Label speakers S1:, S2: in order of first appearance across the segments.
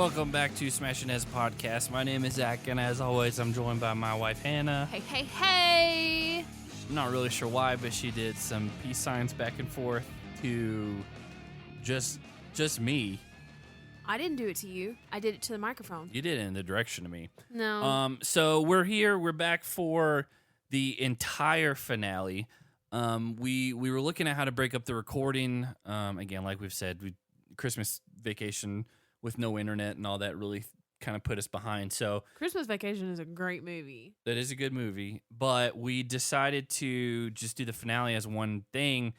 S1: welcome back to Smash and Nez Podcast. My name is Zach, and as always, I'm joined by my wife, Hannah.
S2: Hey!
S1: I'm not really sure why, but she did some peace signs back and forth to just me.
S2: I didn't do it to you. I did it to the microphone.
S1: You did it in the direction of me.
S2: No.
S1: So we're here. We're back for the entire finale. We were looking at how to break up the recording. Again, like we've said, Christmas vacation with no internet and all that really kind of put us behind. So
S2: Christmas Vacation is a great movie.
S1: that is a good movie, but we decided to just do the finale as one thing,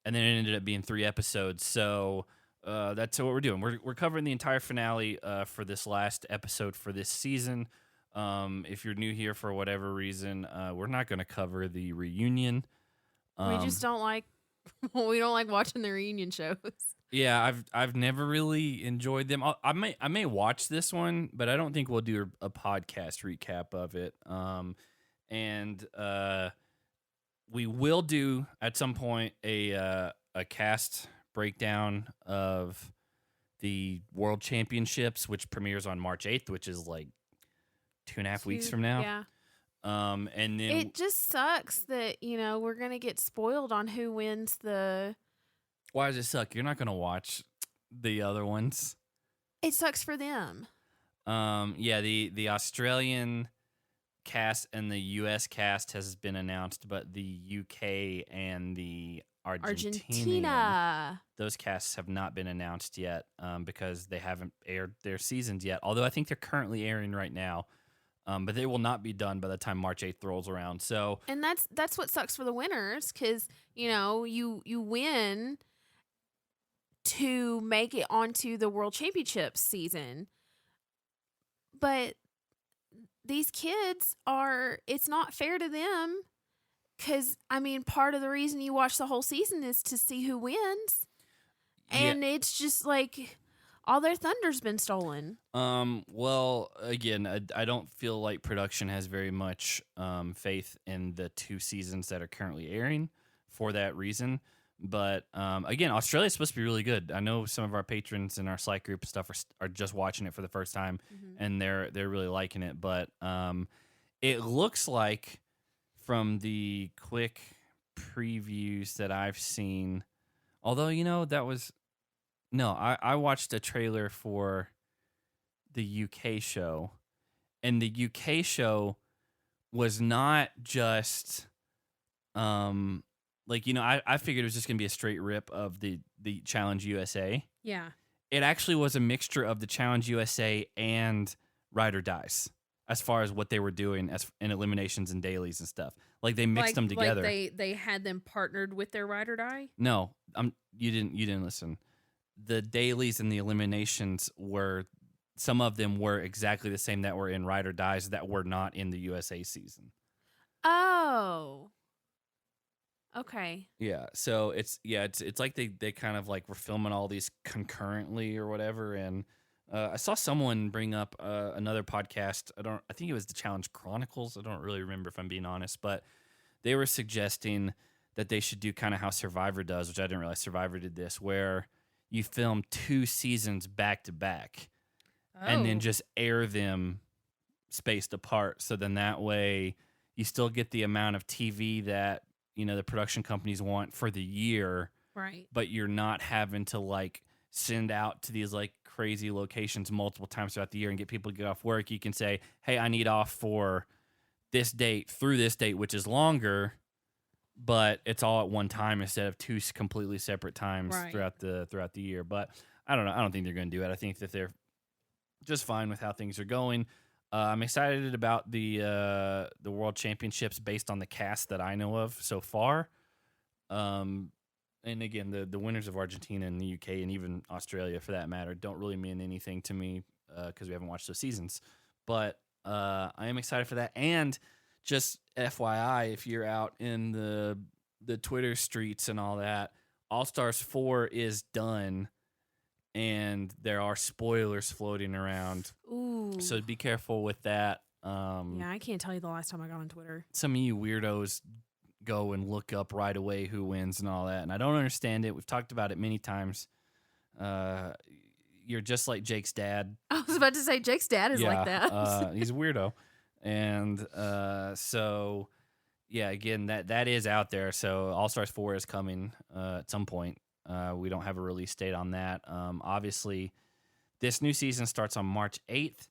S1: and then it ended up being 3 episodes. So that's what we're doing. We're covering the entire finale for this last episode for this season. If you're new here for whatever reason, we're not going to cover the reunion.
S2: We just don't like watching the reunion shows.
S1: Yeah, I've never really enjoyed them. I may watch this one, but I don't think we'll do a podcast recap of it. And we will do at some point a cast breakdown of the World Championships, which premieres on March 8th, which is like 2.5 weeks from now.
S2: Yeah.
S1: And then
S2: It just sucks that, we're going to get spoiled on who wins the...
S1: Why does it suck? You're not going to watch the other ones.
S2: It sucks for them.
S1: Yeah, the Australian cast and the U.S. cast has been announced, but the U.K. and the Argentina, those casts have not been announced yet because they haven't aired their seasons yet, although I think they're currently airing right now. But they will not be done by the time March 8th rolls around. So,
S2: and that's what sucks for the winners because, you win to make it onto the World Championships season. But these kids it's not fair to them because, part of the reason you watch the whole season is to see who wins. And it's just like all their thunder's been stolen.
S1: Well, again, I don't feel like production has very much faith in the 2 seasons that are currently airing for that reason. But again, Australia's supposed to be really good. I know some of our patrons in our Slack group and stuff are just watching it for the first time, and they're really liking it. But it looks like from the quick previews that I've seen, although that was I watched a trailer for the UK show, and the UK show was not just I figured it was just going to be a straight rip of the Challenge USA.
S2: Yeah.
S1: It actually was a mixture of the Challenge USA and Ride or Dies as far as what they were doing in eliminations and dailies and stuff. Like they mixed them together.
S2: Like they had them partnered with their Ride or Die?
S1: No, you didn't listen. The dailies and the eliminations some of them were exactly the same that were in Ride or Dies that were not in the USA season.
S2: Oh. Okay.
S1: Yeah, so it's like they kind of like were filming all these concurrently or whatever, and I saw someone bring up another podcast. I think it was the Challenge Chronicles. I don't really remember if I'm being honest, but they were suggesting that they should do kind of how Survivor does, which I didn't realize Survivor did this, where you film 2 seasons back to back, and then just air them spaced apart. So then that way you still get the amount of TV that the production companies want for the year,
S2: right? But
S1: you're not having to like send out to these like crazy locations multiple times throughout the year and get people to get off work. You can say, "Hey, I need off for this date through this date," which is longer, but it's all at one time instead of 2 completely separate times throughout the year. But I don't know. I don't think they're going to do it. I think that they're just fine with how things are going. I'm excited about the World Championships based on the cast that I know of so far. And again, the winners of Argentina and the UK and even Australia, for that matter, don't really mean anything to me because we haven't watched those seasons. But I am excited for that. And just FYI, if you're out in the Twitter streets and all that, All Stars 4 is done. And there are spoilers floating around.
S2: Ooh.
S1: So be careful with that.
S2: Yeah, I can't tell you the last time I got on Twitter.
S1: Some of you weirdos go and look up right away who wins and all that. And I don't understand it. We've talked about it many times. you're just like Jake's dad.
S2: I was about to say Jake's dad is like that.
S1: He's a weirdo. And so, yeah, again, that is out there. So All-Stars 4 is coming at some point. We don't have a release date on that. Obviously, this new season starts on March 8th.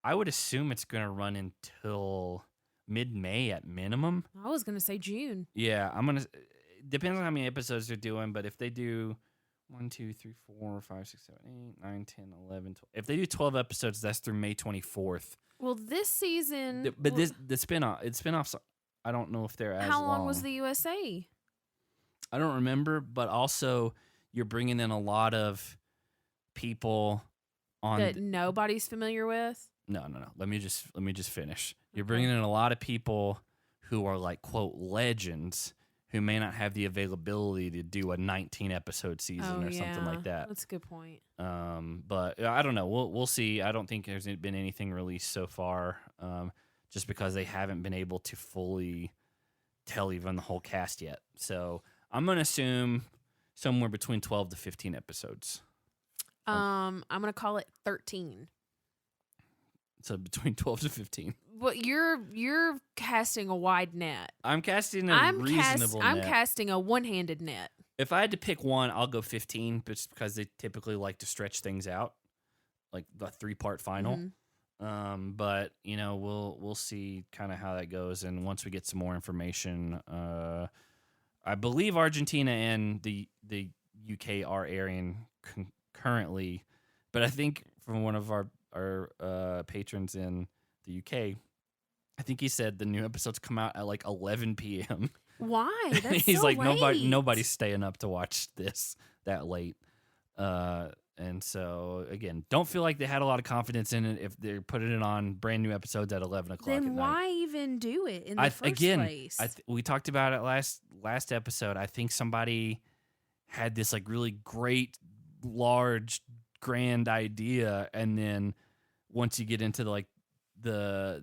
S1: I would assume it's going to run until mid-May at minimum.
S2: I was going to say June.
S1: Yeah, depends on how many episodes they're doing, but if they do 1, 2, 3, 4, 5, 6, 7, 8, 9, 10, 11, 12. If they do 12 episodes, that's through May 24th.
S2: Well, this season...
S1: the spinoffs, I don't know if they're as long.
S2: How long was the USA?
S1: I don't remember, but also you're bringing in a lot of people on...
S2: That nobody's familiar with?
S1: No. Let me just finish. You're bringing in a lot of people who are like, quote, legends who may not have the availability to do a 19-episode season or something like that.
S2: That's a good point.
S1: But I don't know. We'll see. I don't think there's been anything released so far, just because they haven't been able to fully tell even the whole cast yet. So I'm going to assume somewhere between 12 to 15 episodes.
S2: I'm going to call it 13.
S1: So between 12 to 15.
S2: But you're casting a wide net.
S1: I'm casting a reasonable net.
S2: I'm casting a one-handed net.
S1: If I had to pick one, I'll go 15, just because they typically like to stretch things out, like the 3-part final. Mm-hmm. But we'll see kind of how that goes, and once we get some more information, I believe Argentina and the UK are airing currently, but I think from one of our patrons in the UK, I think he said the new episodes come out at like 11 p.m.
S2: Why? That's
S1: He's
S2: so
S1: like,
S2: late.
S1: nobody's staying up to watch this that late. And so, again, don't feel like they had a lot of confidence in it if they're putting it on brand new episodes at 11 o'clock at night.
S2: Then why even do it in the first place?
S1: We talked about it last episode. I think somebody had this like really great, large, grand idea, and then once you get into the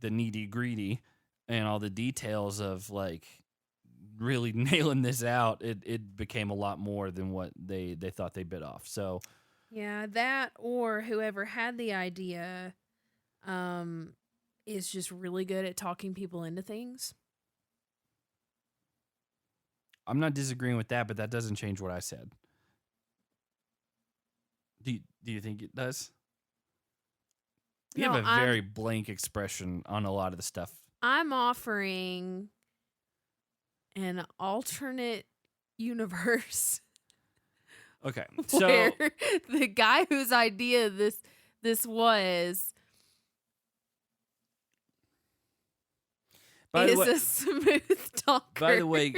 S1: nitty-gritty and all the details of like really nailing this out, it became a lot more than what they thought they bit off. So
S2: yeah, that or whoever had the idea is just really good at talking people into things.
S1: I'm not disagreeing with that, but that doesn't change what I said. Do you think it does? You have a very blank expression on a lot of the stuff.
S2: I'm offering an alternate universe.
S1: Okay.
S2: Where the guy whose idea this was is a smooth talker.
S1: By the way,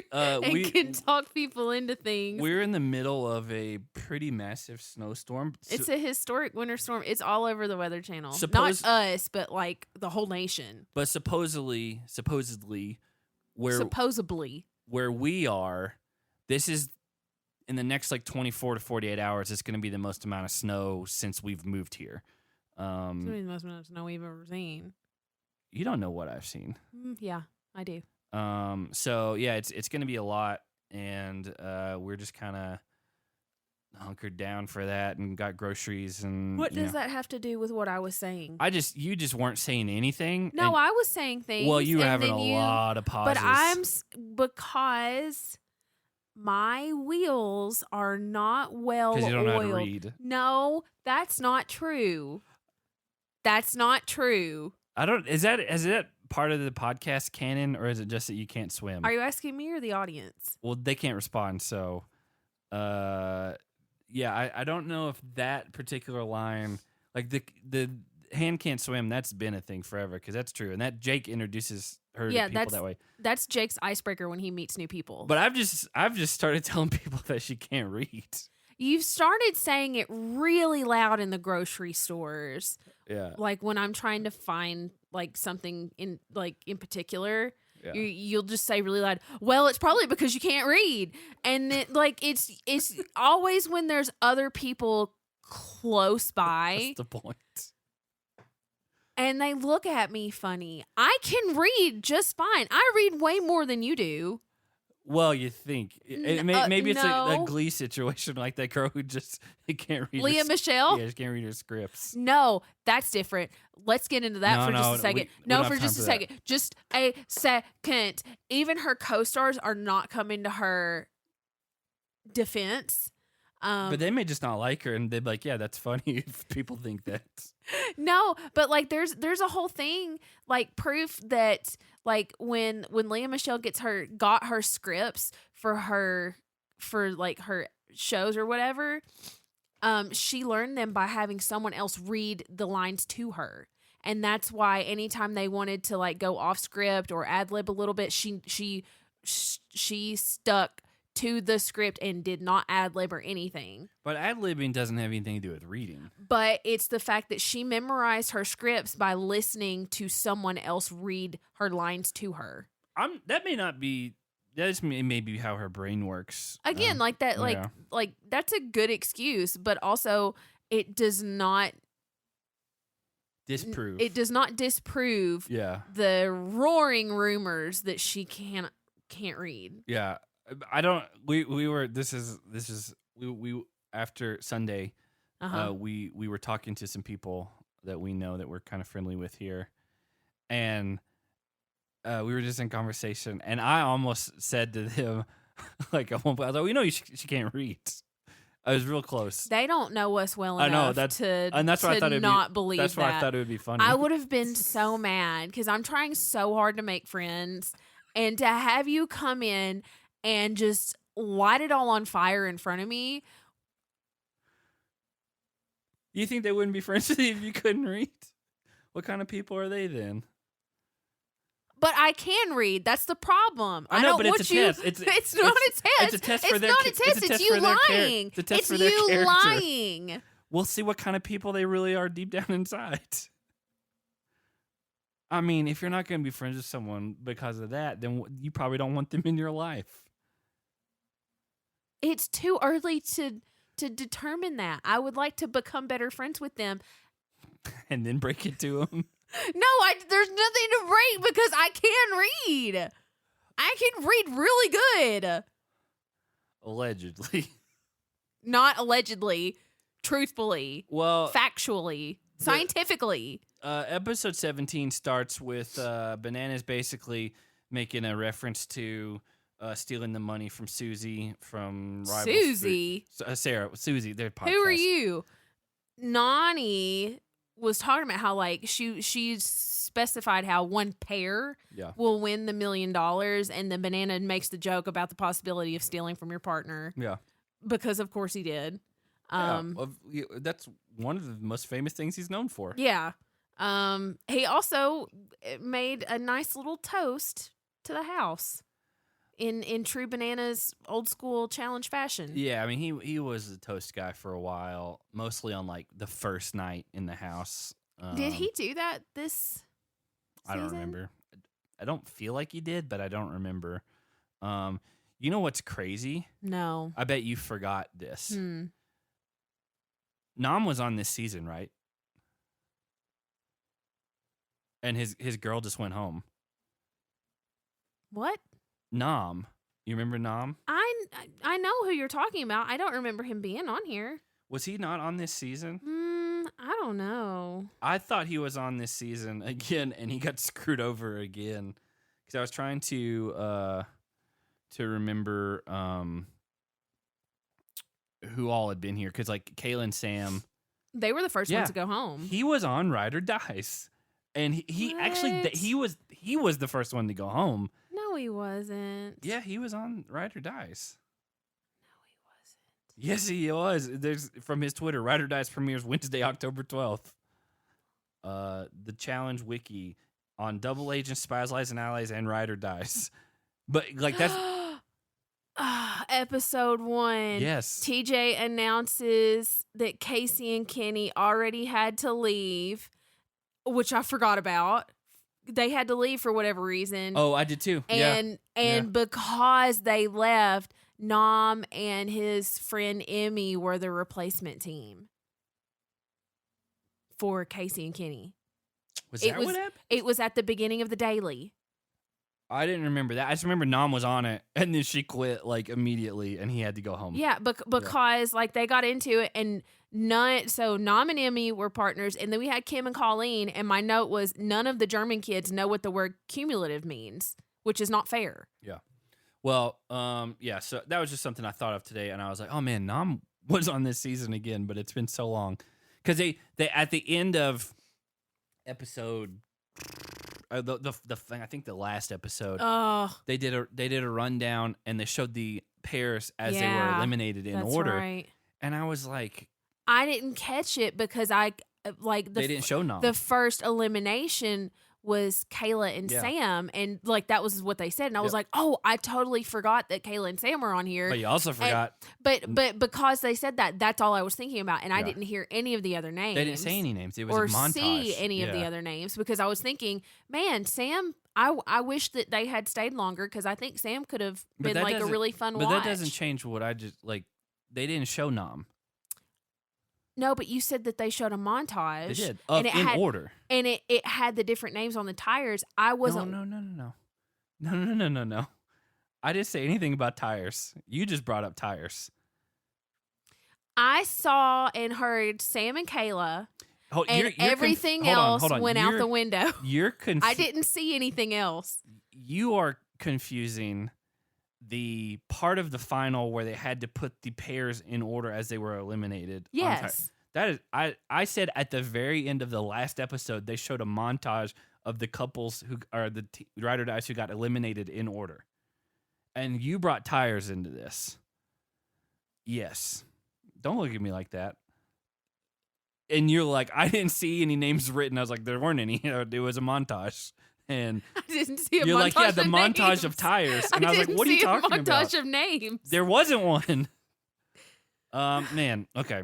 S2: we can talk people into things.
S1: We're in the middle of a pretty massive snowstorm.
S2: It's a historic winter storm. It's all over the Weather Channel. Not us, but like the whole nation.
S1: But supposedly, where we are, this is in the next like 24 to 48 hours. It's going to be the most amount of snow since we've moved here.
S2: It's going to be the most amount of snow we've ever seen.
S1: You don't know what I've seen.
S2: Yeah, I do.
S1: So yeah, it's going to be a lot, and we're just kind of hunkered down for that and got groceries and.
S2: What does that have to do with what I was saying?
S1: You just weren't saying anything.
S2: No, I was saying things.
S1: Well, you were having a lot of pauses.
S2: But because my wheels are not well oiled.
S1: Because you don't know how to read.
S2: No, that's not true. That's not true.
S1: Is that part of the podcast canon, or is it just that you can't swim?
S2: Are you asking me or the audience?
S1: Well, they can't respond, so yeah, I don't know if that particular line, like the hand can't swim, that's been a thing forever, because that's true, and that Jake introduces her to people that way.
S2: That's Jake's icebreaker when he meets new people.
S1: But I've just started telling people that she can't read.
S2: You've started saying it really loud in the grocery stores.
S1: Yeah.
S2: Like when I'm trying to find like something in particular, yeah. You'll just say really loud, well, it's probably because you can't read. And then like it's always when there's other people close by.
S1: That's the point.
S2: And they look at me funny. I can read just fine. I read way more than you do.
S1: Well, you think maybe it's a
S2: no.
S1: Glee situation like that girl who just can't read.
S2: Leah Michelle?
S1: Yeah, she can't read her scripts.
S2: No, that's different. Let's get into that for just a second. For just a second. Just a second. Even her co-stars are not coming to her defense.
S1: But they may just not like her, and they'd be like, "Yeah, that's funny if people think that."
S2: No, but like, there's a whole thing, like proof that like when Leah Michelle got her scripts for like her shows or whatever, she learned them by having someone else read the lines to her, and that's why anytime they wanted to like go off script or ad lib a little bit, she stuck to the script and did not ad lib or anything.
S1: But ad libbing doesn't have anything to do with reading.
S2: But it's the fact that she memorized her scripts by listening to someone else read her lines to her.
S1: That may be how her brain works.
S2: Again, like that,
S1: yeah.
S2: like that's a good excuse, but also it does not
S1: disprove.
S2: It does not disprove.
S1: Yeah.
S2: The roaring rumors that she can't read.
S1: Yeah. I don't. We were. This is. We after Sunday, we were talking to some people that we know that we're kind of friendly with here, and we were just in conversation, and I almost said to them, like, at one point, I was like, "We know she can't read." I was real close.
S2: They don't know us well enough.
S1: I know that's why I thought it'd
S2: not believe that.
S1: That's why I thought it would be funny.
S2: I would have been so mad because I'm trying so hard to make friends, and to have you come in and just light it all on fire in front of me.
S1: You think they wouldn't be friends with you if you couldn't read? What kind of people are they then?
S2: But I can read. That's the problem.
S1: I know, but it's a test.
S2: It's not a test.
S1: It's a test for their.
S2: It's not a test. It's you lying.
S1: It's a test for their character. Lying. We'll see what kind of people they really are deep down inside. I mean, if you're not going to be friends with someone because of that, then you probably don't want them in your life.
S2: It's too early to determine that. I would like to become better friends with them.
S1: And then break it to them?
S2: No, there's nothing to break because I can read. I can read really good.
S1: Allegedly.
S2: Not allegedly. Truthfully.
S1: Well.
S2: Factually. Scientifically.
S1: Episode 17 starts with Bananas basically making a reference to stealing the money from Susie from Rivals.
S2: Susie?
S1: Susie, their podcast.
S2: Who are you? Nani was talking about how like she specified how one pair will win the $1 million, and then Banana makes the joke about the possibility of stealing from your partner.
S1: Yeah.
S2: Because of course he did.
S1: That's one of the most famous things he's known for.
S2: Yeah. He also made a nice little toast to the house in true Bananas old school challenge fashion.
S1: Yeah, I mean he was the toast guy for a while, mostly on like the first night in the house.
S2: Did he do that this season?
S1: I don't remember. I don't feel like he did, but I don't remember. You know what's crazy?
S2: No.
S1: I bet you forgot this. Nam was on this season, right? And his girl just went home.
S2: What?
S1: Nam. You remember Nam?
S2: I know who you're talking about. I don't remember him being on here.
S1: Was he not on this season?
S2: I don't know.
S1: I thought he was on this season again, and he got screwed over again. Because I was trying to remember who all had been here. Because like Kayla and Sam,
S2: they were the first ones to go home.
S1: He was on Ride or Dies, and he actually he was the first one to go home.
S2: No, he wasn't.
S1: Yeah, he was on Ride or Dies.
S2: No, he wasn't.
S1: Yes, he was. There's from his Twitter. Ride or Dies premieres Wednesday, October 12th. The challenge wiki on Double Agent, Spies, Lies, and Allies, and Ride or Dies. But like that's
S2: episode 1.
S1: Yes.
S2: TJ announces that Casey and Kenny already had to leave, which I forgot about. They had to leave for whatever reason.
S1: Oh, I did too.
S2: And because they left, Nam and his friend Emmy were the replacement team for Casey and Kenny.
S1: Was that what happened?
S2: It was at the beginning of the daily.
S1: I didn't remember that. I just remember Nam was on it, and then she quit like immediately, and he had to go home.
S2: Yeah, because like they got into it, and so Nam and Emmy were partners, and then we had Kim and Colleen, and my note was none of the German kids know what the word cumulative means, which is not fair.
S1: Yeah. Well, yeah. So that was just something I thought of today, and I was like, oh man, Nam was on this season again, but it's been so long because they at the end of episode. The thing, I think the last episode, they did a rundown and they showed the pairs as they were eliminated in order,
S2: right.
S1: And I was like,
S2: I didn't catch it because they didn't
S1: show Nam.
S2: The first elimination was Kayla and Sam, and like that was what they said, and I was like, oh, I totally forgot that Kayla and Sam were on here.
S1: But you also forgot,
S2: but because they said that, that's all I was thinking about, and I didn't hear any of the other names.
S1: They didn't say any names. It was
S2: or
S1: a montage.
S2: See any of the other names because I was thinking, man, Sam. I wish that they had stayed longer because I think Sam could have been like a really fun watch.
S1: But that doesn't change what I just like. They didn't show Nam.
S2: No, but you said that they showed a montage.
S1: They did. In order.
S2: And it had the different names on the tires. I wasn't.
S1: No. I didn't say anything about tires. You just brought up tires.
S2: I saw and heard Sam and Kayla.
S1: Oh,
S2: and everything else went out the window. I didn't see anything else.
S1: You are confusing the part of the final where they had to put the pairs in order as they were eliminated.
S2: Yes.
S1: That is, I said at the very end of the last episode, they showed a montage of the couples who are the ride or dies who got eliminated in order. And you brought tires into this. Yes. Don't look at me like that. And you're like, I didn't see any names written. I was like, there weren't any. It was a montage. And
S2: I didn't see a montage.
S1: You're like, yeah, the
S2: of
S1: montage
S2: names.
S1: of tires. And I was like, what are you talking about?
S2: Montage of names.
S1: There wasn't one. Man, okay.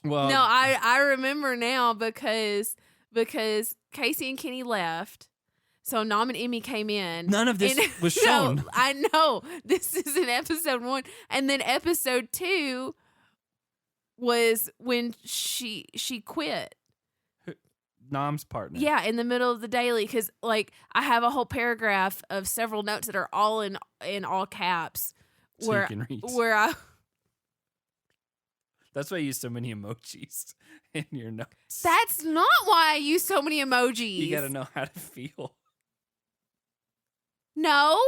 S1: Well,
S2: no, I remember now because Casey and Kenny left. So Nam and Emmy came in.
S1: None of this was shown.
S2: No, I know. This is in episode 1. And then episode 2 was when she quit.
S1: Nam's partner.
S2: Yeah, in the middle of the daily, because like I have a whole paragraph of several notes that are all in all caps.
S1: So you can read.
S2: Where I.
S1: That's why I use so many emojis in your notes.
S2: That's not why I use so many emojis.
S1: You got to know how to feel.
S2: No.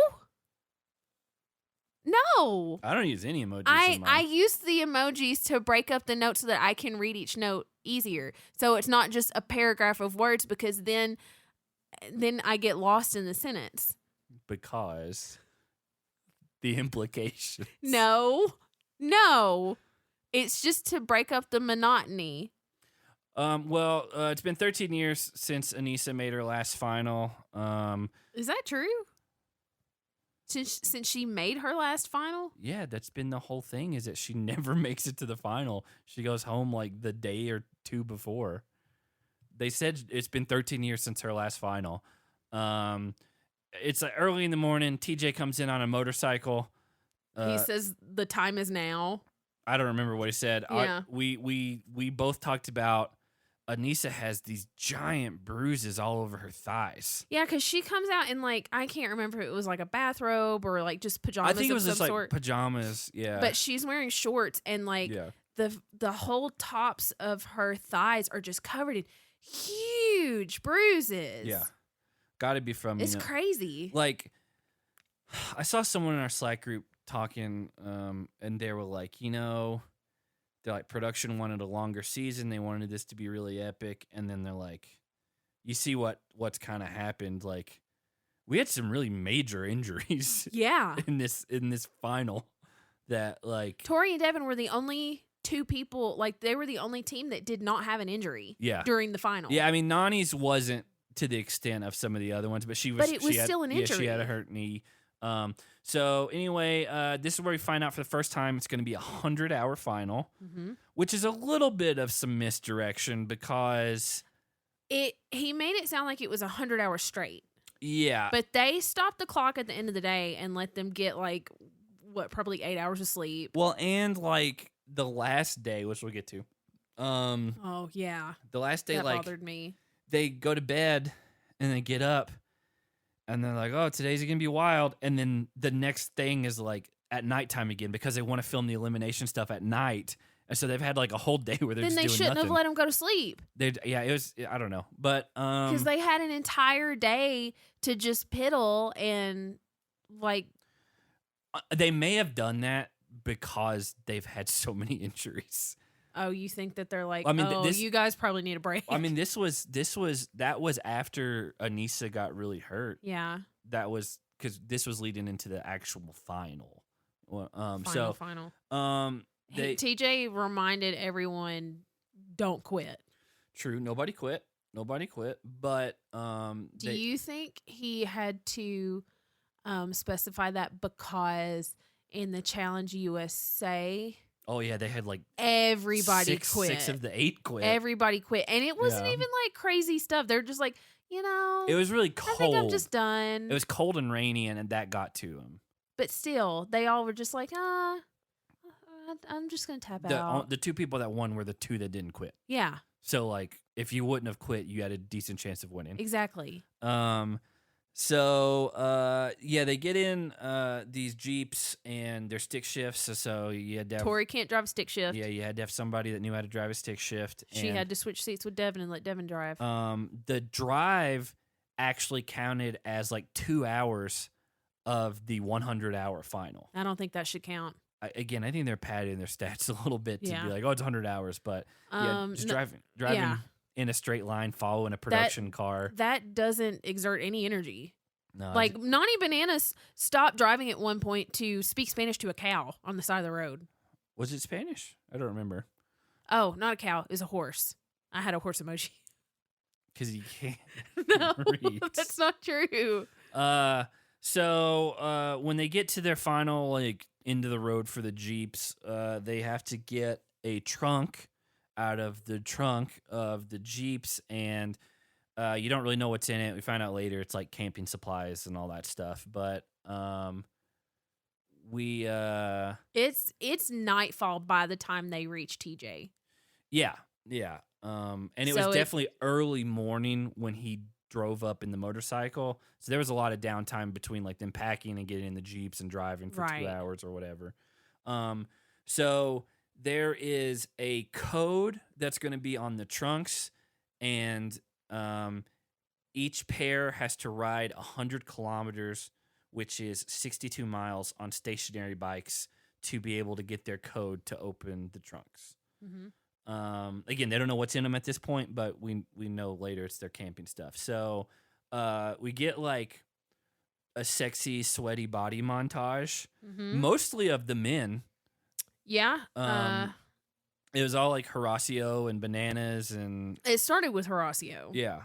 S1: I don't use any emojis.
S2: I use the emojis to break up the notes so that I can read each note easier. So it's not just a paragraph of words because then I get lost in the sentence.
S1: Because the implications.
S2: No. It's just to break up the monotony.
S1: Well, it's been 13 years since Aneesa made her last final.
S2: Is that true? Since she made her last final?
S1: Yeah, that's been the whole thing, is that she never makes it to the final. She goes home like the day or two before. They said it's been 13 years since her last final. It's like early in the morning. TJ comes in on a motorcycle.
S2: He says the time is now.
S1: I don't remember what he said.
S2: Yeah.
S1: We both talked about Aneesa has these giant bruises all over her thighs.
S2: Yeah, because she comes out in like, I can't remember if it was like a bathrobe or like just pajamas.
S1: I think it was
S2: of
S1: just
S2: some
S1: like
S2: sort.
S1: pajamas. Yeah.
S2: But she's wearing shorts and like the whole tops of her thighs are just covered in huge bruises.
S1: Yeah. Got to be from,
S2: it's crazy.
S1: Like, I saw someone in our Slack group talking, and they were like, they're like, production wanted a longer season. They wanted this to be really epic. And then they're like, you see what's kind of happened. Like, we had some really major injuries.
S2: Yeah.
S1: in this final that like
S2: Tori and Devin were the only two people, like they were the only team that did not have an injury during the final.
S1: Yeah, I mean, Nani's wasn't to the extent of some of the other ones, but she was.
S2: But it was still an injury.
S1: Yeah, she had a hurt knee. So anyway, this is where we find out for the first time it's going to be 100-hour final, which is a little bit of some misdirection because
S2: he made it sound like it was 100 hours straight.
S1: Yeah,
S2: but they stopped the clock at the end of the day and let them get like probably 8 hours of sleep.
S1: Well, and like the last day, which we'll get to.
S2: Oh yeah,
S1: the last day
S2: that
S1: like
S2: bothered me.
S1: They go to bed and they get up. And they're like, oh, today's going to be wild. And then the next thing is like at nighttime again because they want to film the elimination stuff at night. And so they've had like a whole day where they're
S2: Then
S1: just
S2: they
S1: doing
S2: shouldn't
S1: nothing.
S2: have let them go to sleep.
S1: Yeah, it was, I don't know. But,
S2: because they had an entire day to just piddle and like.
S1: They may have done that because they've had so many injuries.
S2: Oh, you think that they're like,
S1: I mean,
S2: you guys probably need a break.
S1: I mean, that was after Anissa got really hurt.
S2: Yeah.
S1: That was because this was leading into the actual final.
S2: Final. TJ reminded everyone, don't quit.
S1: True. Nobody quit. But
S2: do you think he had to specify that because in the Challenge USA?
S1: Oh yeah, they had like
S2: everybody quit.
S1: 6 of the 8 quit.
S2: Everybody quit, and it wasn't even like crazy stuff. They're just like,
S1: it was really cold.
S2: I think I'm just done.
S1: It was cold and rainy, and that got to him.
S2: But still, they all were just like, I'm just gonna tap out.
S1: The 2 people that won were the 2 that didn't quit.
S2: Yeah.
S1: So like, if you wouldn't have quit, you had a decent chance of winning.
S2: Exactly.
S1: So they get in these Jeeps and their stick shifts. So you had to have,
S2: Tori can't drive a stick shift.
S1: Yeah, you had to have somebody that knew how to drive a stick shift.
S2: She had to switch seats with Devin and let Devin drive.
S1: The drive actually counted as like 2 hours of the 100-hour final.
S2: I don't think that should count.
S1: I think they're padding their stats a little bit to be like, oh, it's 100 hours, but just driving in a straight line, following a production car.
S2: That doesn't exert any energy.
S1: No,
S2: like Nani Bananas stopped driving at one point to speak Spanish to a cow on the side of the road.
S1: Was it Spanish? I don't remember.
S2: Oh, not a cow. It was a horse. I had a horse emoji.
S1: Because you can't
S2: no,
S1: read.
S2: That's not true.
S1: So when they get to their final, like, into the road for the Jeeps, they have to get a trunk out of the trunk of the Jeeps, and you don't really know what's in it. We find out later it's like camping supplies and all that stuff, but
S2: it's nightfall by the time they reach TJ.
S1: Yeah. And it was definitely early morning when he drove up in the motorcycle. So there was a lot of downtime between like them packing and getting in the Jeeps and driving for 2 hours or whatever. So there is a code that's going to be on the trunks, and each pair has to ride 100 kilometers, which is 62 miles on stationary bikes to be able to get their code to open the trunks. Mm-hmm. Again, they don't know what's in them at this point, but we know later it's their camping stuff. So we get like a sexy, sweaty body montage, mostly of the men.
S2: Yeah.
S1: It was all like Horacio and Bananas, and
S2: it started with Horacio.
S1: Yeah.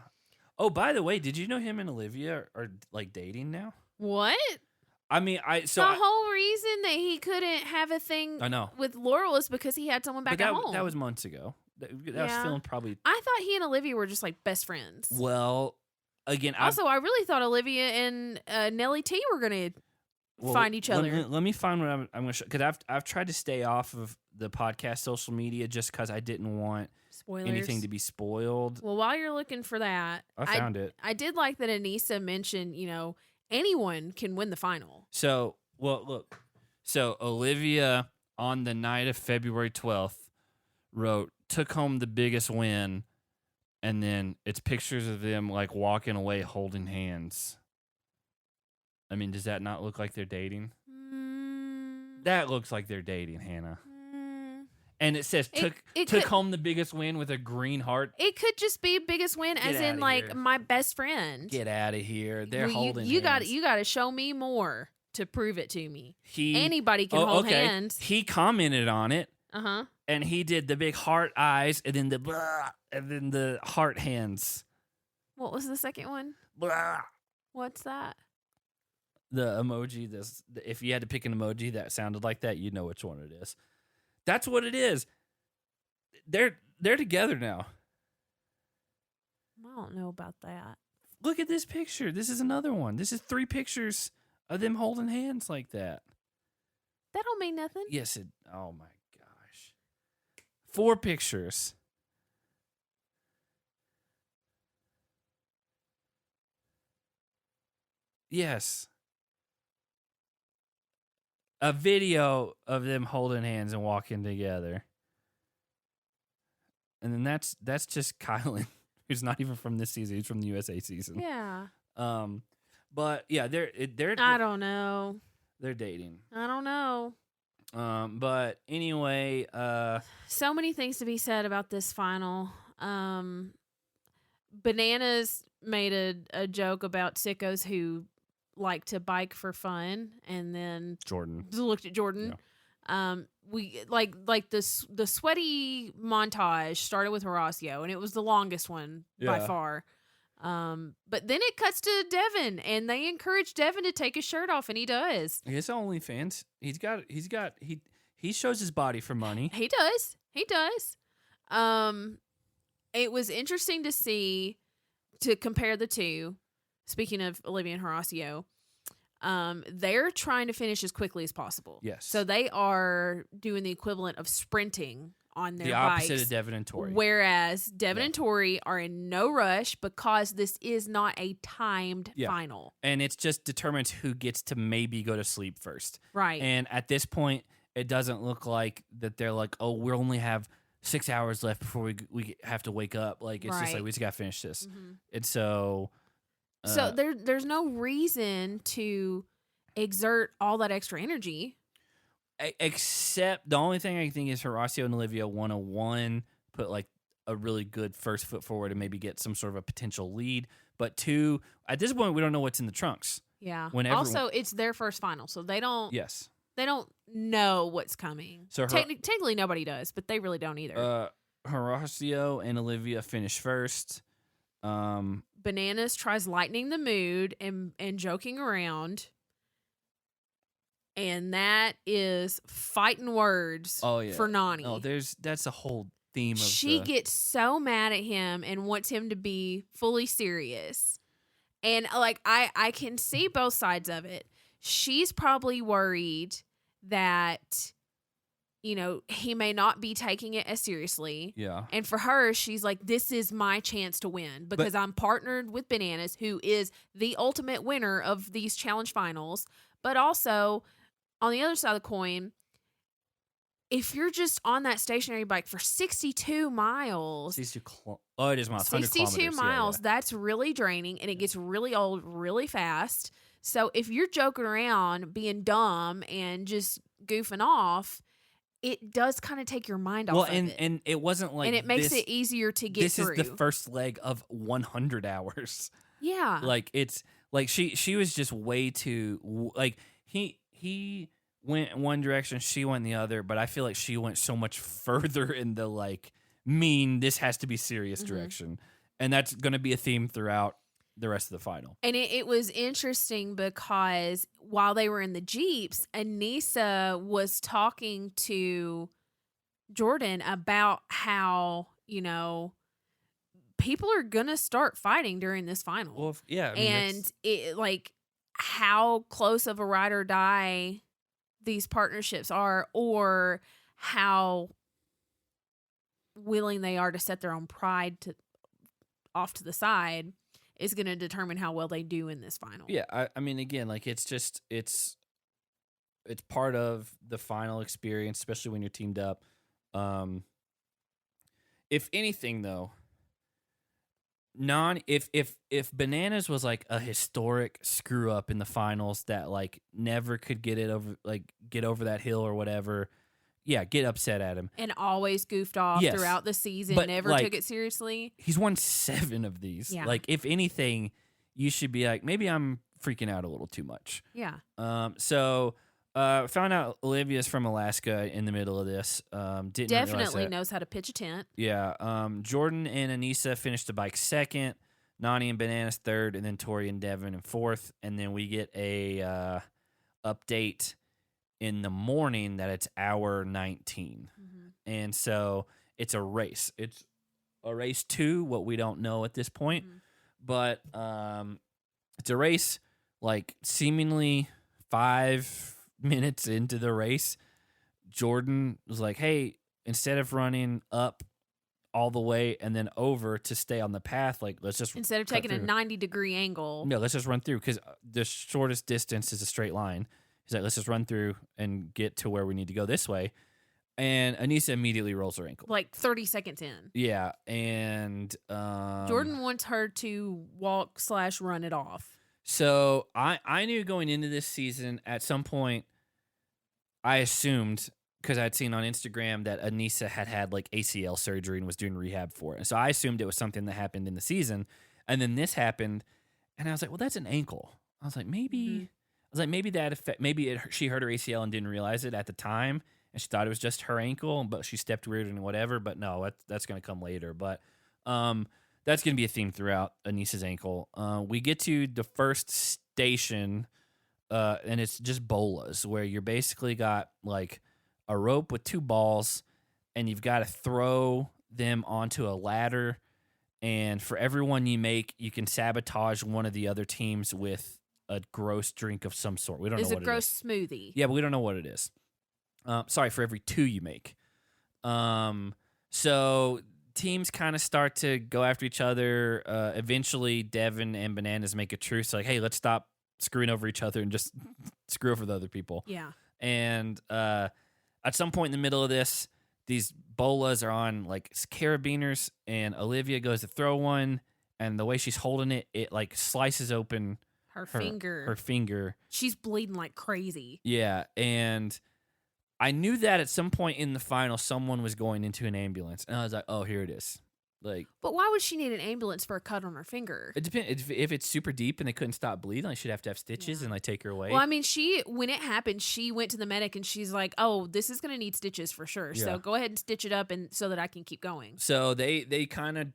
S1: Oh, by the way, did you know him and Olivia are like dating now?
S2: What?
S1: I mean,
S2: the whole reason that he couldn't have a thing with Laurel is because he had someone back at home.
S1: That was months ago. That was filmed probably.
S2: I thought he and Olivia were just like best friends.
S1: Well, again,
S2: I really thought Olivia and Nelly T were gonna find each other.
S1: Let me find what I'm going to show, because I've tried to stay off of the podcast social media just because I didn't want anything to be spoiled.
S2: Well, while you're looking for that,
S1: I found it.
S2: I did like that Anissa mentioned, anyone can win the final.
S1: So, look. So, Olivia, on the night of February 12th, wrote, took home the biggest win, and then it's pictures of them, like, walking away holding hands. I mean, does that not look like they're dating? That looks like they're dating, Hannah. And it says, took home the biggest win with a green heart.
S2: It could just be biggest win, as in like my best friend.
S1: Get out of here! They're holding hands.
S2: You got to show me more to prove it to me. Anybody can hold hands.
S1: He commented on it. And he did the big heart eyes, and then the heart hands.
S2: What was the second one?
S1: Blah.
S2: What's that?
S1: The emoji. If you had to pick an emoji that sounded like that, you'd know which one it is. That's what it is. They're together now.
S2: I don't know about that.
S1: Look at this picture. This is another one. This is 3 pictures of them holding hands like that.
S2: That don't mean nothing.
S1: Yes, it. Oh my gosh. 4 pictures. Yes. A video of them holding hands and walking together. And then that's just Katelin, who's not even from this season. He's from the USA season.
S2: Yeah.
S1: But yeah, they're
S2: I don't know.
S1: They're dating.
S2: I don't know.
S1: But anyway,
S2: so many things to be said about this final. Bananas made a joke about sickos who like to bike for fun, and then
S1: Jordyn
S2: looked at Jordyn. Yeah. We like the sweaty montage started with Horacio, and it was the longest one by far. But then it cuts to Devin, and they encourage Devin to take his shirt off, and he does.
S1: His OnlyFans. He shows his body for money.
S2: He does. It was interesting to compare the two. Speaking of Olivia and Horacio, they're trying to finish as quickly as possible.
S1: Yes.
S2: So they are doing the equivalent of sprinting on their bikes.
S1: The opposite of Devin and Tori.
S2: Whereas Devin and Tori are in no rush because this is not a timed final.
S1: And it's just determines who gets to maybe go to sleep first.
S2: Right.
S1: And at this point, it doesn't look like that they're like, oh, we only have 6 hours left before we have to wake up. Like, it's just like, we just got to finish this. Mm-hmm. And so...
S2: So there's no reason to exert all that extra energy.
S1: Except the only thing I think is Horacio and Olivia 101 put like a really good first foot forward and maybe get some sort of a potential lead. But 2, at this point, we don't know what's in the trunks.
S2: Yeah. Also, it's their first final, so they don't.
S1: Yes.
S2: They don't know what's coming. So technically, nobody does, but they really don't either.
S1: Horacio and Olivia finish first.
S2: Bananas tries lightening the mood and joking around. And that is fighting words for Nany.
S1: Oh, that's a whole theme of
S2: She gets so mad at him and wants him to be fully serious. And like I can see both sides of it. She's probably worried that he may not be taking it as seriously.
S1: Yeah.
S2: And for her, she's like, this is my chance to win because I'm partnered with Bananas, who is the ultimate winner of these challenge finals. But also, on the other side of the coin, if you're just on that stationary bike for 62 miles.
S1: 62 it is miles.
S2: 62 miles, that's really draining, and it gets really old really fast. So if you're joking around, being dumb, and just goofing off, it does kind of take your mind off of it.
S1: And it wasn't like...
S2: And it makes it easier to get through.
S1: This is the first leg of 100 hours.
S2: Yeah.
S1: Like, it's... Like, she was just way too... Like, he went one direction, she went the other, but I feel like she went so much further in the, like, this has to be serious direction. And that's going to be a theme throughout the rest of the final.
S2: And it was interesting because while they were in the Jeeps, Anissa was talking to Jordyn about how, people are going to start fighting during this final.
S1: Well, yeah.
S2: It like how close of a ride or die these partnerships are, or how willing they are to set their own pride off to the side, is going to determine how well they do in this final.
S1: Yeah, I mean, again, like, it's just, it's part of the final experience, especially when you're teamed up. If anything, though, if Bananas was like a historic screw up in the finals that like never could get over that hill or whatever, yeah, get upset at him.
S2: And always goofed off throughout the season, but never took it seriously.
S1: He's won 7 of these. Yeah. Like, if anything, you should be like, maybe I'm freaking out a little too much.
S2: Yeah.
S1: So found out Olivia's from Alaska in the middle of this.
S2: Definitely knows how to pitch a tent.
S1: Yeah. Jordyn and Anissa finished the bike second, Nany and Bananas third, and then Tori and Devin in fourth. And then we get a update in the morning that it's hour 19. And so it's a race. It's a race 2, what we don't know at this point. But it's a race, like, seemingly 5 minutes into the race, Jordyn was like, hey, instead of running up all the way and then over to stay on the path. Like, let's just
S2: instead of taking a 90-degree angle.
S1: No, let's just run through because the shortest distance is a straight line. He's like, let's just run through and get to where we need to go this way. And Aneesa immediately rolls her ankle.
S2: Like 30 seconds in.
S1: Yeah, and
S2: Jordyn wants her to walk/run it off.
S1: So I knew going into this season at some point, I assumed, because I'd seen on Instagram that Aneesa had like ACL surgery and was doing rehab for it. And so I assumed it was something that happened in the season. And then this happened, and I was like, well, that's an ankle. I was like, maybe she hurt her ACL and didn't realize it at the time. And she thought it was just her ankle, but she stepped weird and whatever. But no, that's going to come later. But that's going to be a theme throughout Aneesa's ankle. We get to the first station, and it's just bolas, where you're basically got like a rope with 2 balls, and you've got to throw them onto a ladder. And for every one you make, you can sabotage one of the other teams with a gross drink of some sort. We don't know what it is.
S2: It's a gross smoothie.
S1: Yeah, but we don't know what it is. Sorry, for every 2 you make. So teams kind of start to go after each other. Eventually, Devin and Bananas make a truce. Like, hey, let's stop screwing over each other and just screw over the other people.
S2: Yeah.
S1: And at some point in the middle of this, these bolas are on like carabiners, and Olivia goes to throw one, and the way she's holding it, it like slices open
S2: her finger.
S1: Her finger.
S2: She's bleeding like crazy.
S1: Yeah, and I knew that at some point in the final, someone was going into an ambulance, and I was like, "Oh, here it is." Like,
S2: but why would she need an ambulance for a cut on her finger?
S1: It depends. If it's super deep and they couldn't stop bleeding, like she'd have to have stitches and like take her away.
S2: Well, I mean, when it happened, she went to the medic and she's like, "Oh, this is gonna need stitches for sure. Yeah. So go ahead and stitch it up, and so that I can keep going."
S1: So they kind of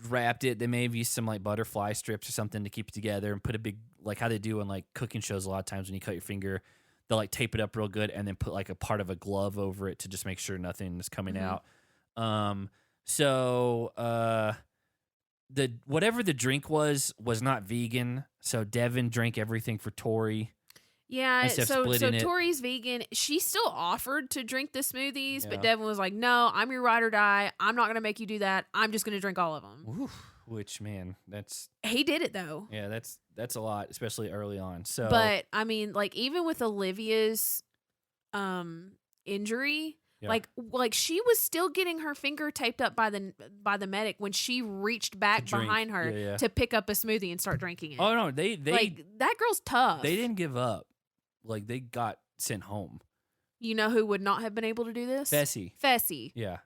S1: wrapped it. They may have used some like butterfly strips or something to keep it together and put a big, like how they do on like cooking shows a lot of times when you cut your finger. They'll like tape it up real good and then put like a part of a glove over it to just make sure nothing is coming out. The whatever the drink was not vegan, so Devin drank everything for Tori.
S2: Yeah, so Tori's vegan. She still offered to drink the smoothies, but Devin was like, "No, I'm your ride or die. I'm not gonna make you do that. I'm just gonna drink all of them."
S1: Oof, which, man,
S2: he did it though.
S1: Yeah, that's a lot, especially early on. So,
S2: but I mean, like even with Olivia's injury. Yeah. Like she was still getting her finger taped up by the medic when she reached back behind her to pick up a smoothie and start drinking it.
S1: Oh no, they
S2: like that girl's tough.
S1: They didn't give up. Like they got sent home.
S2: You know who would not have been able to do this? Fessy.
S1: Yeah.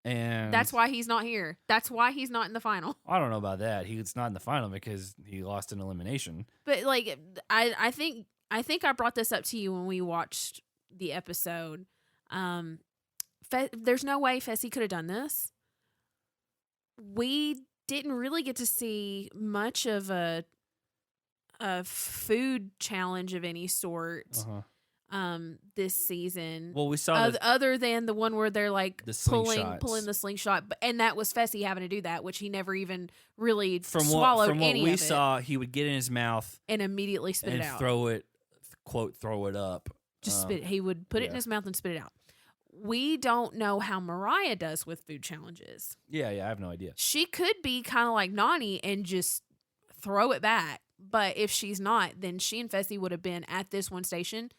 S1: And
S2: that's why he's not here. That's why he's not in the final.
S1: I don't know about that. He's not in the final because he lost an elimination.
S2: But like I think I brought this up to you when we watched the episode. There's no way Fessy could have done this. We didn't really get to see much of a food challenge of any sort this season.
S1: Well, we saw
S2: other than the one where they're like pulling the slingshot, and that was Fessy having to do that, which he never even really swallowed any of it. From what we
S1: saw, he would get in his mouth
S2: and immediately spit it out.
S1: Throw it, quote, throw it up.
S2: Just spit. He would put it in his mouth and spit it out. We don't know how Mariah does with food challenges.
S1: Yeah, I have no idea.
S2: She could be kind of like Nany and just throw it back. But if she's not, then she and Fessy would have been at this one station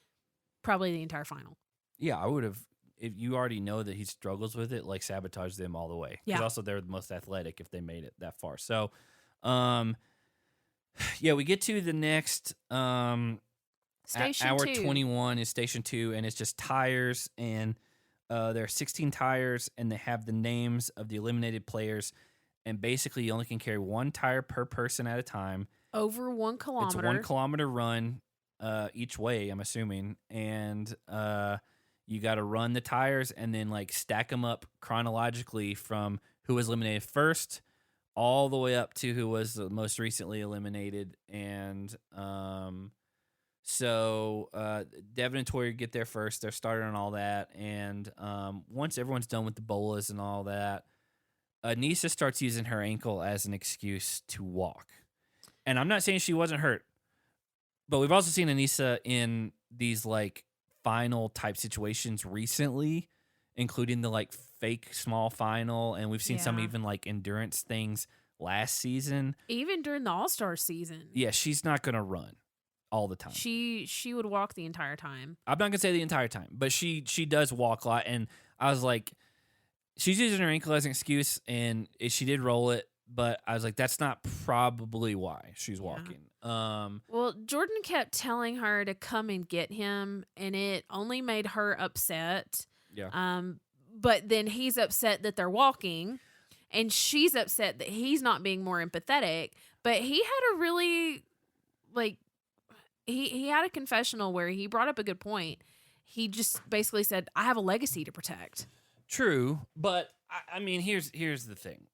S2: probably the entire final.
S1: Yeah, I would have. If you already know that he struggles with it, like sabotage them all the way. Because also they're the most athletic if they made it that far. So, we get to the next
S2: Station
S1: hour
S2: 2.
S1: 21 is Station 2, and it's just tires, and there are 16 tires, and they have the names of the eliminated players, and basically you only can carry 1 tire per person at a time.
S2: Over 1 kilometer.
S1: It's a 1 kilometer run each way, I'm assuming, and you got to run the tires and then like stack them up chronologically from who was eliminated first all the way up to who was the most recently eliminated, and So Devin and Tori get there first. They're starting on all that. And once everyone's done with the bolas and all that, Aneesa starts using her ankle as an excuse to walk. And I'm not saying she wasn't hurt, but we've also seen Aneesa in these like final type situations recently. including the like fake small final, and we've seen some
S2: Yeah.
S1: even like endurance things last season.
S2: Even during the All-Star season.
S1: Yeah, she's not gonna run all the time.
S2: She would walk the entire time.
S1: I'm not gonna say the entire time, but she does walk a lot. And I was like, she's using her ankle as an excuse, and she did roll it, but I was like, that's not probably why she's walking.
S2: Well, Jordyn kept telling her to come and get him, and it only made her upset.
S1: Yeah.
S2: But then he's upset that they're walking, and she's upset that he's not being more empathetic. But he had a really, like, he had a confessional where he brought up a good point. He just basically said, I have a legacy to protect.
S1: True, but I mean, here's the thing.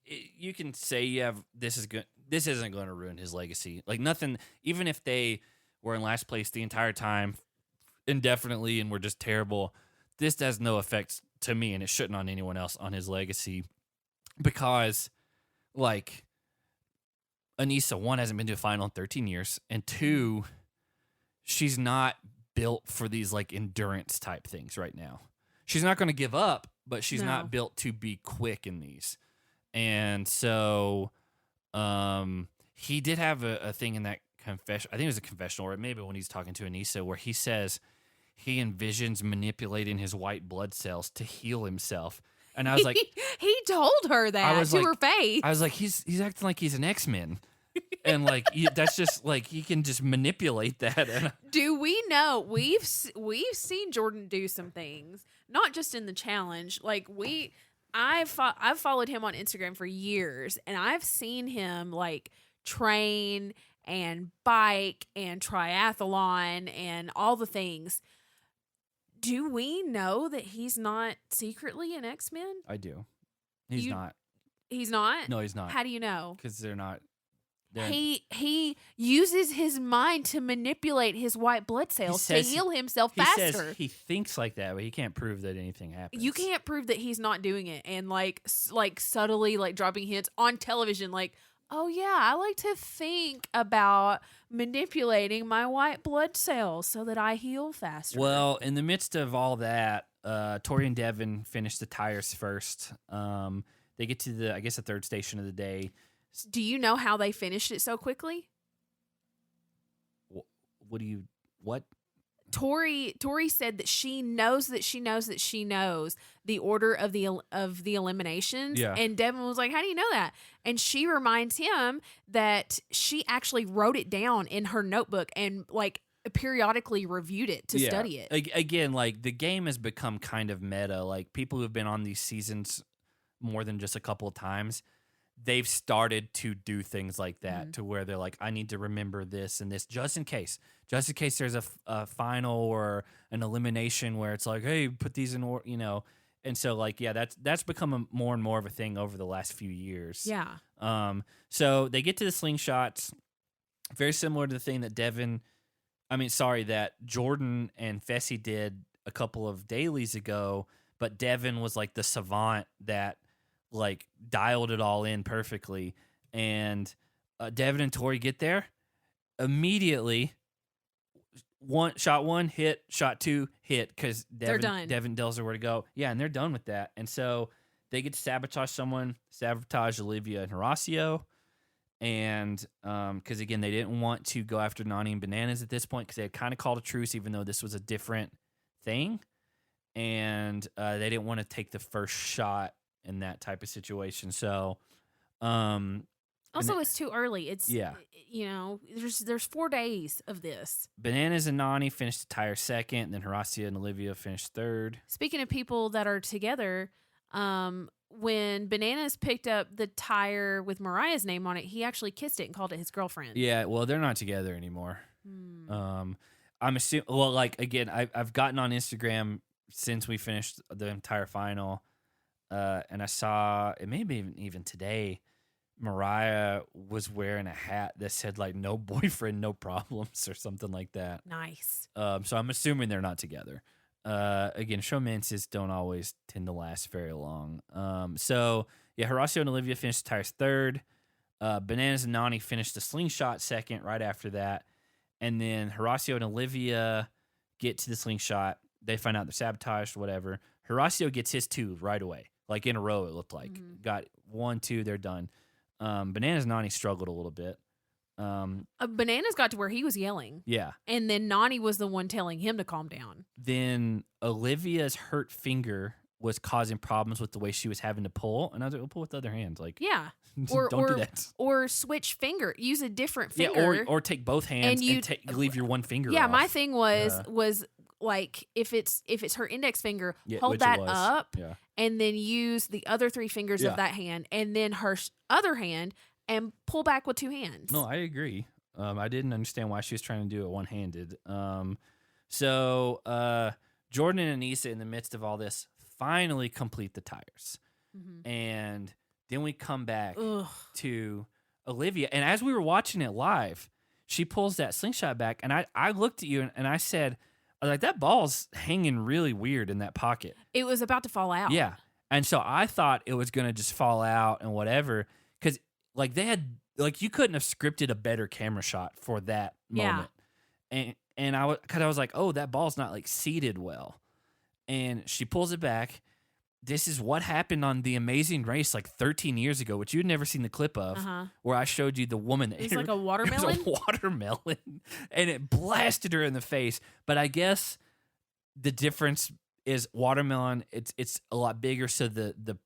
S1: You can say you have this isn't going to ruin his legacy. Like nothing. Even if they were in last place the entire time, indefinitely, and were just terrible, this has no effect to me, and it shouldn't on anyone else on his legacy, because like Alyssa, one, hasn't been to a final in 13 years, and two, she's not built for these like endurance type things right now. She's not going to give up, but she's not built to be quick in these. And so he did have a thing in that confession. I think it was a confessional, or maybe when he's talking to Alyssa, where he says he envisions manipulating his white blood cells to heal himself. And I was like,
S2: he told her that to her face.
S1: I was like, he's acting like he's an X-Men. And like that's just like he can just manipulate that. And
S2: do we know we've seen Jordyn do some things, not just in the challenge. Like I've followed him on Instagram for years, and I've seen him like train and bike and triathlon and all the things. Do we know that he's not secretly an X-Men?
S1: I do. He's not.
S2: He's not?
S1: No, he's not.
S2: How do you know?
S1: Because they're not.
S2: He uses his mind to manipulate his white blood cells to heal himself faster.
S1: He says he thinks like that, but he can't prove that anything happens.
S2: You can't prove that he's not doing it, and like subtly like dropping hints on television, like, oh yeah, I like to think about manipulating my white blood cells so that I heal faster.
S1: Well, in the midst of all that, Tori and Devin finished the tires first. They get to the third station of the day.
S2: Do you know how they finished it so quickly?
S1: What?
S2: Tori said that she knows the order of the eliminations.
S1: Yeah.
S2: And Devin was like, how do you know that? And she reminds him that she actually wrote it down in her notebook and like periodically reviewed it to study it.
S1: Again, like the game has become kind of meta. Like people who've been on these seasons more than just a couple of times, they've started to do things like that to where they're like, I need to remember this and this just in case there's a final or an elimination where it's like, hey, put these in order, And so like, yeah, that's become more and more of a thing over the last few years.
S2: Yeah.
S1: So they get to the slingshots, very similar to the thing that that Jordyn and Fessy did a couple of dailies ago, but Devin was like the savant that like dialed it all in perfectly. And Devin and Tori get there immediately. Shot one, hit. Shot two, hit. Because Devin tells her where to go. Yeah, and they're done with that. And so they get to sabotage Olivia and Horacio. And because, again, they didn't want to go after Nany and Bananas at this point because they had kind of called a truce, even though this was a different thing. And they didn't want to take the first shot in that type of situation. So
S2: also it's too early. It's there's 4 days of this.
S1: Bananas and Nany finished the tire second, and then Horacio and Olivia finished third.
S2: Speaking of people that are together, when Bananas picked up the tire with Mariah's name on it, he actually kissed it and called it his girlfriend.
S1: Yeah, well, they're not together anymore. I'm assuming, well, like, again, I've gotten on Instagram since we finished the entire final, and I saw, it may be even today, Mariah was wearing a hat that said, like, no boyfriend, no problems, or something like that.
S2: Nice.
S1: So I'm assuming they're not together. Again, showmances don't always tend to last very long. So, yeah, Horacio and Olivia finished the tires third. Bananas and Nany finished the slingshot second right after that. And then Horacio and Olivia get to the slingshot. They find out they're sabotaged, whatever. Horacio gets his 2 right away, like in a row. It looked like got 1, 2, they're done. Bananas Nani struggled a little bit.
S2: Bananas got to where he was yelling.
S1: Yeah.
S2: And then Nani was the one telling him to calm down.
S1: Then Olivia's hurt finger was causing problems with the way she was having to pull. And I was like, well, pull with the other hand. Like,
S2: yeah.
S1: don't do that.
S2: Or switch finger. Use a different finger.
S1: Yeah, or take both hands and leave your one finger off.
S2: My thing was like if it's her index finger, hold that up and then use the other 3 fingers of that hand and then her other hand and pull back with 2 hands.
S1: No, I agree. I didn't understand why she was trying to do it one-handed. So Jordyn and Issa, in the midst of all this, finally complete the tires. And then we come back to Olivia. And as we were watching it live, she pulls that slingshot back. And I looked at you and I said, I was like, that ball's hanging really weird in that pocket.
S2: It was about to fall out.
S1: Yeah. And so I thought it was going to just fall out and whatever. Because like they had, like you couldn't have scripted a better camera shot for that moment. And I was like, oh, that ball's not like seated well. And she pulls it back. This is what happened on The Amazing Race like 13 years ago, which you'd never seen the clip of, where I showed you the woman.
S2: It's like a watermelon?
S1: It was a watermelon, and it blasted her in the face. But I guess the difference is watermelon, it's a lot bigger, so the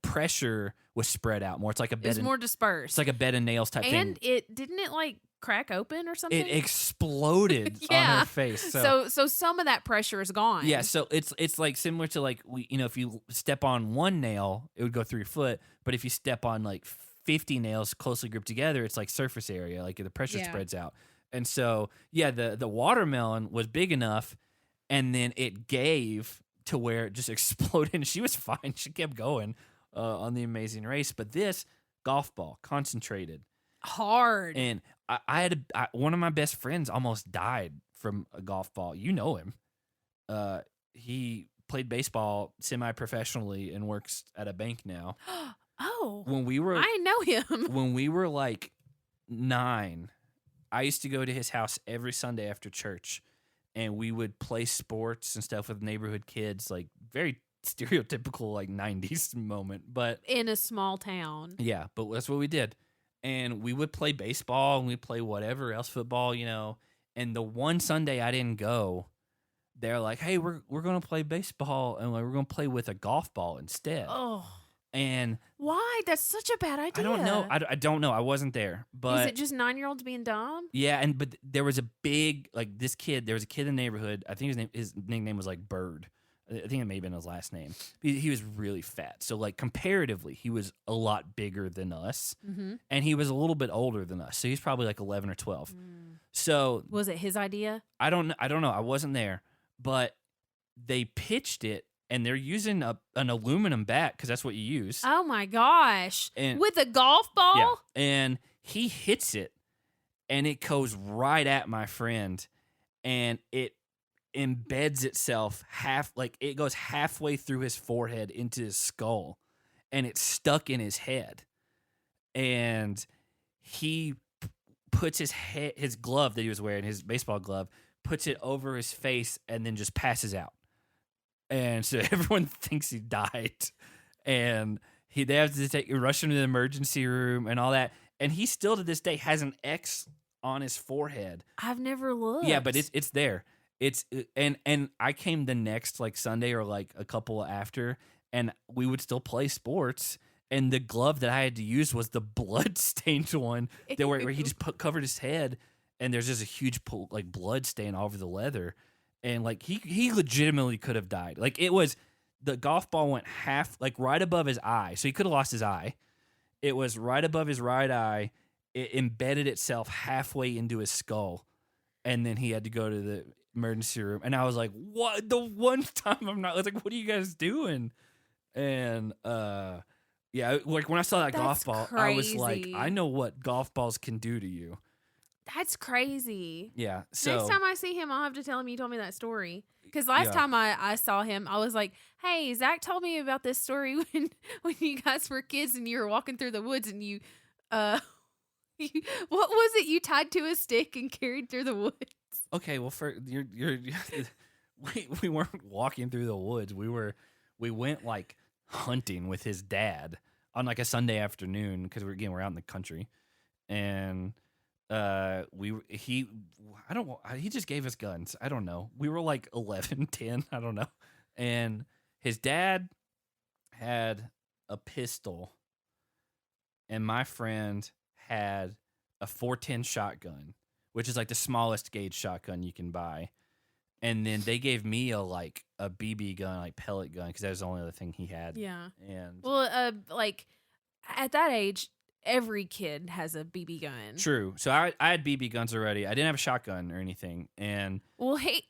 S1: pressure was spread out more. It's like a bed.
S2: It's more dispersed.
S1: It's like a bed and nails type thing.
S2: And didn't it like crack open or something?
S1: It exploded on her face.
S2: So some of that pressure is gone.
S1: Yeah, so it's like similar to like if you step on one nail, it would go through your foot, but if you step on like 50 nails closely grouped together, it's like surface area, like the pressure spreads out. And so the watermelon was big enough, and then it gave to where it just exploded, and she was fine. She kept going on The Amazing Race, but this golf ball concentrated
S2: hard.
S1: And I had one of my best friends almost died from a golf ball. You know him. He played baseball semi-professionally and works at a bank now.
S2: Oh,
S1: I
S2: know him.
S1: When we were like 9, I used to go to his house every Sunday after church, and we would play sports and stuff with neighborhood kids, like very stereotypical like 90s moment, but
S2: in a small town.
S1: Yeah, but that's what we did. And we would play baseball and we'd play whatever else, football, And the one Sunday I didn't go, they're like, hey, we're going to play baseball and we're going to play with a golf ball instead.
S2: Oh.
S1: And
S2: why? That's such a bad idea.
S1: I don't know. I don't know. I wasn't there. But
S2: is it just 9-year-olds being dumb?
S1: Yeah, but there was a big, like this kid, there was a kid in the neighborhood. I think his nickname was like Bird. I think it may have been his last name. He was really fat. So, like, comparatively, he was a lot bigger than us. And he was a little bit older than us. So, he's probably like 11 or 12. So...
S2: Was it his idea?
S1: I don't know. I wasn't there. But they pitched it, and they're using an aluminum bat, because that's what you use.
S2: Oh, my gosh.
S1: And,
S2: with a golf ball?
S1: Yeah. And he hits it, and it goes right at my friend. And it embeds itself it goes halfway through his forehead into his skull, and it's stuck in his head. And he puts his glove that he was wearing, his baseball glove, puts it over his face, and then just passes out. And so everyone thinks he died, and they have to rush him to the emergency room and all that. And he still to this day has an X on his forehead.
S2: I've never looked.
S1: Yeah, but it's there. And I came the next like Sunday or like a couple after, and we would still play sports. And the glove that I had to use was the blood stained one where he just covered his head, and there's just a huge like blood stain all over the leather, and like he legitimately could have died. Like the golf ball went half like right above his eye, so he could have lost his eye. It was right above his right eye. It embedded itself halfway into his skull, and then he had to go to the emergency room. And I was like, what? The one time I was like, what are you guys doing? And yeah, like when I saw that golf ball,
S2: crazy.
S1: I was like, I know what golf balls can do to you.
S2: That's crazy.
S1: Yeah. So
S2: next time I see him, I'll have to tell him you told me that story. Because last time I saw him, I was like, hey, Zach told me about this story when you guys were kids and you were walking through the woods and you what was it you tied to a stick and carried through the woods? Okay,
S1: well, we weren't walking through the woods. We were we went like hunting with his dad on like a Sunday afternoon because we're out in the country, and he just gave us guns. I don't know. We were like 11, 10, I don't know. And his dad had a pistol, and my friend had a 410 shotgun, which is like the smallest gauge shotgun you can buy. And then they gave me a BB gun, like pellet gun, because that was the only other thing he had.
S2: Yeah.
S1: And
S2: like at that age, every kid has a BB gun.
S1: True. So I had BB guns already. I didn't have a shotgun or anything. And
S2: well, he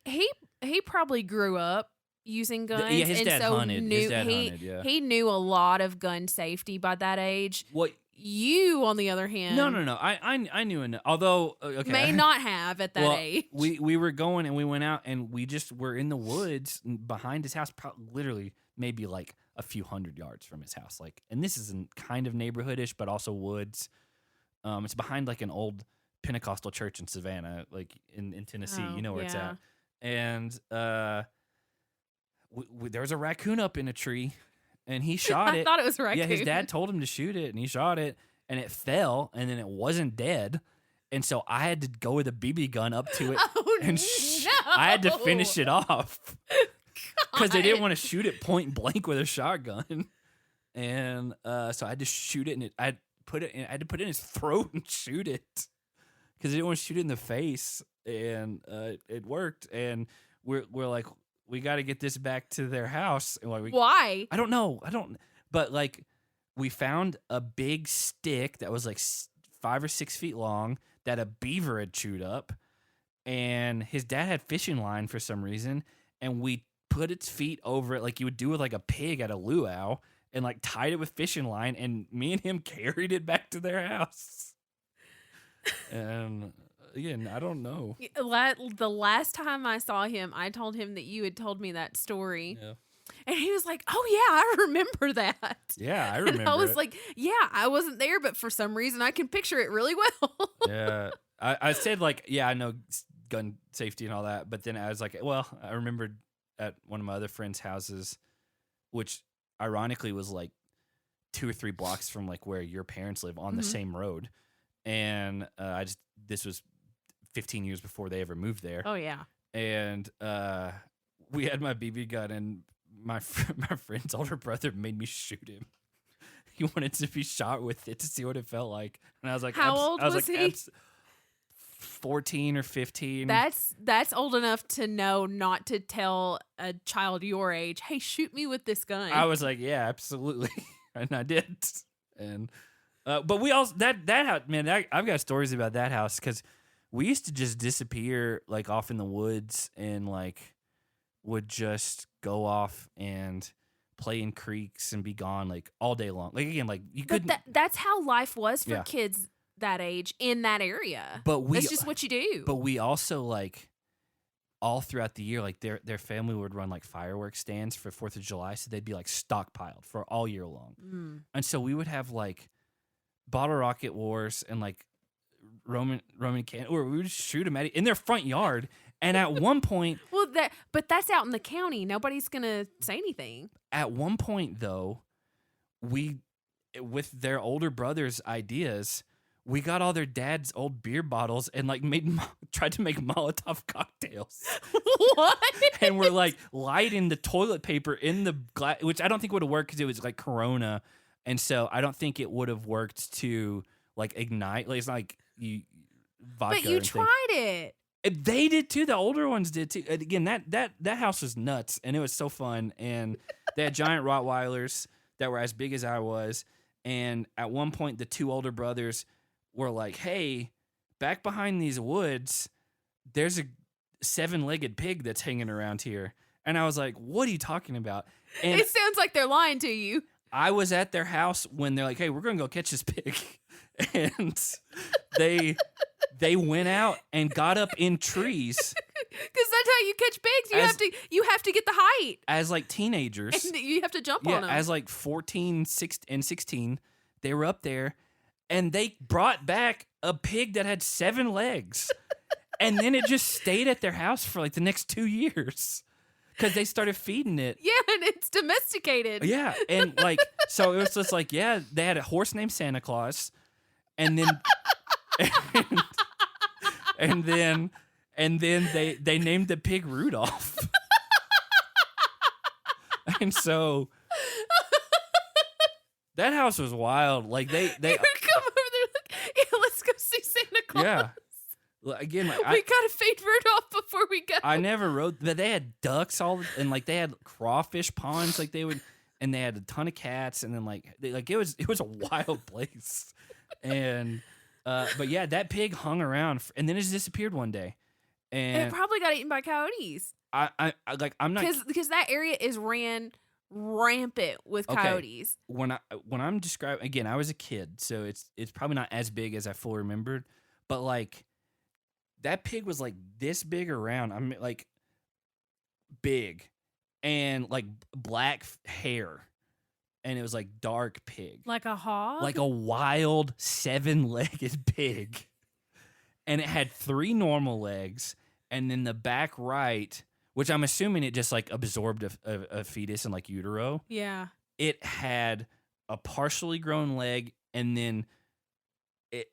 S2: probably grew up using guns.
S1: Yeah, his
S2: and
S1: dad
S2: so
S1: hunted.
S2: Knew,
S1: his dad hunted, yeah.
S2: He knew a lot of gun safety by that age.
S1: What?
S2: You, on the other hand,
S1: no. I knew enough. Although, okay,
S2: may not have at that age.
S1: We were going and we went out and we just were in the woods behind his house, literally maybe like a few hundred yards from his house. Like, and this isn't kind of neighborhoodish, but also woods. It's behind like an old Pentecostal church in Savannah, like in Tennessee. You know where it's at. And there was a raccoon up in a tree. And he shot it.
S2: I thought it was raccoon.
S1: Yeah, his dad told him to shoot it, and he shot it, and it fell, and then it wasn't dead. And so I had to go with a BB gun up to it, and I had to finish it off because they didn't want to shoot it point blank with a shotgun. And so I had to shoot it, and I had to put it in his throat and shoot it because I didn't want to shoot it in the face, and it worked. And we're like, we got to get this back to their house. And
S2: why?
S1: I don't know. But like, we found a big stick that was like 5 or 6 feet long that a beaver had chewed up, and his dad had fishing line for some reason, and we put its feet over it like you would do with like a pig at a luau, and like tied it with fishing line, and me and him carried it back to their house. And again, I don't know.
S2: The last time I saw him, I told him that you had told me that story. Yeah. And he was like, "Oh yeah, I remember that."
S1: Yeah, I remember.
S2: And I was like, "Yeah, I wasn't there, but for some reason I can picture it really well."
S1: Yeah. I said like, yeah, I know gun safety and all that, but then I was like, well, I remembered at one of my other friends' houses, which ironically was like 2 or 3 blocks from like where your parents live on the same road. And this was 15 years before they ever moved there.
S2: Oh yeah.
S1: And we had my BB gun, and my friend's older brother made me shoot him. He wanted to be shot with it to see what it felt like. And I was like,
S2: how old was he?
S1: 14 or 15.
S2: That's old enough to know not to tell a child your age, "Hey, shoot me with this gun."
S1: I was like, yeah, absolutely. And I did. And but we also that house, man, I've got stories about that house because we used to just disappear like off in the woods and like would just go off and play in creeks and be gone like all day long. Like again, like you couldn't.
S2: That's how life was for kids that age in that area.
S1: But
S2: that's just what you do.
S1: But we also like all throughout the year, like their family would run like fireworks stands for 4th of July, so they'd be like stockpiled for all year long. And so we would have like bottle rocket wars and like Roman can, or we would just shoot them in their front yard. And at one point,
S2: but that's out in the county. Nobody's gonna say anything.
S1: At one point, though, we, with their older brother's ideas, we got all their dad's old beer bottles and like tried to make Molotov cocktails.
S2: What?
S1: And we're like lighting the toilet paper in the glass, which I don't think would have worked because it was like Corona, and so I don't think it would have worked to like ignite. Like it's not like vodka.
S2: But you tried it.
S1: They did too. The older ones did too. And again, that house was nuts, and it was so fun. And they had giant Rottweilers that were as big as I was. And at one point, the 2 older brothers were like, "Hey, back behind these woods, there's a 7-legged pig that's hanging around here." And I was like, "What are you talking about?" And
S2: it sounds like they're lying to you.
S1: I was at their house when they're like, "Hey, we're going to go catch this pig." And they went out and got up in trees.
S2: Because that's how you catch pigs. You have to get the height.
S1: As like teenagers.
S2: And you have to jump on them.
S1: As like 14 and 16, they were up there. And they brought back a pig that had 7 legs. And then it just stayed at their house for like the next 2 years. because they started feeding it.
S2: Yeah, and it's domesticated.
S1: Yeah, and like so it was just like they had a horse named Santa Claus, and then and then they named the pig Rudolph. And so that house was wild. Like they
S2: would come over there like, yeah, let's go see Santa Claus.
S1: Yeah. Again, like,
S2: we gotta feed Rudolph before we go.
S1: I never rode, but they had ducks and like they had crawfish ponds, like they would, and they had a ton of cats, and then it was a wild place, and but yeah, that pig hung around, and then it just disappeared one day, and
S2: it probably got eaten by coyotes.
S1: I'm not
S2: because that area is ran rampant with coyotes.
S1: When I'm describing, again, I was a kid, so it's probably not as big as I fully remembered, but like. That pig was like this big around. I mean, like big and like black hair. And it was like dark pig.
S2: Like a hog?
S1: Like a wild 7-legged pig. And it had 3 normal legs. And then the back right, which I'm assuming it just like absorbed a fetus in like utero.
S2: Yeah.
S1: It had a partially grown leg and then it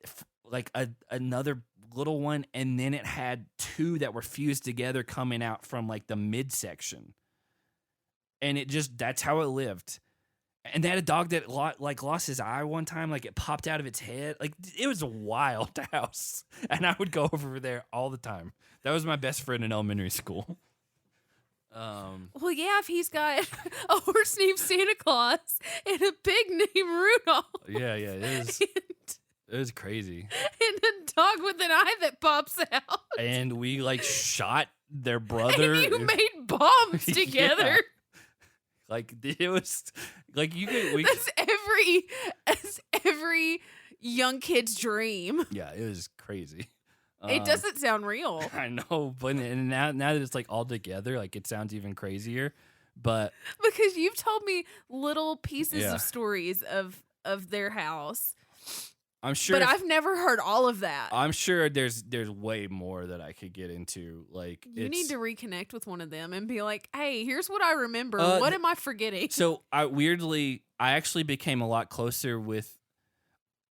S1: like another little one, and then it had 2 that were fused together coming out from like the midsection, and that's how it lived. And they had a dog that lost his eye one time, like it popped out of its head. Like it was a wild house, and I would go over there all the time. That was my best friend in elementary school.
S2: Well, yeah, if he's got a horse named Santa Claus and a pig named Rudolph.
S1: Yeah, it is. It was crazy.
S2: And a dog with an eye that pops out.
S1: And we like shot their brother.
S2: And you made bombs together.
S1: Yeah. Like it was like you could.
S2: That's every young kid's dream.
S1: Yeah, it was crazy.
S2: It doesn't sound real.
S1: I know, but now that it's like all together, like it sounds even crazier. But
S2: because you've told me little pieces of stories of their house.
S1: I'm sure,
S2: but I've never heard all of that.
S1: I'm sure there's way more that I could get into. Like
S2: you need to reconnect with one of them and be like, "Hey, here's what I remember. What am I forgetting?"
S1: So I actually became a lot closer with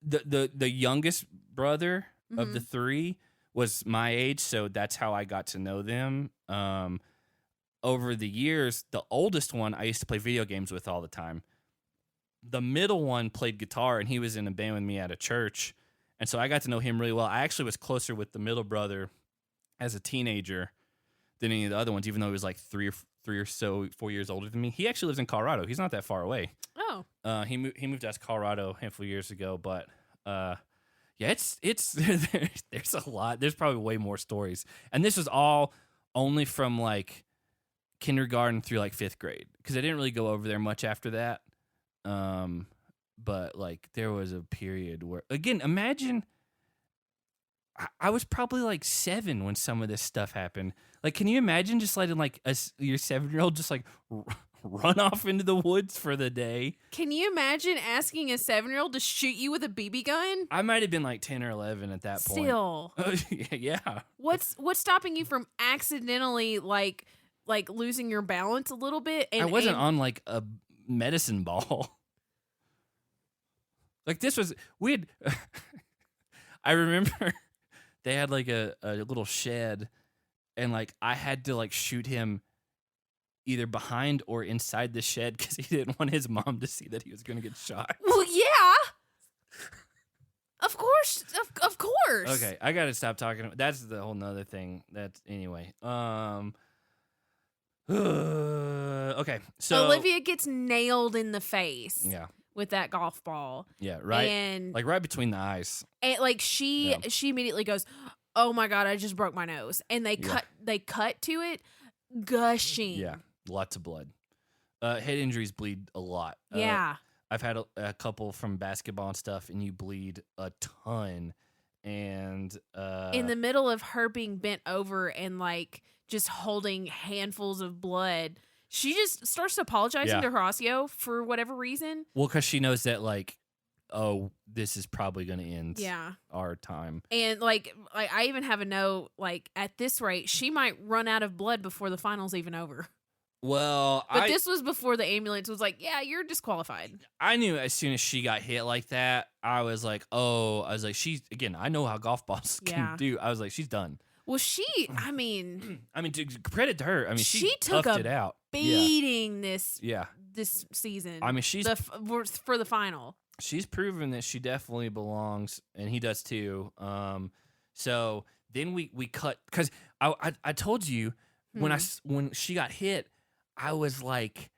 S1: the youngest brother of the 3 was my age, so that's how I got to know them. Over the years, the oldest one I used to play video games with all the time. The middle one played guitar, and he was in a band with me at a church. And so I got to know him really well. I actually was closer with the middle brother as a teenager than any of the other ones, even though he was like 4 years older than me. He actually lives in Colorado. He's not that far away.
S2: Oh.
S1: He moved out to Colorado a handful of years ago. But yeah, it's there's a lot. There's probably way more stories. And this was all only from like kindergarten through like 5th grade, because I didn't really go over there much after that. But like there was a period where, again, imagine I was probably like 7 when some of this stuff happened. Like, can you imagine just letting like your 7-year-old just like run off into the woods for the day?
S2: Can you imagine asking a 7-year-old to shoot you with a BB gun?
S1: I might have been like 10 or 11 at that point.
S2: Still.
S1: Yeah.
S2: What's stopping you from accidentally like losing your balance a little bit? And
S1: I wasn't on like a medicine ball. Like this was weird. I remember they had like a little shed, and like I had to like shoot him either behind or inside the shed because he didn't want his mom to see that he was going to get shot.
S2: Well, yeah. Of course. Of course.
S1: Okay, I got to stop talking. That's the whole nother thing. That's anyway. Okay, so
S2: Olivia gets nailed in the face.
S1: Yeah.
S2: With that golf ball.
S1: Yeah, right.
S2: And
S1: like right between the eyes.
S2: And like she immediately goes, "Oh my God, I just broke my nose." And they cut to it gushing.
S1: Yeah, lots of blood. Head injuries bleed a lot.
S2: Yeah.
S1: I've had a couple from basketball and stuff, and you bleed a ton. And
S2: in the middle of her being bent over and like just holding handfuls of blood, she just starts apologizing to Horacio for whatever reason.
S1: Well, because she knows that, like, oh, this is probably going to end our time.
S2: And, like, I even have a note, like, at this rate, she might run out of blood before the final's even over.
S1: Well,
S2: But this was before the ambulance was like, yeah, you're disqualified.
S1: I knew as soon as she got hit like that, I was like, she's, again, I know how golf balls can do. I was like, she's done.
S2: Well, I mean,
S1: credit to her. I mean, she
S2: took
S1: toughed it out.
S2: Beating this season.
S1: I mean, she's
S2: for the final.
S1: She's proven that she definitely belongs, and he does too. So then we cut, because I told you when she got hit, I was like,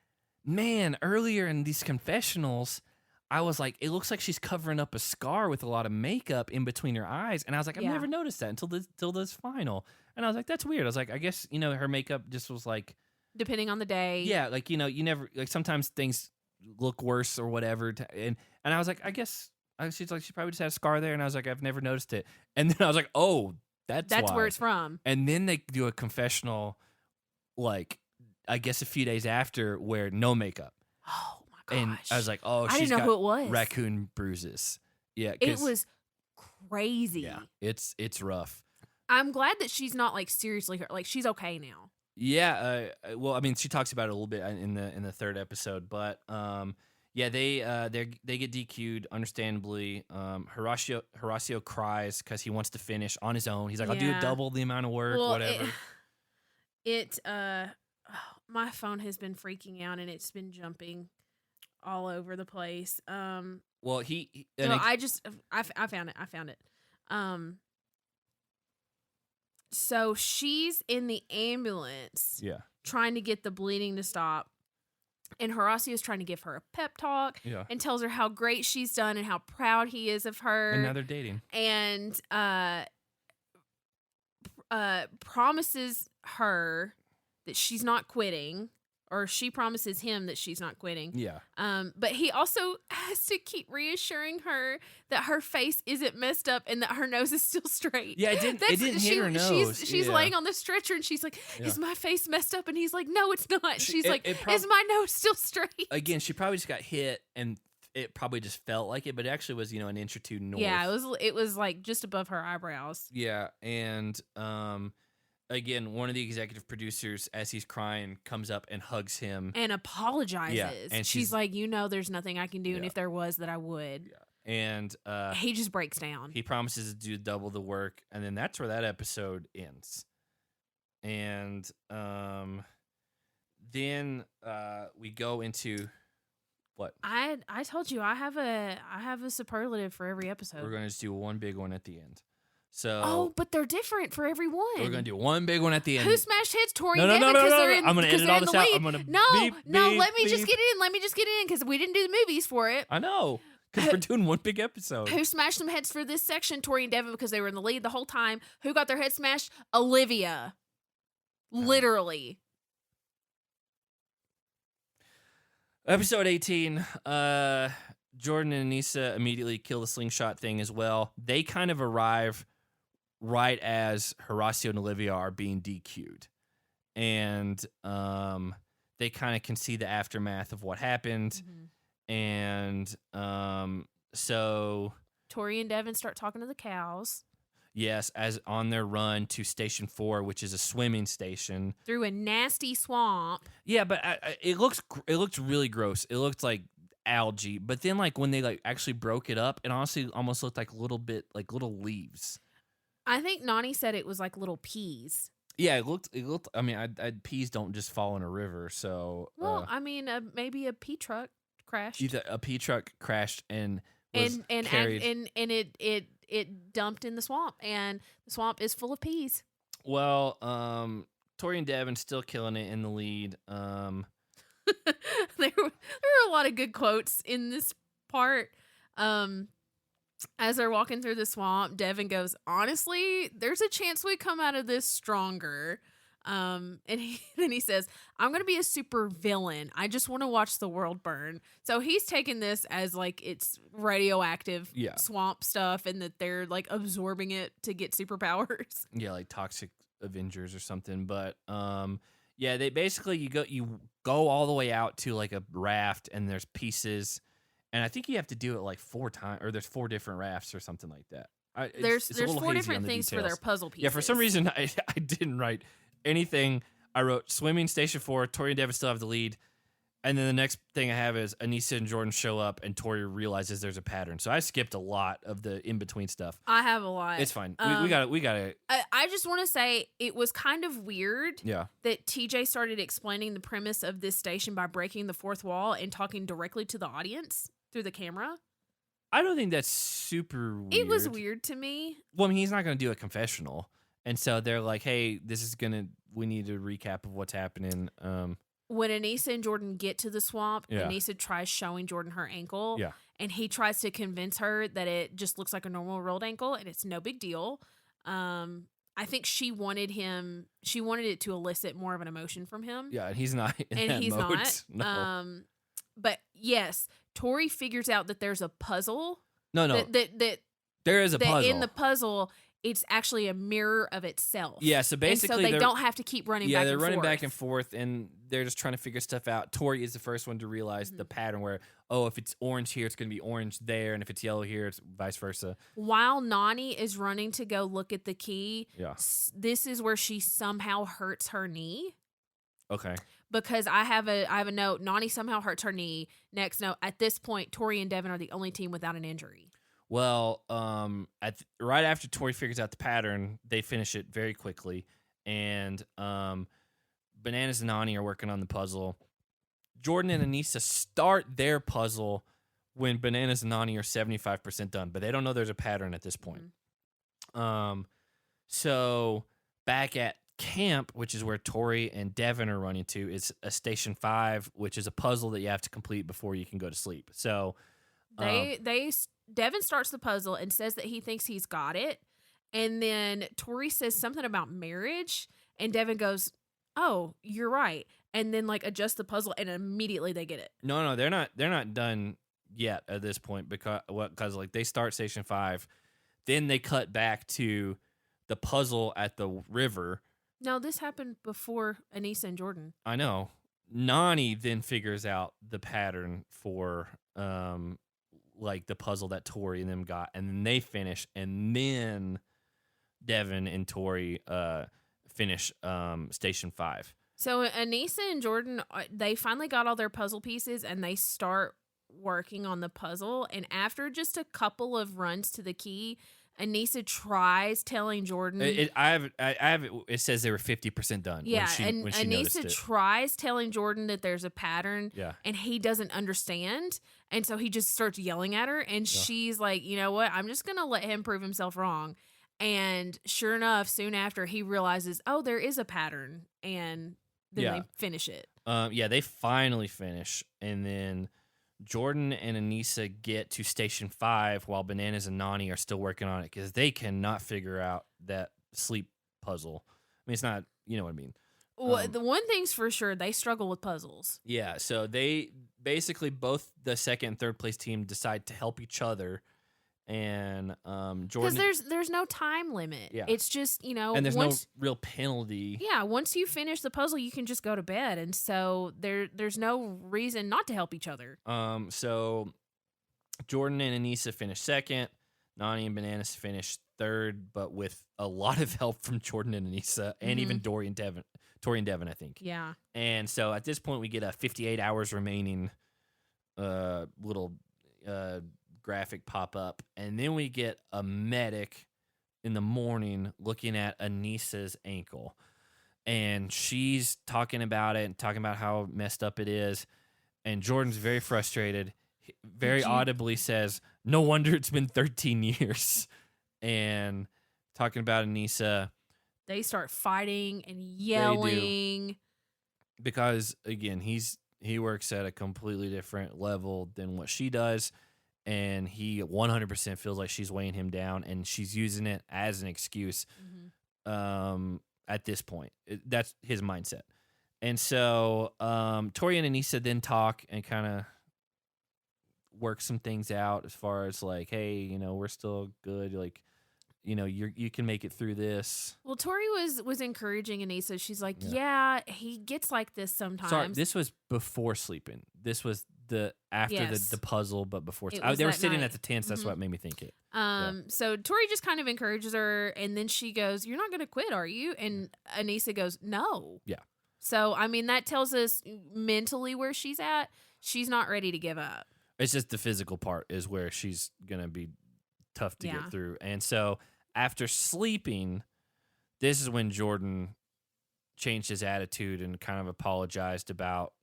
S1: man, earlier in these confessionals, I was like, it looks like she's covering up a scar with a lot of makeup in between her eyes. And I was like, I've never noticed that until this final. And I was like, that's weird. I was like, I guess, her makeup just was like,
S2: depending on the day.
S1: Yeah, like, you never, like, sometimes things look worse or whatever. And I was like, I guess, she's like, she probably just had a scar there. And I was like, I've never noticed it. And then I was like, oh, that's why.
S2: Where it's from.
S1: And then they do a confessional, like, I guess a few days after, where no makeup.
S2: Oh my gosh.
S1: And I was like, oh,
S2: I didn't know who it was.
S1: Raccoon bruises. Yeah.
S2: It was crazy.
S1: Yeah. It's rough.
S2: I'm glad that she's not like seriously hurt. Like, she's okay now.
S1: Yeah. Well, I mean, she talks about it a little bit in the third episode, but yeah, they get DQ'd, understandably. Horacio cries because he wants to finish on his own. He's like, I'll do double the amount of work, whatever.
S2: My phone has been freaking out and it's been jumping all over the place.
S1: Well,
S2: I found it. So she's in the ambulance, trying to get the bleeding to stop, and Horacio's trying to give her a pep talk, and tells her how great she's done and how proud he is of her.
S1: And now they're dating,
S2: and promises her that she's not quitting, or she promises him that she's not quitting.
S1: Yeah.
S2: But he also has to keep reassuring her that her face isn't messed up and that her nose is still straight.
S1: Yeah, it didn't hit her nose.
S2: She's laying on the stretcher and she's like, is my face messed up? And he's like, no, it's not. She's like, is my nose still straight?
S1: Again, she probably just got hit and it probably just felt like it, but it actually was, an inch or two north.
S2: Yeah, it was like just above her eyebrows.
S1: Yeah, and again, one of the executive producers, as he's crying, comes up and hugs him
S2: and apologizes.
S1: Yeah, and
S2: she's like, there's nothing I can do, and if there was, that I would.
S1: Yeah. And
S2: he just breaks down.
S1: He promises to do double the work, and then that's where that episode ends. And then we go into what?
S2: I told you I have a superlative for every episode.
S1: We're gonna just do one big one at the end. So,
S2: but they're different for every one.
S1: We're gonna do one big one at the end.
S2: Who smashed heads? Tori and Devin, because they're in.
S1: I'm gonna edit all this out. I'm gonna
S2: let me just get in. Let me just get in because we didn't do the movies for it.
S1: I know, because we're doing one big episode.
S2: Who smashed some heads for this section? Tori and Devin, because they were in the lead the whole time. Who got their head smashed? Olivia. Literally.
S1: Episode 18. Jordyn and Anissa immediately kill the slingshot thing as well. They kind of arrive right as Horacio and Olivia are being DQ'd. And they kind of can see the aftermath of what happened. Mm-hmm. And so
S2: Tori and Devin start talking to the cows.
S1: Yes, as on their run to Station 4, which is a swimming station.
S2: Through a nasty swamp.
S1: Yeah, but it looked really gross. It looked like algae. But then, like, when they like actually broke it up, it honestly almost looked like little leaves.
S2: I think Nani said it was like little peas.
S1: Yeah, it looked. I mean, peas don't just fall in a river, so.
S2: Well, I mean, maybe a pea truck crashed.
S1: A pea truck crashed and was carried.
S2: And it dumped in the swamp, and the swamp is full of peas.
S1: Well, Tori and Devin still killing it in the lead.
S2: There were a lot of good quotes in this part. As they're walking through the swamp, Devin goes, honestly, there's a chance we come out of this stronger. And then he says, I'm going to be a super villain. I just want to watch the world burn. So he's taking this as like it's radioactive swamp stuff and that they're like absorbing it to get superpowers.
S1: Yeah, like toxic Avengers or something. But yeah, they basically you go all the way out to like a raft and there's pieces. And I think you have to do it like 4 times, or there's 4 different rafts or something like that.
S2: There's 4 different things for their puzzle pieces.
S1: Yeah, for some reason I didn't write anything I wrote swimming station 4. Tori and Devin still have the lead. And then the next thing I have is Alyssa and Jordyn show up, and Tori realizes there's a pattern. So I skipped a lot of the in between stuff.
S2: I have a lot.
S1: It's fine. We got it.
S2: I just want to say it was kind of weird.
S1: Yeah.
S2: That TJ started explaining the premise of this station by breaking the fourth wall and talking directly to the audience through the camera.
S1: I don't think that's super weird.
S2: It was weird to me.
S1: Well, I mean, he's not going to do a confessional, and so they're like, "Hey, we need a recap of what's happening."
S2: When Alyssa and Jordyn get to the swamp,
S1: Yeah.
S2: Alyssa tries showing Jordyn her ankle.
S1: Yeah.
S2: And he tries to convince her that it just looks like a normal rolled ankle and it's no big deal. I think she wanted it to elicit more of an emotion from him.
S1: Yeah, and he's not in
S2: And
S1: that
S2: he's
S1: mode.
S2: not.
S1: No.
S2: But yes, Tori figures out that there's a puzzle.
S1: No.
S2: That
S1: There is a puzzle.
S2: in the puzzle, it's actually a mirror of itself.
S1: Yeah, so basically
S2: and so they don't have to keep running back and forth.
S1: Yeah, they're running back and forth, and they're just trying to figure stuff out. Tori is the first one to realize the pattern where, if it's orange here, it's going to be orange there, and if it's yellow here, it's vice versa.
S2: While Nani is running to go look at the key,
S1: Yeah.
S2: This is where she somehow hurts her knee.
S1: Okay.
S2: Because I have a note, Nani somehow hurts her knee. Next note, at this point, Tori and Devin are the only team without an injury.
S1: Well, right after Tori figures out the pattern, they finish it very quickly, and Bananas and Nani are working on the puzzle. Jordyn and Alyssa start their puzzle when Bananas and Nani are 75% done, but they don't know there's a pattern at this point. So back at camp, which is where Tori and Devin are running to, is a station 5, which is a puzzle that you have to complete before you can go to sleep. So Devin starts the puzzle and says that he thinks he's got it. And then Tori says something about marriage. And Devin goes, "Oh, you're right." And then adjusts the puzzle and immediately they get it. No, they're not done yet at this point because they start station 5. Then they cut back to the puzzle at the river.
S2: No, this happened before Alyssa and Jordyn.
S1: I know. Nani then figures out the pattern for the puzzle that Tori and them got, and then they finish, and then Devin and Tori finish station 5.
S2: So Alyssa and Jordyn, they finally got all their puzzle pieces, and they start working on the puzzle. And after just a couple of runs to the key, Alyssa tries telling Jordyn.
S1: It says they were 50% done.
S2: Yeah,
S1: when she noticed
S2: Alyssa
S1: it.
S2: tries telling Jordyn that there's a pattern.
S1: Yeah.
S2: And he doesn't understand, and so he just starts yelling at her. And she's like, "You know what? I'm just gonna let him prove himself wrong." And sure enough, soon after he realizes, "Oh, there is a pattern," and then they finish it.
S1: They finally finish, and then Jordyn and Alyssa get to station 5 while Bananas and Nani are still working on it because they cannot figure out that sleep puzzle. I mean, it's not, you know what I mean.
S2: Well, the one thing's for sure, they struggle with puzzles.
S1: Yeah, so they basically both the second and third place team decide to help each other, and Jordyn,
S2: because there's no time limit.
S1: Yeah.
S2: It's just
S1: and there's no real penalty.
S2: Yeah, once you finish the puzzle, you can just go to bed, and so there's no reason not to help each other.
S1: So Jordyn and Alyssa finish second, Nani and Bananas finish third, but with a lot of help from Jordyn and Alyssa, and even Tori and Devin, I think.
S2: Yeah.
S1: And so at this point, we get a 58 hours remaining little graphic pop up, and then we get a medic in the morning looking at Anissa's ankle, and she's talking about it and talking about how messed up it is, and Jordyn's very frustrated, very audibly says, "No wonder it's been 13 years," and talking about Alyssa.
S2: They start fighting and yelling
S1: because again he works at a completely different level than what she does. And he 100% feels like she's weighing him down, and she's using it as an excuse at this point. That's his mindset. And so Tori and Alyssa then talk and kind of work some things out as far as hey, we're still good. You can make it through this.
S2: Well, Tori was encouraging Alyssa. She's like, yeah, he gets like this sometimes.
S1: Sorry, this was before sleeping. This was after the puzzle, but before they were sitting at the tents. That's what made me think it.
S2: So Tori just kind of encourages her, and then she goes, "You're not going to quit, are you?" And Alyssa goes, "No."
S1: Yeah.
S2: So, I mean, that tells us mentally where she's at. She's not ready to give up.
S1: It's just the physical part is where she's going to be tough to
S2: Yeah.
S1: get through. And so after sleeping, this is when Jordyn changed his attitude and kind of apologized about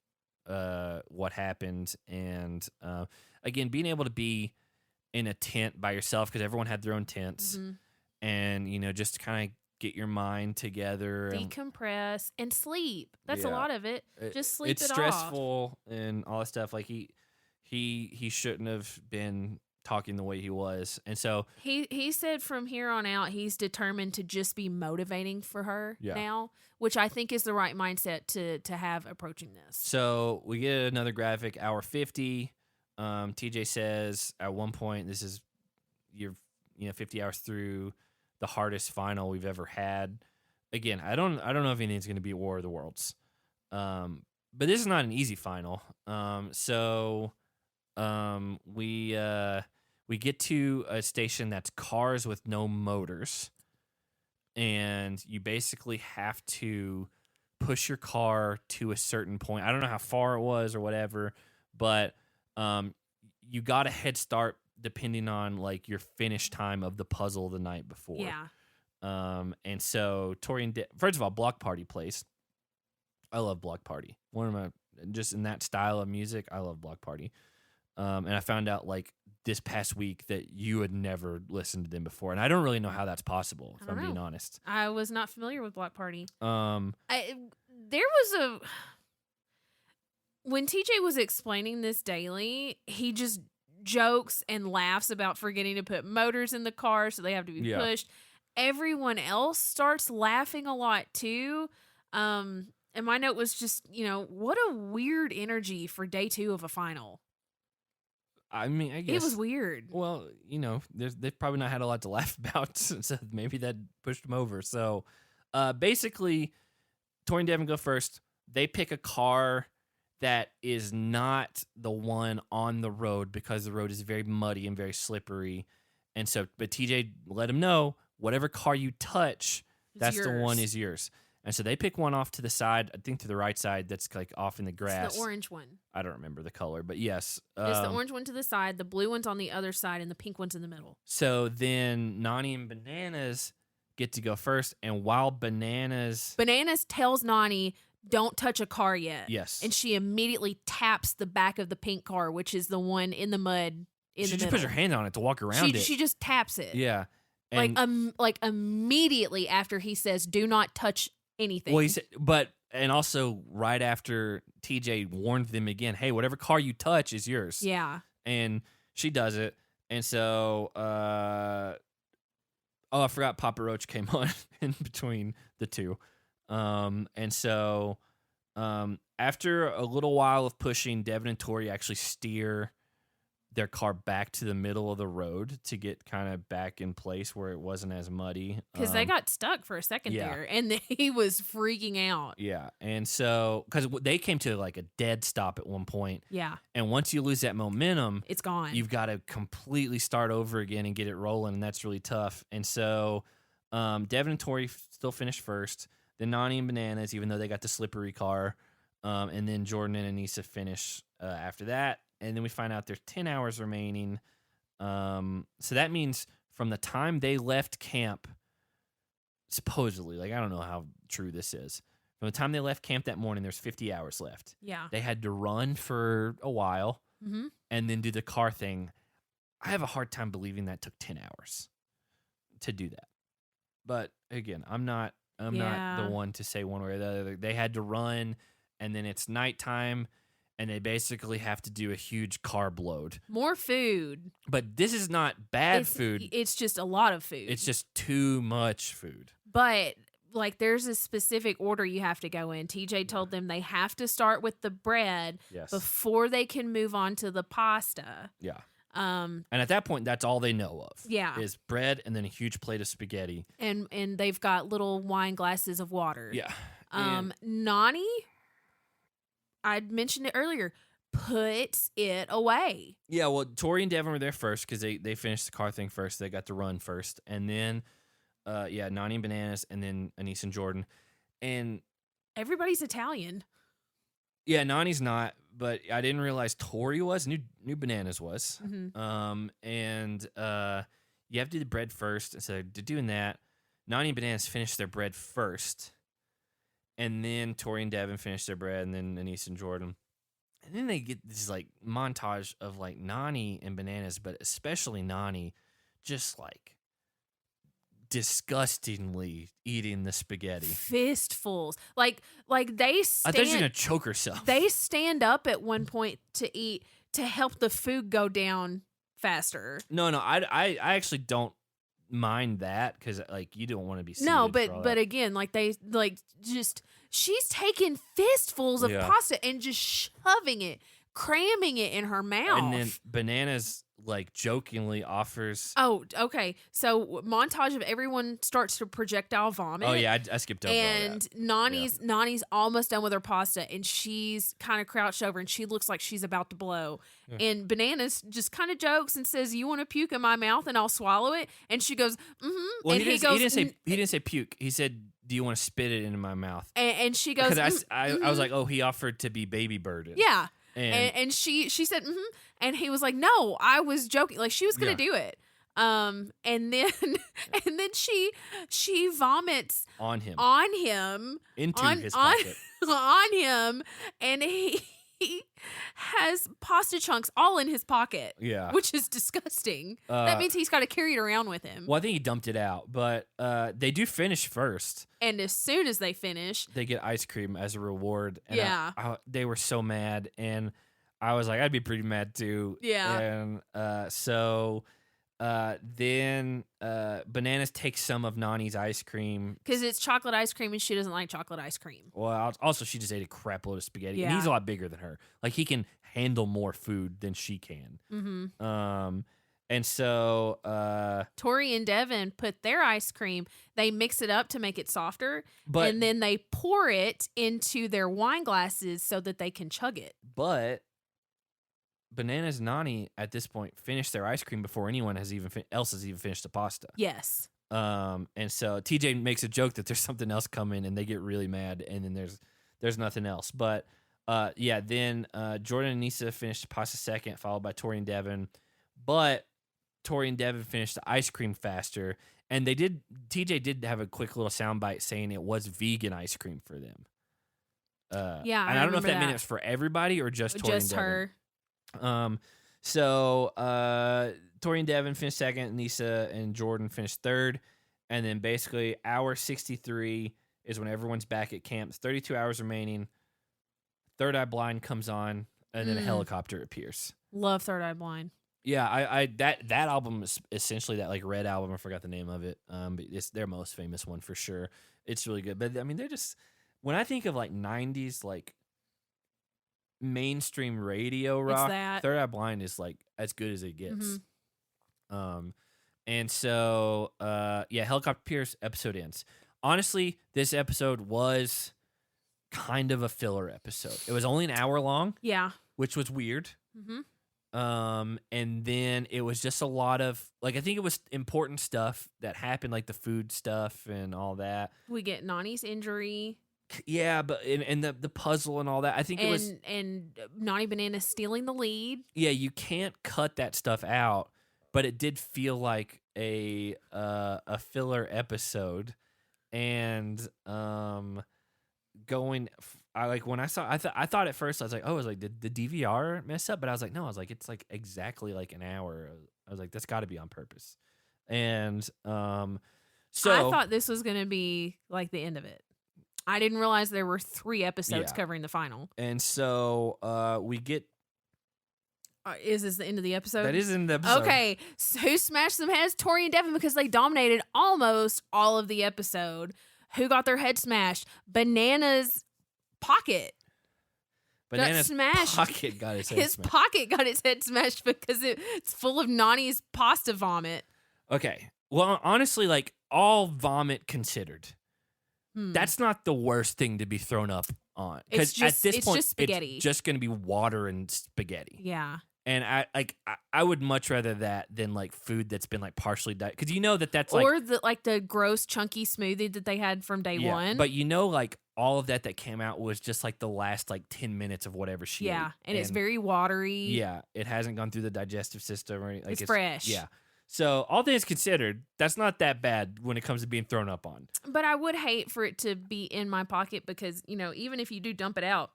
S1: what happened. And again, being able to be in a tent by yourself, because everyone had their own tents, and, you know, just kind of get your mind together.
S2: Decompress and sleep. That's a lot of it. Just sleep
S1: it's
S2: it
S1: stressful and all that stuff. Like, he shouldn't have been talking the way he was. And so
S2: he said from here on out he's determined to just be motivating for her now, which I think is the right mindset to have approaching this.
S1: So we get another graphic, hour 50. TJ says at one point, this is you're 50 hours through the hardest final we've ever had. Again, I don't know if anything's going to be War of the Worlds. But this is not an easy final. We get to a station that's cars with no motors, and you basically have to push your car to a certain point. I don't know how far it was or whatever, but you got a head start depending on like your finish time of the puzzle the night before.
S2: Yeah.
S1: And so Tori and first of all, Block Party plays. I love Block Party. One of my, just in that style of music, I love Block Party. And I found out like this past week that you had never listened to them before, and I don't really know how that's possible. If I'm being honest,
S2: I was not familiar with Block Party. There was when TJ was explaining this daily, he just jokes and laughs about forgetting to put motors in the car, so they have to be pushed. Everyone else starts laughing a lot too. And my note was just, what a weird energy for day 2 of a final.
S1: I mean, I guess
S2: it was weird.
S1: Well, they've probably not had a lot to laugh about, so maybe that pushed them over. So, basically, Tori and Devin go first. They pick a car that is not the one on the road because the road is very muddy and very slippery. And so, but TJ let him know, whatever car you touch, that's yours. The one is yours. And so they pick one off to the side, I think to the right side, that's like off in the grass.
S2: It's the orange one.
S1: I don't remember the color, but yes.
S2: It's the orange one to the side, the blue one's on the other side, and the pink one's in the middle.
S1: So then Nani and Bananas get to go first, and while Bananas
S2: tells Nani, don't touch a car yet.
S1: Yes.
S2: And she immediately taps the back of the pink car, which is the one in the mud in
S1: she
S2: the
S1: just
S2: middle.
S1: puts her hand on it to walk around it.
S2: She just taps it.
S1: Yeah. And
S2: like immediately after he says, do not touch anything.
S1: Well, he said, and also right after TJ warned them again, hey, whatever car you touch is yours.
S2: Yeah.
S1: And she does it. And so, I forgot Papa Roach came on in between the two. And so, after a little while of pushing, Devin and Tori actually steer their car back to the middle of the road to get kind of back in place where it wasn't as muddy.
S2: Because they got stuck for a second there, and he was freaking out.
S1: Yeah, and so, because they came to like a dead stop at one point.
S2: Yeah.
S1: And once you lose that momentum,
S2: it's gone.
S1: You've got to completely start over again and get it rolling, and that's really tough. And so, Devin and Tori still finished first. Then Nani and Bananas, even though they got the slippery car. And then Jordyn and Anissa finish after that. And then we find out there's 10 hours remaining. So that means from the time they left camp, supposedly, like I don't know how true this is. From the time they left camp that morning, there's 50 hours left.
S2: Yeah.
S1: They had to run for a while and then do the car thing. I have a hard time believing that took 10 hours to do that. But again, I'm not the one to say one way or the other. They had to run, and then it's nighttime, and they basically have to do a huge carb load.
S2: More food.
S1: But this is not bad food.
S2: It's just a lot of food.
S1: It's just too much food.
S2: But like there's a specific order you have to go in. TJ told them they have to start with the bread before they can move on to the pasta.
S1: Yeah. And at that point, that's all they know of.
S2: Yeah.
S1: Is bread and then a huge plate of spaghetti.
S2: And they've got little wine glasses of water.
S1: Yeah.
S2: Nani, I'd mentioned it earlier, puts it away.
S1: Yeah, well, Tori and Devin were there first because they finished the car thing first. They got to run first. And then, Nani and Bananas, and then Anissa and Jordyn. And
S2: Everybody's Italian.
S1: Yeah, Nani's not, but I didn't realize Tori was. Knew Bananas was.
S2: Mm-hmm.
S1: And you have to do the bread first. So to doing that, Nani and Bananas finish their bread first. And then Tori and Devin finish their bread, and then Alyssa and Jordyn. And then they get this like montage of like Nani and Bananas, but especially Nani, just like disgustingly eating the spaghetti.
S2: Fistfuls. Like they
S1: I thought she was gonna choke herself.
S2: They stand up at one point to eat to help the food go down faster.
S1: No, I actually don't mind that because like you don't want to be seated
S2: no,
S1: for all
S2: but
S1: that.
S2: again, like they like just she's taking fistfuls of pasta and just shoving it, cramming it in her mouth.
S1: And then Bananas like jokingly offers.
S2: Oh, okay. So montage of everyone starts to projectile vomit.
S1: Oh yeah, I skipped over all
S2: and
S1: that.
S2: Nani's almost done with her pasta, and she's kind of crouched over, and she looks like she's about to blow.
S1: Yeah.
S2: And Bananas just kind of jokes and says, "You want to puke in my mouth, and I'll swallow it." And she goes, "Mm-hmm."
S1: Well,
S2: and
S1: he didn't say puke. He said, "Do you want to spit it into my mouth?"
S2: And she goes,
S1: because I was like, "Oh, he offered to be baby birded."
S2: "Yeah."
S1: And
S2: she said, "Mm-hmm," and he was like, "No, I was joking." Like she was gonna do it. And then she vomits
S1: on him
S2: into
S1: his pocket
S2: on him, and he has pasta chunks all in his pocket.
S1: Yeah,
S2: which is disgusting. That means he's got to carry it around with him.
S1: Well, I think he dumped it out, but they do finish first.
S2: And as soon as they finish,
S1: they get ice cream as a reward. And
S2: yeah,
S1: they were so mad, and I was like, I'd be pretty mad too.
S2: Yeah,
S1: and so. Then Bananas takes some of Nani's ice cream
S2: because it's chocolate ice cream and she doesn't like chocolate ice cream.
S1: Well, also she just ate a crap load of spaghetti,
S2: Yeah.
S1: and he's a lot bigger than her. Like he can handle more food than she can.
S2: Mm-hmm.
S1: And so
S2: Tori and Devin put their ice cream. They mix it up to make it softer, and then they pour it into their wine glasses so that they can chug it.
S1: But Bananas and Nani at this point finished their ice cream before anyone has else has even finished the pasta.
S2: Yes.
S1: And so TJ makes a joke that there's something else coming, and they get really mad, and then there's nothing else. But then Jordyn and Alyssa finished the pasta second, followed by Tori and Devin. But Tori and Devin finished the ice cream faster, and TJ did have a quick little soundbite saying it was vegan ice cream for them.
S2: Yeah,
S1: and I don't know if that meant it was for everybody or just Tori and Devin.
S2: Her.
S1: So Tori and Devin finished second, Alyssa and Jordyn finished third, and then basically hour 63 is when everyone's back at camp. 32 hours remaining. Third Eye Blind comes on, and then a helicopter appears.
S2: Love Third Eye Blind.
S1: Yeah, I that album is essentially that like red album. I forgot the name of it. But it's their most famous one for sure. It's really good. But I mean, they're just when I think of like 90s like mainstream radio rock, Third Eye Blind is like as good as it gets. And so helicopter appears, episode ends. Honestly, this episode was kind of a filler episode. It was only an hour long.
S2: Yeah.
S1: Which was weird. And then it was just a lot of like I think it was important stuff that happened, like the food stuff and all that.
S2: We get Nani's injury.
S1: Yeah, but and the puzzle and all that. I think it was
S2: and Nani Banana stealing the lead.
S1: Yeah, you can't cut that stuff out, but it did feel like a filler episode, and going. I like when I saw. I thought at first I was like, oh, did the DVR mess up? But I was like, no. I was like, it's like exactly like an hour. I was like, that's got to be on purpose. And so
S2: I thought this was gonna be like the end of it. I didn't realize there were 3 episodes covering the final.
S1: And so we get.
S2: Is this the end of the episode?
S1: That is in the episode.
S2: Okay, so who smashed some heads? Tori and Devin, because they dominated almost all of the episode. Who got their head smashed? Bananas' pocket.
S1: Bananas'
S2: smashed.
S1: pocket got his head
S2: His
S1: smashed.
S2: pocket got his head smashed because it's full of Nani's pasta vomit.
S1: Okay. Well, honestly, like all vomit considered, that's not the worst thing to be thrown up on. Because at this point,
S2: just spaghetti.
S1: It's just going to be water and spaghetti.
S2: Yeah.
S1: And I would much rather that than like food that's been like partially dyed. Because you know that's like.
S2: Or the gross chunky smoothie that they had from day one.
S1: But you know, like all of that came out was just like the last like 10 minutes of whatever she ate.
S2: And it's very watery.
S1: Yeah, it hasn't gone through the digestive system or anything. Like
S2: it's fresh.
S1: Yeah. So all things considered, that's not that bad when it comes to being thrown up on.
S2: But I would hate for it to be in my pocket because, even if you do dump it out,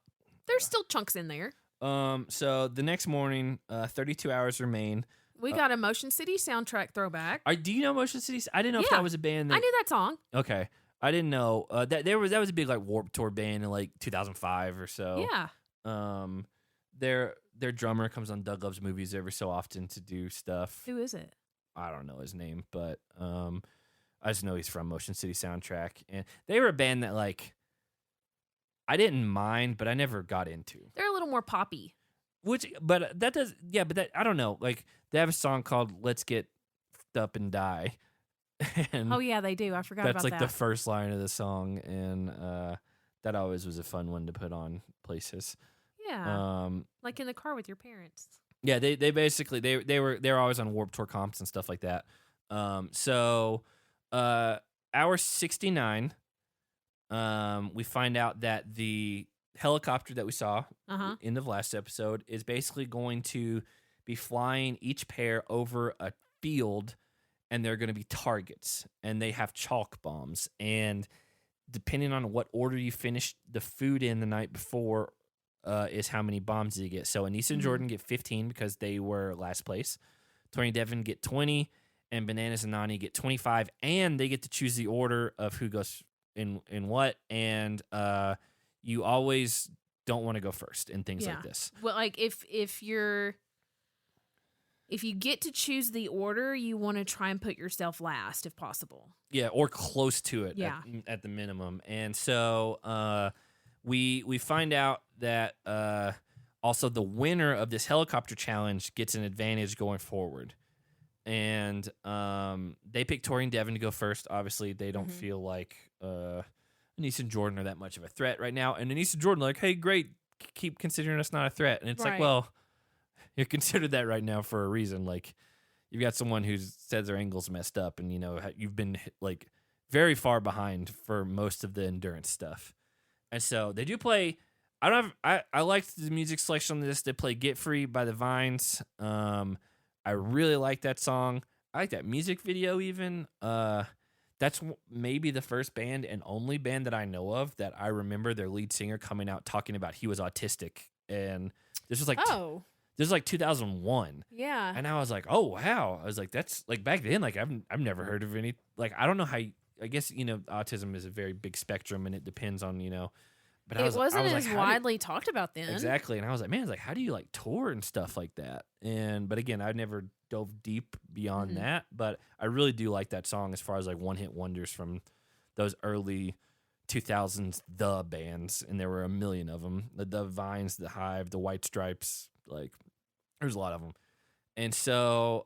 S2: there's still chunks in there.
S1: So the next morning, 32 hours remain.
S2: We got a Motion City soundtrack throwback.
S1: Do you know Motion City? I didn't know if that was a band.
S2: I knew that song.
S1: Okay. I didn't know that was a big like Warped Tour band in like 2005 or so.
S2: Yeah.
S1: Their drummer comes on Doug Loves Movies every so often to do stuff.
S2: Who is it?
S1: I don't know his name, but I just know he's from Motion City Soundtrack, and they were a band that like I didn't mind, but I never got into.
S2: They're a little more poppy.
S1: But I don't know. Like they have a song called "Let's Get F***ed Up and Die." And
S2: oh yeah, they do. I forgot about that.
S1: That's like the first line of the song, and that always was a fun one to put on places.
S2: Yeah. Like in the car with your parents.
S1: Yeah, they basically they're always on Warped Tour comps and stuff like that. So hour 69, we find out that the helicopter that we saw in the last episode is basically going to be flying each pair over a field, and they're going to be targets, and they have chalk bombs, and depending on what order you finish the food in the night before is how many bombs you get. So Alyssa and Jordyn get 15 because they were last place. Tori and Devin get 20, and Bananas and Nany get 25, and they get to choose the order of who goes in what, and you always don't want to go first in things like this.
S2: Well, like if you get to choose the order, you want to try and put yourself last if possible.
S1: Yeah, or close to it at the minimum. And so we find out that also the winner of this helicopter challenge gets an advantage going forward. And they pick Tori and Devin to go first. Obviously, they don't feel like Alyssa and Jordyn are that much of a threat right now. And Alyssa and Jordyn are like, hey, great, keep considering us not a threat. And it's like, well, you're considered that right now for a reason. Like, you've got someone who says their angle's messed up, and you've been like very far behind for most of the endurance stuff. And so they do play. I liked the music selection on this. They play "Get Free" by the Vines. I really like that song. I like that music video even. That's maybe the first band and only band that I know of that I remember their lead singer coming out talking about he was autistic, and this was like this is like 2001.
S2: Yeah.
S1: And I was like, oh wow. I was like, that's like back then, like I've never heard of any, like I don't know how I guess, autism is a very big spectrum and it depends on, but
S2: it wasn't as widely talked about then.
S1: Exactly. And I was like, man, it's like, how do you like tour and stuff like that? But again, I've never dove deep beyond that, but I really do like that song as far as like one hit wonders from those early 2000s, the bands. And there were a million of them, the Vines, the Hive, the White Stripes, like there's a lot of them. And so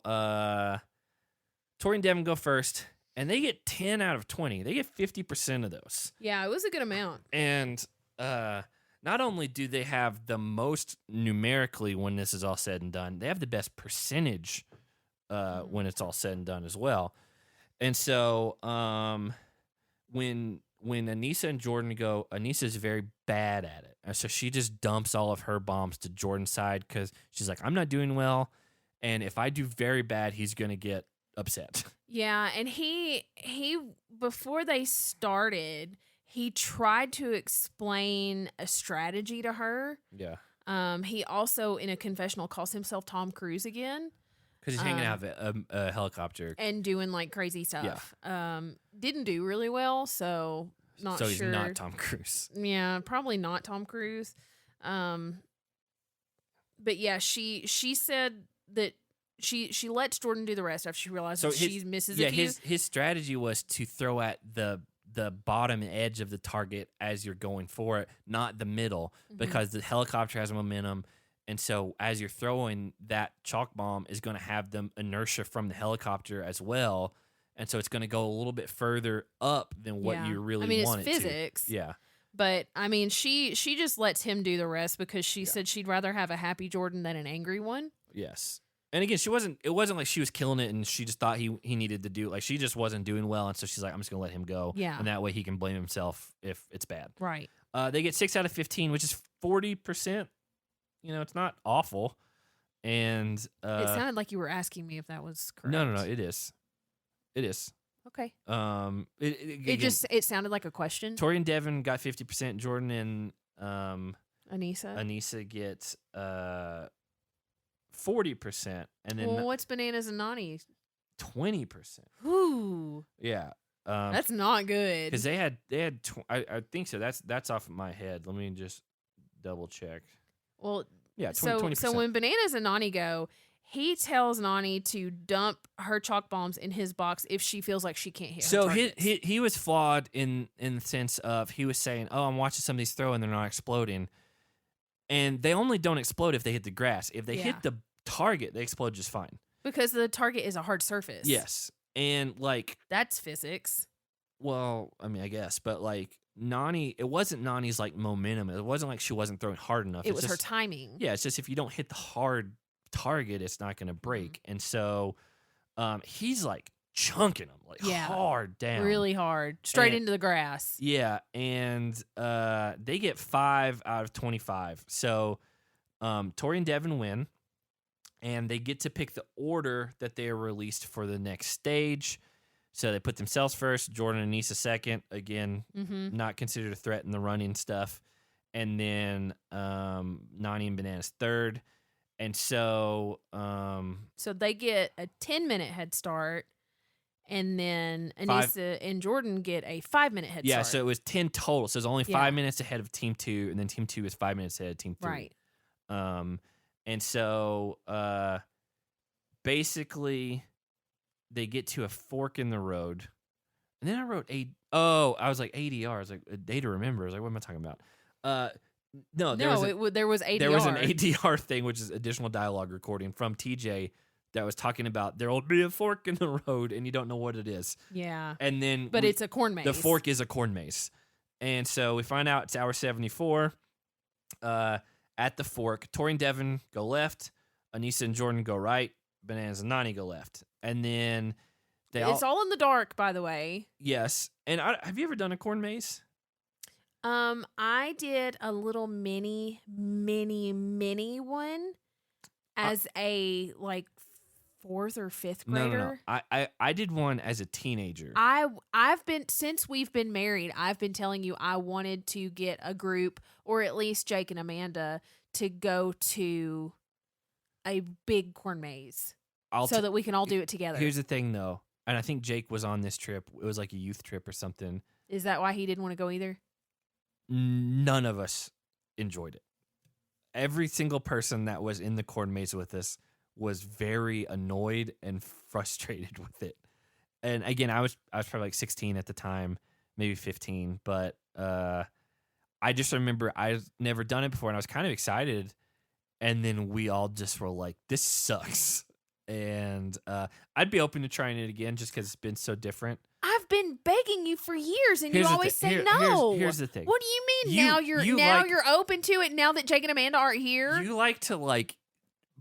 S1: Tori and Devin go first, and they get 10 out of 20. They get 50% of those.
S2: Yeah, it was a good amount.
S1: And not only do they have the most numerically when this is all said and done, they have the best percentage when it's all said and done as well. And so when Alyssa and Jordyn go, Anissa's very bad at it. And so she just dumps all of her bombs to Jordyn's side because she's like, I'm not doing well. And if I do very bad, he's going to get upset.
S2: Yeah, and he before they started, he tried to explain a strategy to her.
S1: Yeah.
S2: He also, in a confessional, calls himself Tom Cruise again.
S1: Because he's hanging out of a helicopter.
S2: And doing, like, crazy stuff. Yeah. Didn't do really well, so not sure. So
S1: he's not Tom Cruise.
S2: Yeah, probably not Tom Cruise. But, yeah, she said that she lets Jordyn do the rest after she realizes she misses a few.
S1: His strategy was to throw at the bottom edge of the target as you're going for it, not the middle, because the helicopter has momentum. And so as you're throwing, that chalk bomb is going to have the inertia from the helicopter as well. And so it's going to go a little bit further up than what you really want it to.
S2: It's physics.
S1: Yeah.
S2: But, I mean, she just lets him do the rest because she said she'd rather have a happy Jordyn than an angry one.
S1: Yes. And again, it wasn't like she was killing it and she just thought he needed to do, like, she just wasn't doing well. And so she's like, I'm just going to let him go.
S2: Yeah.
S1: And that way he can blame himself if it's bad.
S2: Right.
S1: They get 6 out of 15, which is 40%. You know, it's not awful. And
S2: it sounded like you were asking me if that was correct.
S1: No, it is. It is.
S2: Okay.
S1: It
S2: sounded like a question.
S1: Tori and Devin got 50%. Jordyn and
S2: Anissa
S1: get 40%, and then
S2: what's Bananas and Nani?
S1: 20%.
S2: Ooh.
S1: Yeah.
S2: That's not good.
S1: Because they had I think so. That's off of my head. Let me just double check.
S2: Well,
S1: yeah.
S2: 20%. So when Bananas and Nani go, he tells Nani to dump her chalk bombs in his box if she feels like she can't hit.
S1: So
S2: her
S1: he was flawed in the sense of he was saying, "Oh, I'm watching some of these throw and they're not exploding," and they only don't explode if they hit the grass. If they hit the target, they explode just fine.
S2: Because the target is a hard surface.
S1: Yes, and like
S2: that's physics.
S1: Well, I mean, I guess, but like Nani, it wasn't Nani's like momentum. It wasn't like she wasn't throwing hard enough.
S2: It was her timing.
S1: Yeah, it's just if you don't hit the hard target, it's not going to break. Mm-hmm. And so he's like chunking them like hard down.
S2: Really hard. Straight into the grass.
S1: Yeah, and they get 5 out of 25. So Tori and Devin win, and they get to pick the order that they are released for the next stage. So they put themselves first, Jordyn and Anissa second. Again, not considered a threat in the running stuff. And then Nani and Bananas third. And so
S2: so they get a 10-minute head start, and then Anissa and Jordyn get a 5-minute head start.
S1: Yeah, so it was 10 total. So it's only 5 minutes ahead of Team 2, and then Team 2 is 5 minutes ahead of Team 3.
S2: Right.
S1: And so basically they get to a fork in the road. And then I wrote I was like ADR. I was like, a day to remember. I was like, what am I talking about? No, there was ADR. There was an ADR thing, which is additional dialogue recording from TJ that was talking about there will be a fork in the road and you don't know what it is.
S2: Yeah.
S1: And then
S2: it's a corn maze.
S1: The fork is a corn maze. And so we find out it's hour 74. At the fork, Tori and Devin go left, Anissa and Jordyn go right, Bananas and Nani go left. And then
S2: it's all in the dark, by the way.
S1: Yes. And have you ever done a corn maze?
S2: I did a little mini one as a like 4th or 5th grader.
S1: No. I did one as a teenager.
S2: I've been, since we've been married, I've been telling you I wanted to get a group, or at least Jake and Amanda, to go to a big corn maze so that we can all do it together.
S1: Here's the thing though, and I think Jake was on this trip. It was like a youth trip or something.
S2: Is that why he didn't want to go either?
S1: None of us enjoyed it. Every single person that was in the corn maze with us was very annoyed and frustrated with it. And again, I was probably like 16 at the time, maybe 15, but I just remember I've never done it before and I was kind of excited, and then we all just were like, this sucks. And I'd be open to trying it again just because it's been so different.
S2: I've been begging you for years, and you always say no.
S1: Here's the thing.
S2: What do you mean you're open to it now that Jake and Amanda aren't here?
S1: You like to like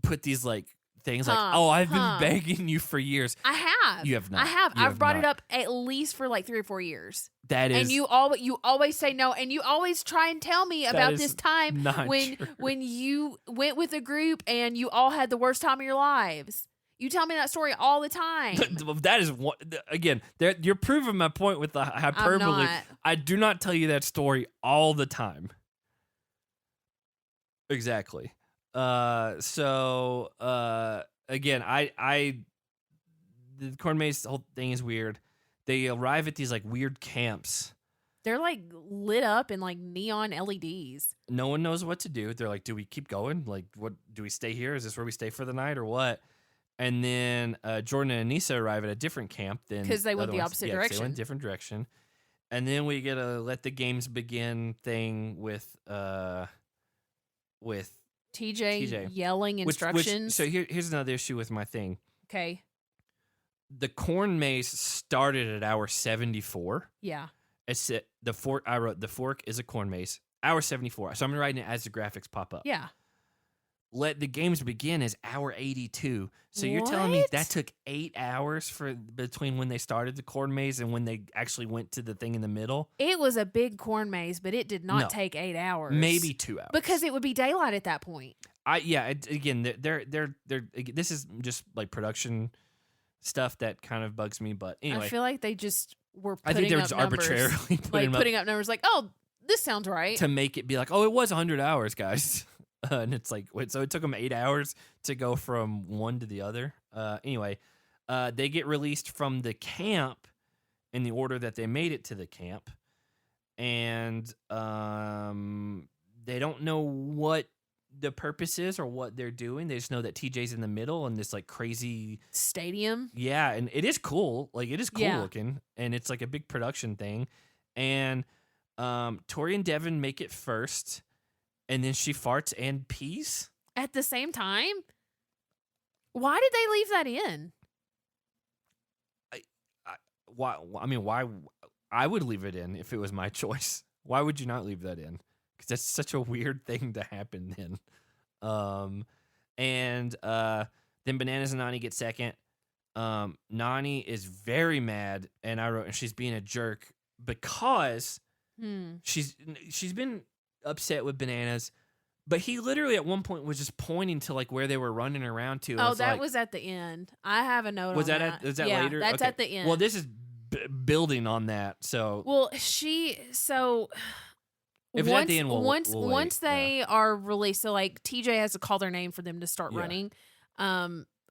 S1: put these like things like, I've been begging you for years.
S2: I have.
S1: You have not.
S2: I have. I've brought it up at least for like 3 or 4 years.
S1: That is.
S2: And you always say no, and you always try and tell me about this time when you went with a group and you all had the worst time of your lives. You tell me that story all the time.
S1: That is again. You're proving my point with the hyperbole. I do not tell you that story all the time. Exactly. So again, the corn maze whole thing is weird. They arrive at these like weird camps.
S2: They're like lit up in like neon LEDs.
S1: No one knows what to do. They're like, do we keep going? Like, what do we stay here? Is this where we stay for the night or what? And then Jordyn and Anissa arrive at a different camp because
S2: they went the opposite direction.
S1: They went a different direction. And then we get a let the games begin thing with TJ
S2: yelling instructions.
S1: So here's another issue with my thing.
S2: Okay.
S1: The corn maze started at hour 74.
S2: Yeah.
S1: It's the fork. I wrote the fork is a corn maze. Hour 74. So I'm writing it as the graphics pop up.
S2: Yeah.
S1: let the games begin is hour 82. So you're telling me
S2: What?
S1: that took 8 hours between when they started the corn maze and when they actually went to the thing in the middle?
S2: It was a big corn maze, but it did not
S1: No.
S2: take 8 hours.
S1: Maybe 2 hours.
S2: Because it would be daylight at that point.
S1: Again, they're this is just like production stuff that kind of bugs me. But anyway,
S2: I feel like they just were
S1: I
S2: putting
S1: think they were
S2: up
S1: just
S2: numbers,
S1: arbitrarily
S2: putting up numbers like, oh, this sounds right.
S1: to make it be like, oh, it was 100 hours, guys. And it's like, wait, so it took them 8 hours to go from one to the other. Anyway, they get released from the camp in the order that they made it to the camp. And they don't know what the purpose is or what they're doing. They just know that TJ's in the middle in this like crazy
S2: stadium.
S1: Yeah, and it is cool. Like it is cool
S2: Yeah.
S1: looking, and it's like a big production thing. And Tori and Devin make it first, and then she farts and pees
S2: At the same time? Why did they leave that in?
S1: Why? I mean, why? I would leave it in if it was my choice. Why would you not leave that in? Because that's such a weird thing to happen then. And then Bananas and Nani get second. Nani is very mad, and I wrote, and she's being a jerk because she's been upset with Bananas, but he literally at one point was just pointing to like where they were running around to.
S2: Oh, that was at the end. I have a note
S1: Was
S2: on
S1: that
S2: that.
S1: is that
S2: yeah,
S1: later?
S2: That's
S1: Okay.
S2: at the end.
S1: Well, this is building on that. So
S2: Well,
S1: If it's at the end, we'll
S2: once
S1: wait,
S2: they are released, so like TJ has to call their name for them to start running.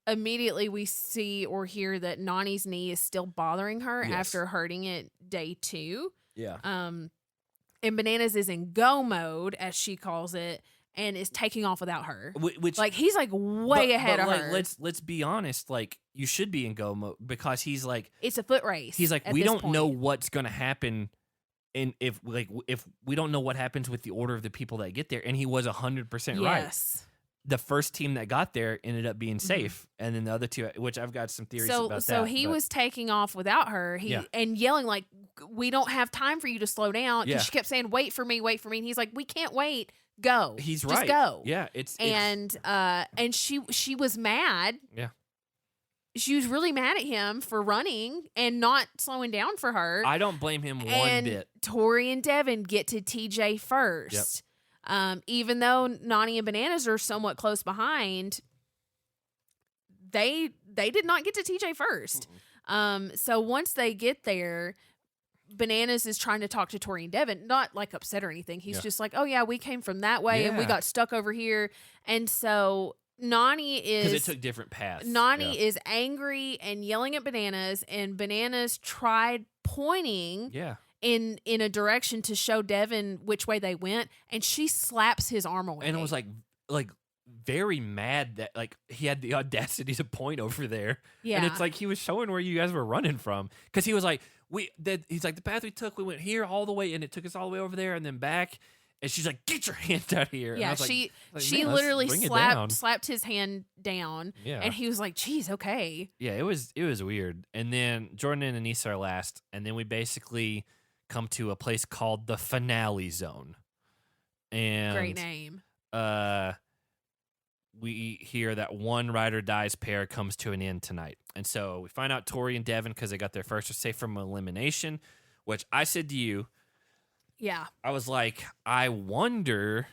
S2: Immediately we see or hear that Nani's knee is still bothering her after hurting it day 2.
S1: Yeah.
S2: And Bananas is in go mode, as she calls it, and is taking off without her.
S1: Which
S2: like he's like way ahead of
S1: like,
S2: her.
S1: Let's be honest. Like you should be in go mode because he's like
S2: it's a foot race.
S1: He's like
S2: at
S1: we
S2: this
S1: don't
S2: point.
S1: know what's gonna happen, and if we don't know what happens with the order of the people that get there, and he was 100% right.
S2: Yes.
S1: The first team that got there ended up being safe, and then the other two, which I've got some theories about that.
S2: So he was taking off without her. And yelling like, "We don't have time for you to slow down." Because she kept saying, "Wait for me, wait for me." And he's like, "We can't wait. Go."
S1: He's
S2: Just
S1: right.
S2: go.
S1: Yeah,
S2: and she was mad.
S1: Yeah.
S2: She was really mad at him for running and not slowing down for her.
S1: I don't blame him one bit.
S2: Tori and Devin get to TJ first. Even though Nani and Bananas are somewhat close behind, they did not get to TJ first. So once they get there, Bananas is trying to talk to Tori and Devin, not like upset or anything. He's just like, "Oh yeah, we came from that way and we got stuck over here." And so Nani is
S1: because it took different paths.
S2: Nani is angry and yelling at Bananas, and Bananas tried pointing in a direction to show Devin which way they went, and she slaps his arm away.
S1: And it was like very mad that like he had the audacity to point over there.
S2: Yeah.
S1: And it's like he was showing where you guys were running from, because he was like he's like, the path we took, we went here all the way and it took us all the way over there and then back. And she's like, "Get your hands out of here."
S2: Yeah,
S1: and I was
S2: she
S1: "Man,
S2: literally
S1: let's bring it down."
S2: slapped his hand down.
S1: Yeah.
S2: And he was like, "Geez, okay."
S1: Yeah, it was weird. And then Jordyn and Anissa are last, and then we basically come to a place called the Finale Zone. And
S2: Great name.
S1: We hear that one ride or dies pair comes to an end tonight. And so we find out Tori and Devin, because they got their first, are safe from elimination, which I said to you,
S2: yeah,
S1: I was like, I wonder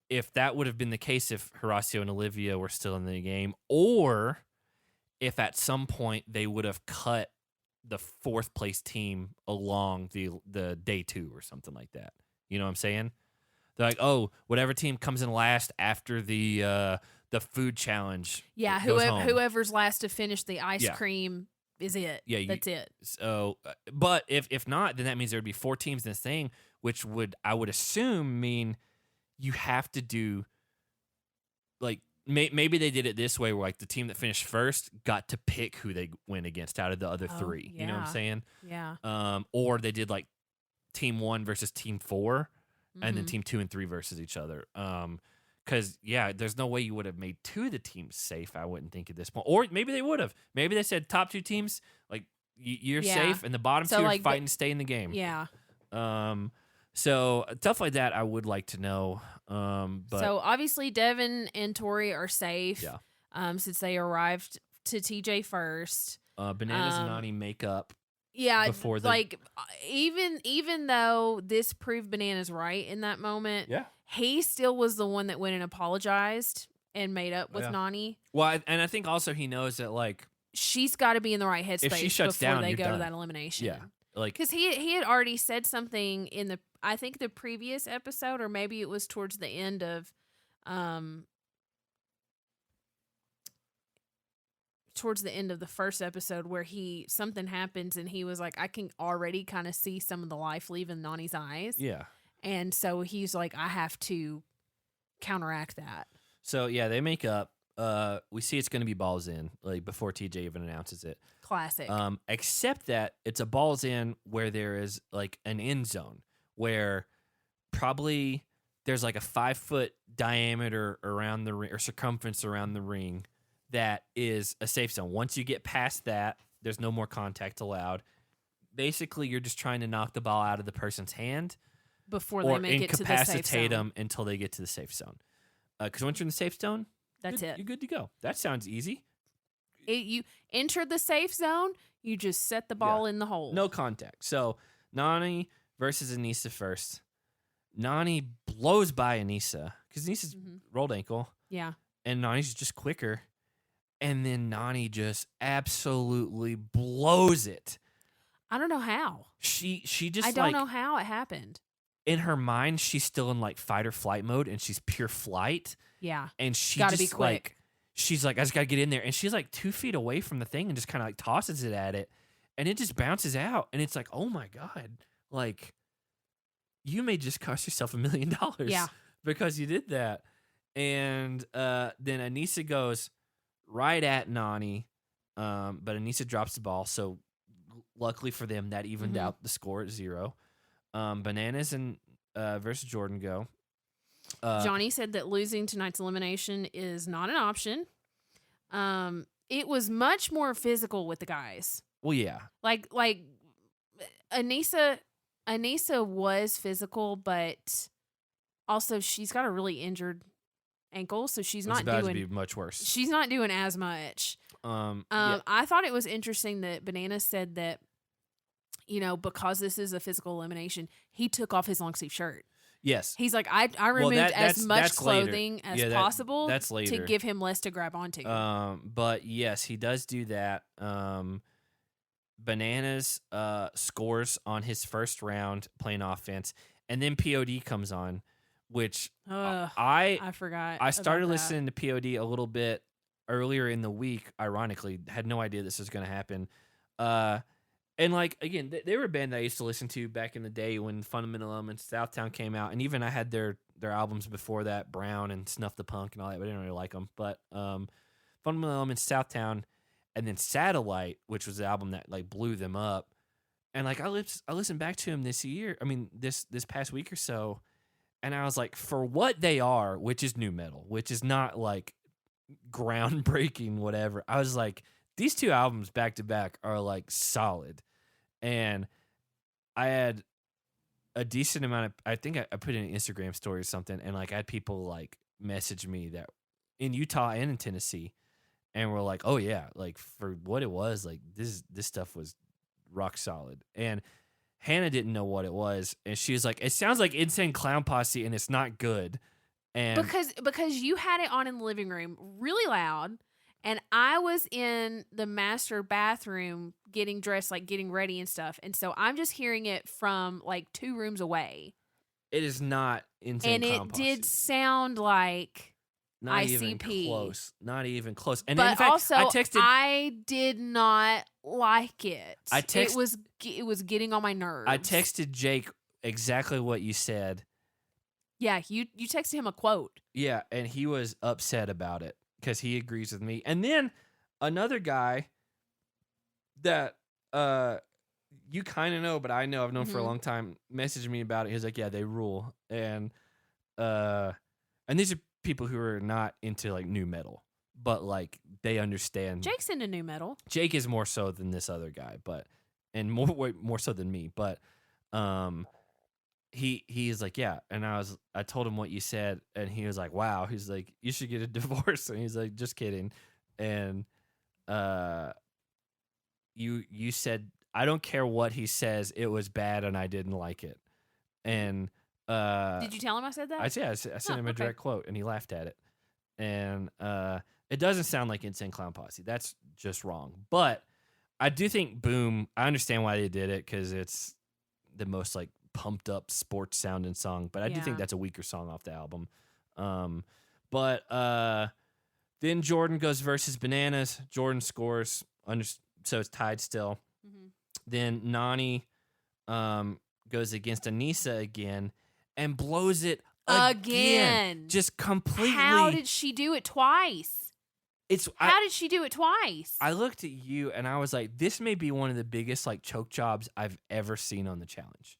S1: if that would have been the case if Horacio and Olivia were still in the game, or if at some point they would have cut the 4th place team along the day 2 or something like that. You know what I'm saying? They're like, oh, whatever team comes in last after the food challenge.
S2: Yeah,
S1: goes home.
S2: whoever's last to finish the ice cream is it.
S1: Yeah,
S2: that's it.
S1: So, but if not, then that means there would be 4 teams in this thing, which I would assume mean you have to do like maybe they did it this way, where like the team that finished first got to pick who they went against out of the other 3. You know what I'm saying?
S2: Yeah.
S1: Or they did like team 1 versus team 4, and then team 2 and 3 versus each other. Because, there's no way you would have made 2 of the teams safe, I wouldn't think, at this point. Or maybe they would have. Maybe they said top 2 teams, like, you're safe, and the bottom 2 are fighting to stay in the game.
S2: Yeah.
S1: So stuff like that, I would like to know. But
S2: So obviously Devin and Tori are safe.
S1: Yeah.
S2: Since they arrived to TJ first.
S1: Bananas and Nani make up.
S2: Yeah,
S1: Before the-
S2: like even though this proved Bananas right in that moment,
S1: Yeah.
S2: he still was the one that went and apologized and made up with
S1: Yeah.
S2: Nani.
S1: Well, and I think also he knows that like
S2: She's got to be in the right headspace
S1: she shuts
S2: before
S1: down,
S2: they
S1: you're
S2: go
S1: done.
S2: to that elimination.
S1: Yeah. Like
S2: Because he had already said something in the previous episode, or maybe it was towards the end of the first episode, where something happens and he was like, I can already kind of see some of the life leaving Nani's eyes.
S1: yeah.
S2: And so he's like, I have to counteract that.
S1: So yeah, they make up. We see it's going to be balls in, like before TJ even announces it.
S2: Classic.
S1: Except that it's a balls in where there is like an end zone where probably there's like a 5-foot diameter around the ring or circumference around the ring that is a safe zone. Once you get past that, there's no more contact allowed. Basically, you're just trying to knock the ball out of the person's hand
S2: Before
S1: or
S2: they make it to the safe
S1: incapacitate
S2: zone.
S1: them until they get to the safe zone. Because once you're in the safe zone,
S2: That's it.
S1: You're good to go. That sounds easy.
S2: You enter the safe zone, you just set the ball in the hole.
S1: No contact. So Nani versus Anissa first. Nani blows by Anissa because Anissa's rolled ankle.
S2: Yeah.
S1: And Nani's just quicker. And then Nani just absolutely blows it.
S2: I don't know how.
S1: She just
S2: I don't know how it happened.
S1: In her mind, she's still in like fight or flight mode and she's pure flight.
S2: Yeah.
S1: And she
S2: Gotta
S1: just
S2: be quick.
S1: like she's like, I just gotta get in there. And she's like 2 feet away from the thing and just kind of like tosses it at it. And it just bounces out. And it's like, oh my God. Like, you may just cost yourself $1 million.
S2: Yeah.
S1: Because you did that. And then Anissa goes right at Nani. But Anissa drops the ball. So luckily for them, that evened out the score at 0. Bananas and versus Jordyn go.
S2: Johnny said that losing tonight's elimination is not an option. It was much more physical with the guys.
S1: Well, yeah.
S2: Like Anissa was physical, but also she's got a really injured ankle, so she's not
S1: about
S2: doing
S1: to be much worse.
S2: She's not doing as much.
S1: Yeah.
S2: I thought it was interesting that Banana said that, you know, because this is a physical elimination, he took off his long sleeve shirt.
S1: Yes.
S2: He's like, I removed as much
S1: that's later.
S2: clothing as
S1: Yeah,
S2: possible
S1: that's later.
S2: to give him less to grab onto.
S1: But yes, he does do that. Bananas scores on his first round playing offense, and then POD comes on, which I forgot. I started listening to POD a little bit earlier in the week. Ironically, had no idea this was going to happen. And like again, they were a band I used to listen to back in the day when Fundamental Elements Southtown came out, and even I had their albums before that, Brown and Snuff the Punk and all that. But I didn't really like them. But Fundamental Elements Southtown, and then Satellite, which was the album that like blew them up. And like I listened back to them this year. I mean this past week or so, and I was like, for what they are, which is new metal, which is not like groundbreaking, whatever. I was like, these two albums back to back are like solid. And I had a decent amount of, I think I put in an Instagram story or something, and like I had people like message me that in Utah and in Tennessee, and we're like, oh yeah, like for what it was, like this stuff was rock solid. And Hannah didn't know what it was, and she was like, it sounds like Insane Clown Posse and it's not good. And
S2: because you had it on in the living room really loud, and I was in the master bathroom getting dressed, like getting ready and stuff. And so I'm just hearing it from like 2 rooms away.
S1: It is not Insane Clown Posse. And
S2: it did sound like
S1: not
S2: ICP.
S1: Even close. Not even close. And
S2: but
S1: in fact,
S2: also,
S1: I
S2: did not like it. It was getting on my nerves.
S1: I texted Jake exactly what you said.
S2: Yeah, you texted him a quote.
S1: Yeah, and he was upset about it because he agrees with me. And then another guy that you kind of know, but I know I've known for a long time, messaged me about it. He's like, yeah, they rule. And these are people who are not into like new metal, but like they understand.
S2: Jake's into new metal.
S1: Jake is more so than this other guy, but and more so than me. But he's like, yeah. And I told him what you said, and he was like, wow. He's like, you should get a divorce. And he's like, just kidding. And you said, I don't care what he says, it was bad and I didn't like it. And
S2: did you tell him I said that?
S1: I sent him a direct quote, and he laughed at it. And it doesn't sound like Insane Clown Posse. That's just wrong. But I do think Boom, I understand why they did it, because it's the most like pumped up sports sounding song. But I do think that's a weaker song off the album. But then Jordyn goes versus Bananas. Jordyn scores, so it's tied still. Mm-hmm. Then Nany goes against Alyssa again and blows it again. Just completely.
S2: How did she do it twice? How did she do it twice?
S1: I looked at you and I was like, this may be one of the biggest like choke jobs I've ever seen on the challenge.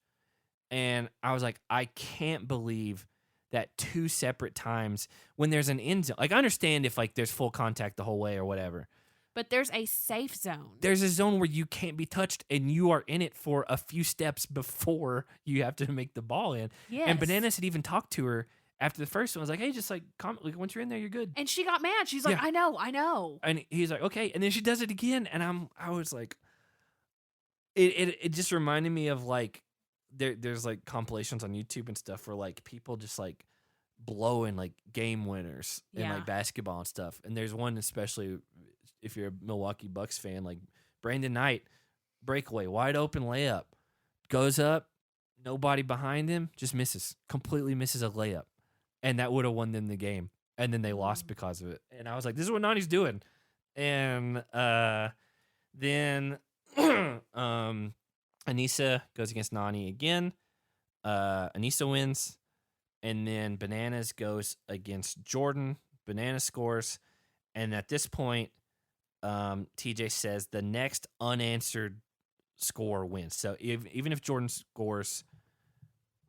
S1: And I was like, I can't believe that 2 separate times when there's an end zone. Like, I understand if like there's full contact the whole way or whatever.
S2: But there's a safe zone.
S1: There's a zone where you can't be touched, and you are in it for a few steps before you have to make the ball in.
S2: Yes.
S1: And Bananas had even talked to her after the first one. I was like, hey, just like, once you're in there, you're good.
S2: And she got mad. She's like, I know.
S1: And he's like, okay. And then she does it again. And I was like, it just reminded me of like, there's like compilations on YouTube and stuff where like people just like blowing like game winners in like basketball and stuff. And there's one, especially if you're a Milwaukee Bucks fan, like Brandon Knight, breakaway, wide open layup, goes up, nobody behind him, just completely misses a layup. And that would have won them the game. And then they lost because of it. And I was like, this is what Nany's doing. And then Alyssa goes against Nany again. Alyssa wins. And then Bananas goes against Jordyn. Bananas scores. And at this point, TJ says the next unanswered score wins. So even if Jordyn scores,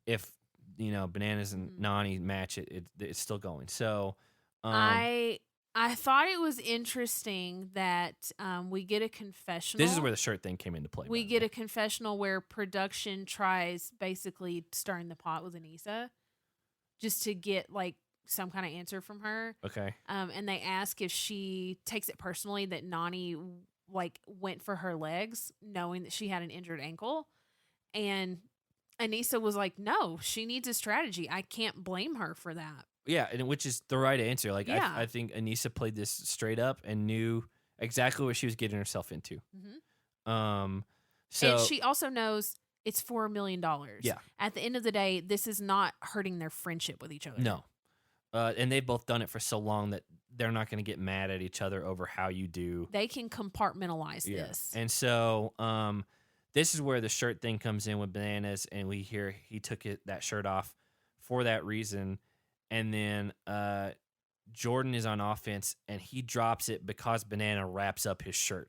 S1: if Bananas and Nany match it, it's still going. So
S2: I thought it was interesting that we get a confessional.
S1: This is where the shirt thing came into play.
S2: We get a confessional where production tries basically stirring the pot with Alyssa just to get like some kind of answer from her.
S1: Okay.
S2: And they ask if she takes it personally that Nany like went for her legs knowing that she had an injured ankle. And Alyssa was like, no, she needs a strategy. I can't blame her for that.
S1: Yeah, and which is the right answer. Like, I think Alyssa played this straight up and knew exactly what she was getting herself into. Mm-hmm. So,
S2: and she also knows it's $4 million.
S1: Yeah.
S2: At the end of the day, this is not hurting their friendship with each other.
S1: No. And they've both done it for so long that they're not going to get mad at each other over how you do.
S2: They can compartmentalize this.
S1: And so this is where the shirt thing comes in with Bananas, and we hear he took that shirt off for that reason. And then Jordyn is on offense, and he drops it because Banana wraps up his shirt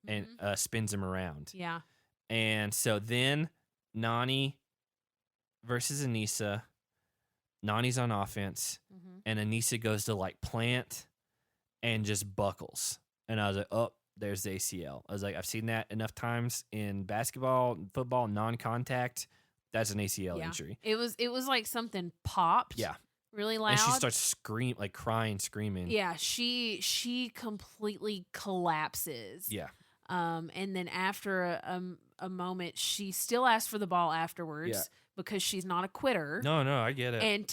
S1: and spins him around.
S2: Yeah.
S1: And so then Nany versus Alyssa. Nany's on offense, and Alyssa goes to like plant and just buckles. And I was like, oh, there's the ACL. I was like, I've seen that enough times in basketball, football, non-contact. That's an ACL injury.
S2: It was like something popped.
S1: Yeah.
S2: Really loud.
S1: And she starts crying, screaming.
S2: Yeah, she completely collapses.
S1: Yeah.
S2: And then after a moment, she still asks for the ball afterwards because she's not a quitter.
S1: No, I get it.
S2: And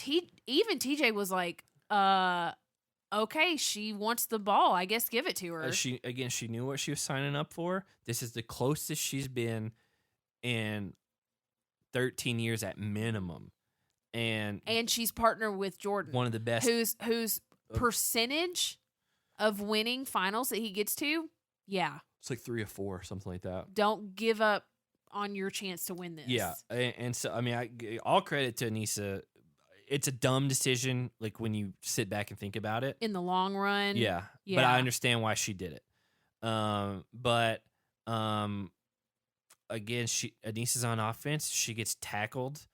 S2: even TJ was like, okay, she wants the ball. I guess give it to her.
S1: She knew what she was signing up for. This is the closest she's been in 13 years at minimum. And
S2: she's partnered with Jordyn,
S1: one of the best,
S2: whose percentage of winning finals that he gets to,
S1: it's like 3 or 4, something like that.
S2: Don't give up on your chance to win this.
S1: Yeah, and so I mean, all credit to Alyssa. It's a dumb decision, like when you sit back and think about it.
S2: In the long run,
S1: yeah. But I understand why she did it. But again, Alyssa's on offense. She gets tackled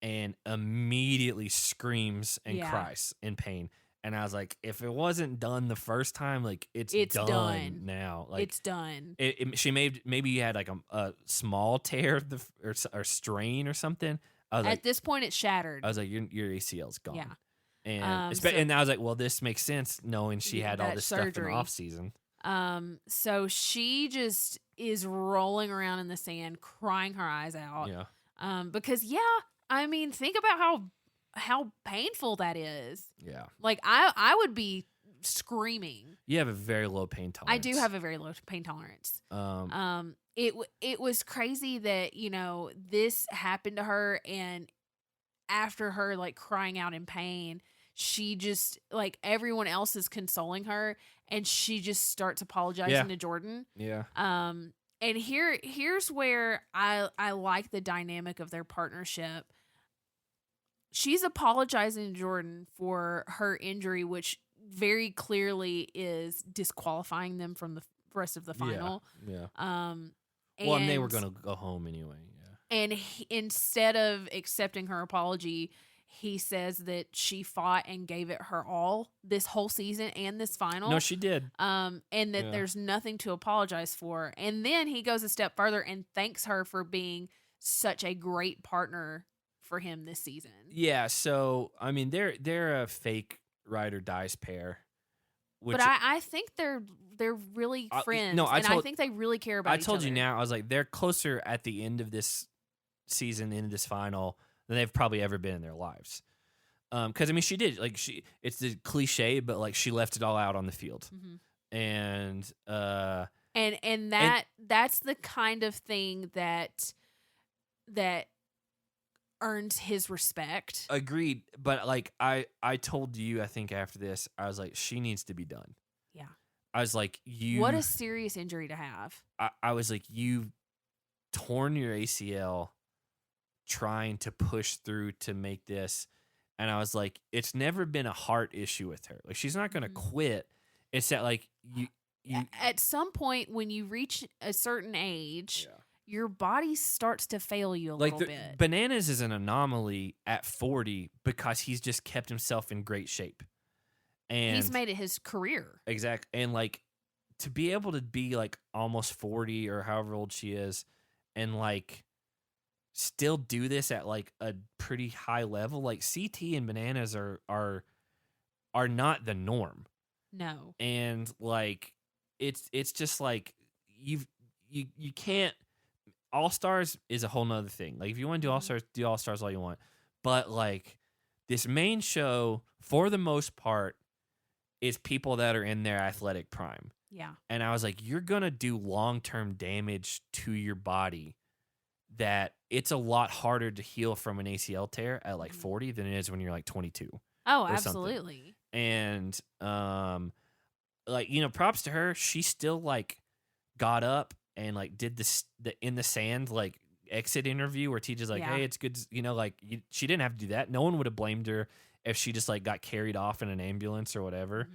S1: and immediately screams and cries in pain. And I was like, if it wasn't done the first time, like it's done now. Like
S2: it's done.
S1: She maybe you had like a small tear or strain or something. I was
S2: At
S1: like,
S2: this point, it's shattered.
S1: I was like, your ACL's gone.
S2: Yeah.
S1: And I was like, well, this makes sense knowing she had all this
S2: surgery.
S1: stuff in the off season.
S2: So she just is rolling around in the sand, crying her eyes out.
S1: Yeah.
S2: Because I mean, think about how painful that is.
S1: Yeah.
S2: Like I would be screaming.
S1: You have a very low pain tolerance.
S2: I do have a very low pain tolerance. It was crazy that, this happened to her, and after her like crying out in pain, she just like everyone else is consoling her, and she just starts apologizing to Jordyn.
S1: Yeah.
S2: And here's where I like the dynamic of their partnership. She's apologizing to Jordyn for her injury, which very clearly is disqualifying them from the rest of the final.
S1: Yeah.
S2: And
S1: they were going to go home anyway. Yeah.
S2: And instead of accepting her apology, he says that she fought and gave it her all this whole season and this final.
S1: No, she did.
S2: And that there's nothing to apologize for. And then he goes a step further and thanks her for being such a great partner for him this season.
S1: Yeah, so I mean they're a fake ride or dies pair.
S2: But I think they're really friends. I think they really care about each other.
S1: I told you now, I was like, they're closer at the end of this season, into this final, than they've probably ever been in their lives. Because I mean, she did it's the cliche, but like she left it all out on the field, and
S2: that's the kind of thing that earns his respect.
S1: Agreed, but like I told you, I think after this, I was like, she needs to be done.
S2: Yeah,
S1: I was like,
S2: what a serious injury to have.
S1: I was like, you've torn your ACL trying to push through to make this. And I was like, it's never been a heart issue with her. Like, she's not going to quit. It's that, like, you
S2: at some point when you reach a certain age, your body starts to fail you a little bit.
S1: Bananas is an anomaly at 40 because he's just kept himself in great shape. And
S2: he's made it his career.
S1: Exactly. And, like, to be able to be, like, almost 40 or however old she is and, like, still do this at like a pretty high level, like CT and Bananas are not the norm.
S2: No.
S1: And like it's just like you can't. All Stars is a whole nother thing. Like if you want to do All Stars all you want, but like this main show for the most part is people that are in their athletic prime.
S2: Yeah.
S1: And I was like, you're gonna do long-term damage to your body that it's a lot harder to heal from an ACL tear at like 40 than it is when you're like 22.
S2: Oh, absolutely.
S1: And like, props to her. She still like got up and like did the in the sand like exit interview where TJ's like, hey, it's good, she didn't have to do that. No one would have blamed her if she just like got carried off in an ambulance or whatever.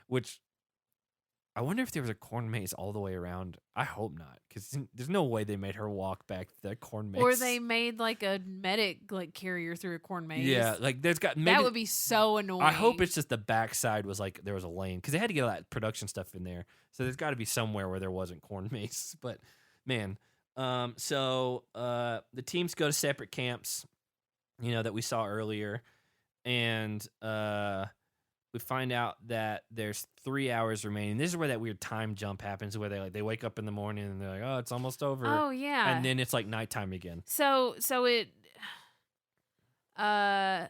S1: Which I wonder if there was a corn maze all the way around. I hope not, because there's no way they made her walk back the corn maze.
S2: Or they made like a medic like carrier through a corn maze.
S1: Yeah, like
S2: that would be so annoying.
S1: I hope it's just the backside was like there was a lane, because they had to get all that production stuff in there. So there's got to be somewhere where there wasn't corn maze. But man, so the teams go to separate camps, that we saw earlier, and we find out that there's 3 hours remaining. This is where that weird time jump happens, where they wake up in the morning and they're like, oh, it's almost over.
S2: Oh yeah.
S1: And then it's like nighttime again.
S2: So it so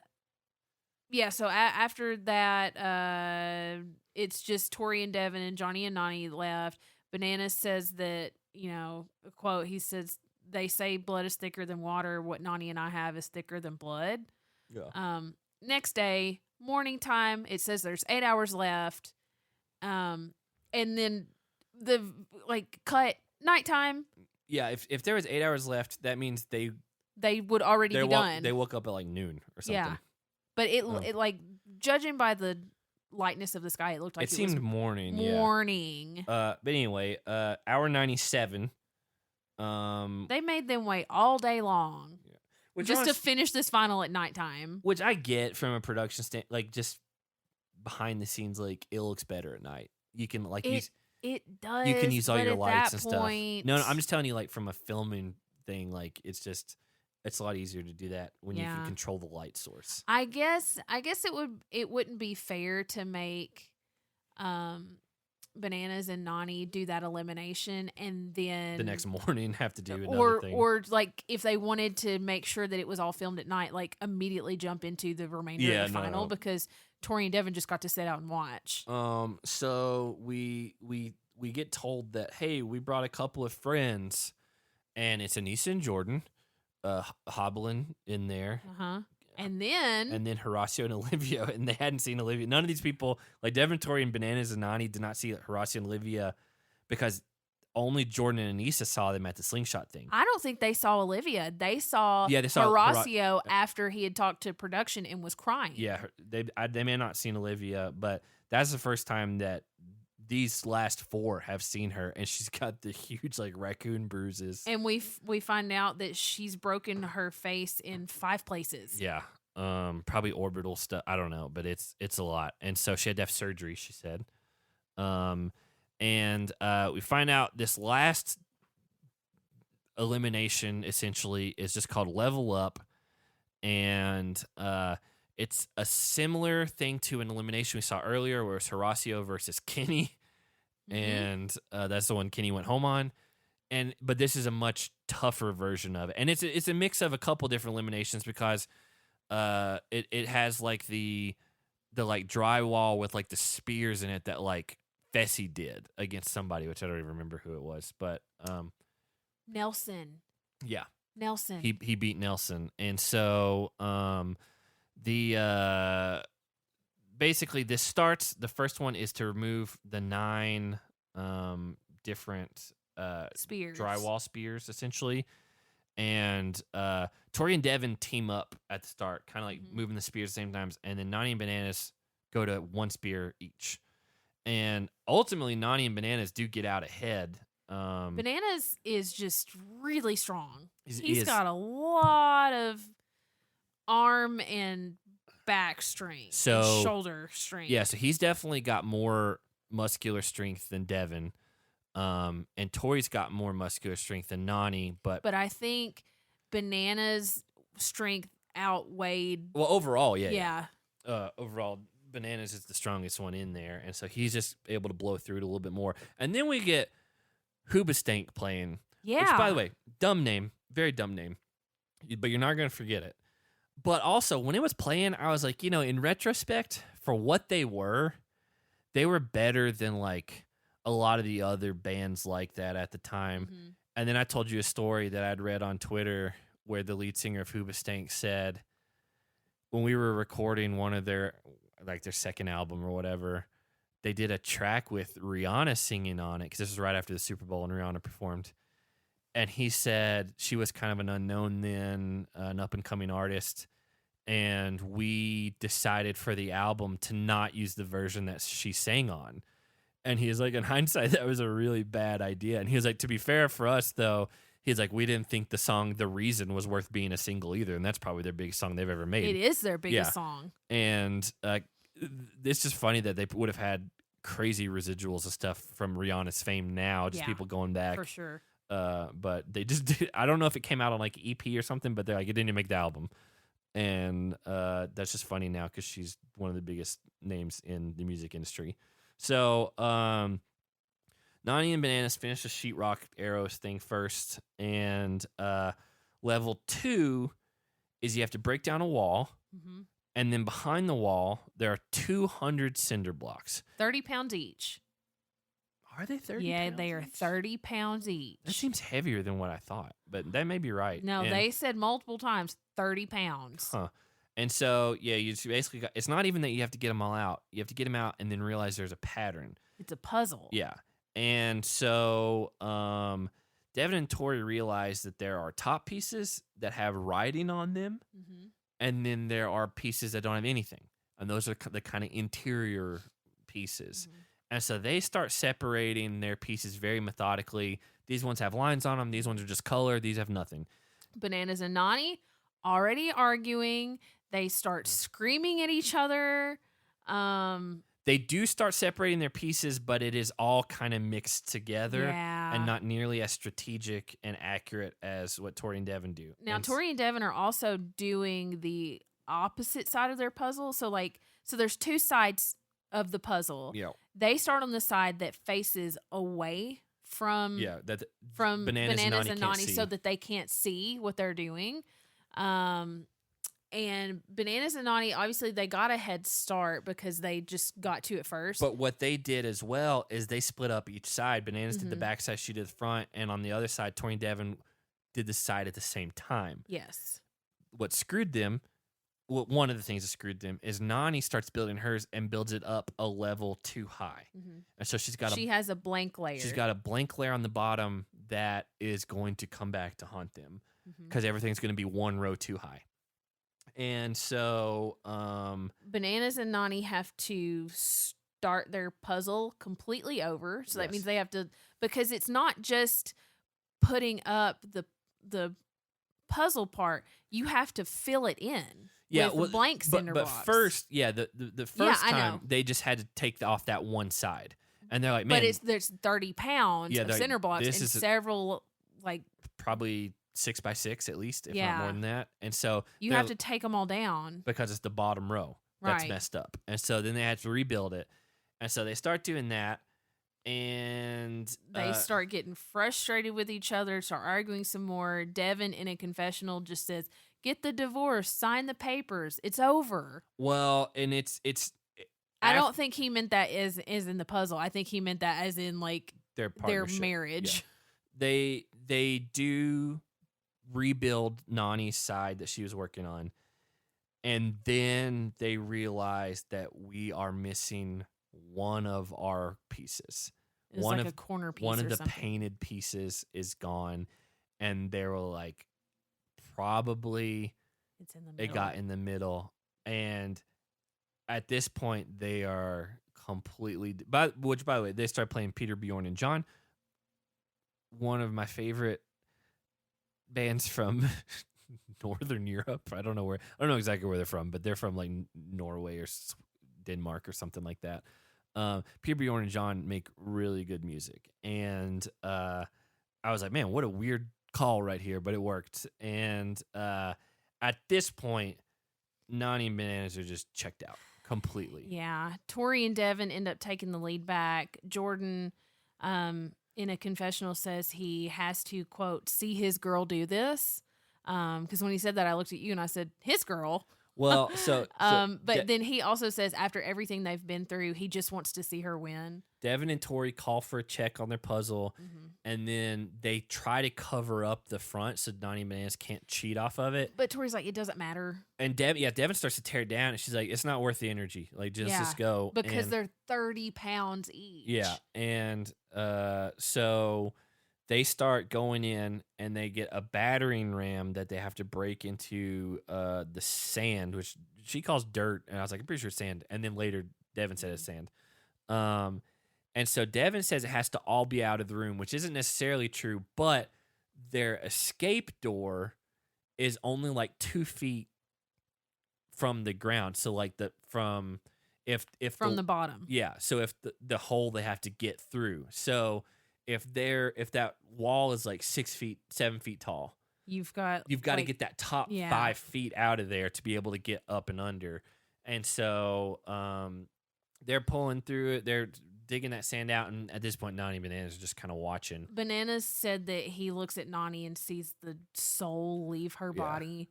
S2: after that, it's just Tori and Devin and Johnny and Nany left. Bananas says that, a quote, he says, they say blood is thicker than water. What Nany and I have is thicker than blood.
S1: Yeah.
S2: Next day, morning time, it says there's 8 hours left. And then the cut nighttime.
S1: Yeah, if there was 8 hours left, that means they
S2: would already be done.
S1: They woke up at like noon or something. Yeah.
S2: But it like, judging by the lightness of the sky, it looked like
S1: it seemed morning.
S2: Morning.
S1: Yeah. But anyway, hour 97.
S2: They made them wait all day long. Just to finish this final at nighttime.
S1: Which I get from a production stand, like just behind the scenes, like it looks better at night. You can
S2: it does.
S1: You can use all your lights and stuff.
S2: Point,
S1: No, I'm just telling you, like from a filming thing, like it's just It's a lot easier to do that when you can control the light source.
S2: I guess it wouldn't be fair to make Bananas and Nany do that elimination and then
S1: the next morning have to do another thing.
S2: Or like if they wanted to make sure that it was all filmed at night, like immediately jump into the remainder of the final because Tori and Devin just got to sit out and watch.
S1: So we get told that, hey, we brought a couple of friends, and it's Aneesa and Jordyn, hobbling in there.
S2: And then
S1: Horacio and Olivia, and they hadn't seen Olivia. None of these people, like Devin, Tori, and Bananas and Nany, did not see Horacio and Olivia because only Jordyn and Aneesa saw them at the slingshot thing.
S2: I don't think they saw Olivia. They saw Horacio after he had talked to production and was crying.
S1: Yeah, they may not have seen Olivia, but that's the first time that these last four have seen her, and she's got the huge like raccoon bruises.
S2: And we find out that she's broken her face in 5 places.
S1: Yeah, probably orbital stuff. I don't know, but it's a lot, and so she had to have surgery. She said, and we find out this last elimination essentially is just called Level Up, and it's a similar thing to an elimination we saw earlier where it's Horacio versus Kenny. And that's the one Kenny went home on. But this is a much tougher version of it. And it's a mix of a couple different eliminations because it has like the like drywall with like the spears in it that like Fessy did against somebody, which I don't even remember who it was. But
S2: Nelson.
S1: Yeah.
S2: Nelson.
S1: He beat Nelson. And so basically this starts, the first one is to remove the 9 different
S2: spears,
S1: drywall spears essentially, and Tori and Devin team up at the start, kind of like moving the spears at the same times, and then Nany and Bananas go to 1 spear each, and ultimately Nany and Bananas do get out ahead.
S2: Bananas is just really strong. He's got a lot of arm and back strength, and shoulder strength.
S1: Yeah, so he's definitely got more muscular strength than Devin, and Tori's got more muscular strength than Nany. But
S2: I think Bananas' strength outweighed.
S1: Well, overall, yeah. Overall, Bananas is the strongest one in there, and so he's just able to blow through it a little bit more. And then we get Hoobastank playing.
S2: Yeah.
S1: Which, by the way, dumb name, very dumb name, but you're not going to forget it. But also, when it was playing, I was like, in retrospect, for what they were better than like a lot of the other bands like that at the time. And then I told you a story that I'd read on Twitter where the lead singer of Hoobastank said when we were recording one of their second album or whatever, they did a track with Rihanna singing on it because this was right after the Super Bowl and Rihanna performed. And he said she was kind of an unknown then, an up-and-coming artist, and we decided for the album to not use the version that she sang on. And he was like, in hindsight, that was a really bad idea. And he was like, to be fair for us, though, he's like, we didn't think the song The Reason was worth being a single either, and that's probably their biggest song they've ever made.
S2: It is their biggest song.
S1: And it's just funny that they would have had crazy residuals of stuff from Rihanna's fame now, just people going back.
S2: For sure.
S1: But they just did. I don't know if it came out on like EP or something, but they're like, it didn't make the album. And that's just funny now because she's one of the biggest names in the music industry. So Nany and Bananas finished the sheetrock arrows thing first, and level 2 is you have to break down a wall, and then behind the wall there are 200 cinder blocks,
S2: 30 pounds each.
S1: Are they 30
S2: Yeah,
S1: pounds
S2: they are
S1: each?
S2: 30 pounds each.
S1: That seems heavier than what I thought, but that may be right.
S2: No, they said multiple times 30 pounds.
S1: Huh. And so, yeah, you basically got, it's not even that you have to get them all out. You have to get them out and then realize there's a pattern.
S2: It's a puzzle.
S1: Yeah. And so Devin and Tori realize that there are top pieces that have writing on them, and then there are pieces that don't have anything. And those are the kind of interior pieces. And so they start separating their pieces very methodically. These ones have lines on them. These ones are just color. These have nothing.
S2: Bananas and Nany already arguing. They start screaming at each other.
S1: They do start separating their pieces, but it is all kind of mixed together and not nearly as strategic and accurate as what Tori and Devin do.
S2: Now, Tori and Devin are also doing the opposite side of their puzzle. So there's two sides of the puzzle.
S1: Yeah.
S2: They start on the side that faces away from Bananas and Nany so that they can't see what they're doing. And Bananas and Nany, obviously, they got a head start because they just got to it first.
S1: But what they did as well is they split up each side. Bananas did the back side, she did the front. And on the other side, Tori and Devin did the side at the same time.
S2: Yes.
S1: What screwed them, one of the things that screwed them, is Nany starts building hers and builds it up a level too high. And so she has a blank layer. She's got a blank layer on the bottom that is going to come back to haunt them because everything's going to be one row too high. And so
S2: Bananas and Nany have to start their puzzle completely over. So that means they have to, because it's not just putting up the puzzle part, you have to fill it in with blank cinder blocks.
S1: But first, the first time they just had to take off that one side. And they're like, man.
S2: But there's 30 pounds of cinder blocks and several,
S1: probably 6x6 at least, if not more than that. And so
S2: you have to take them all down
S1: because it's the bottom row that's messed up. And so then they had to rebuild it. And so they start doing that, and
S2: they start getting frustrated with each other, start arguing some more. Devin in a confessional just says, "Get the divorce, sign the papers, it's over."
S1: Well, and it's
S2: I don't think he meant that as in the puzzle. I think he meant that as in
S1: their
S2: marriage.
S1: Yeah. They do rebuild Nany's side that she was working on, and then they realize that we are missing one of our pieces.
S2: One of a corner piece.
S1: One of the painted pieces is gone, and they were like, probably
S2: it's in the middle.
S1: It got in the middle, and at this point they are completely. By the way, they start playing Peter, Bjorn, and John. One of my favorite bands from Northern Europe. I don't know exactly where they're from, but they're from Norway or Denmark or something like that. Peter, Bjorn, and John make really good music, and I was like, man, what a weird call right here, but it worked. And at this point, Nany and Bananas are just checked out completely.
S2: Yeah, Tori and Devin end up taking the lead back. Jordyn, in a confessional, says he has to, quote, see his girl do this. Because when he said that, I looked at you and I said, his girl.
S1: Well,
S2: but then he also says after everything they've been through, he just wants to see her win.
S1: Devin and Tori call for a check on their puzzle, and then they try to cover up the front so Nany and Bananas can't cheat off of it.
S2: But Tori's like, it doesn't matter.
S1: And Devin starts to tear it down, and she's like, it's not worth the energy. Just go.
S2: Because they're 30 pounds each.
S1: Yeah, and so they start going in, and they get a battering ram that they have to break into the sand, which she calls dirt, and I was like, I'm pretty sure it's sand. And then later, Devin said it's sand. And so Devin says it has to all be out of the room, which isn't necessarily true, but their escape door is only 2 feet from the ground. So from the bottom. Yeah. So if the hole they have to get through. So if that wall is 6 feet, 7 feet tall, you've got to get that top 5 feet out of there to be able to get up and under. And so they're pulling through it. They're digging that sand out, and at this point, Nany and Bananas are just kind of watching.
S2: Bananas said that he looks at Nany and sees the soul leave her body,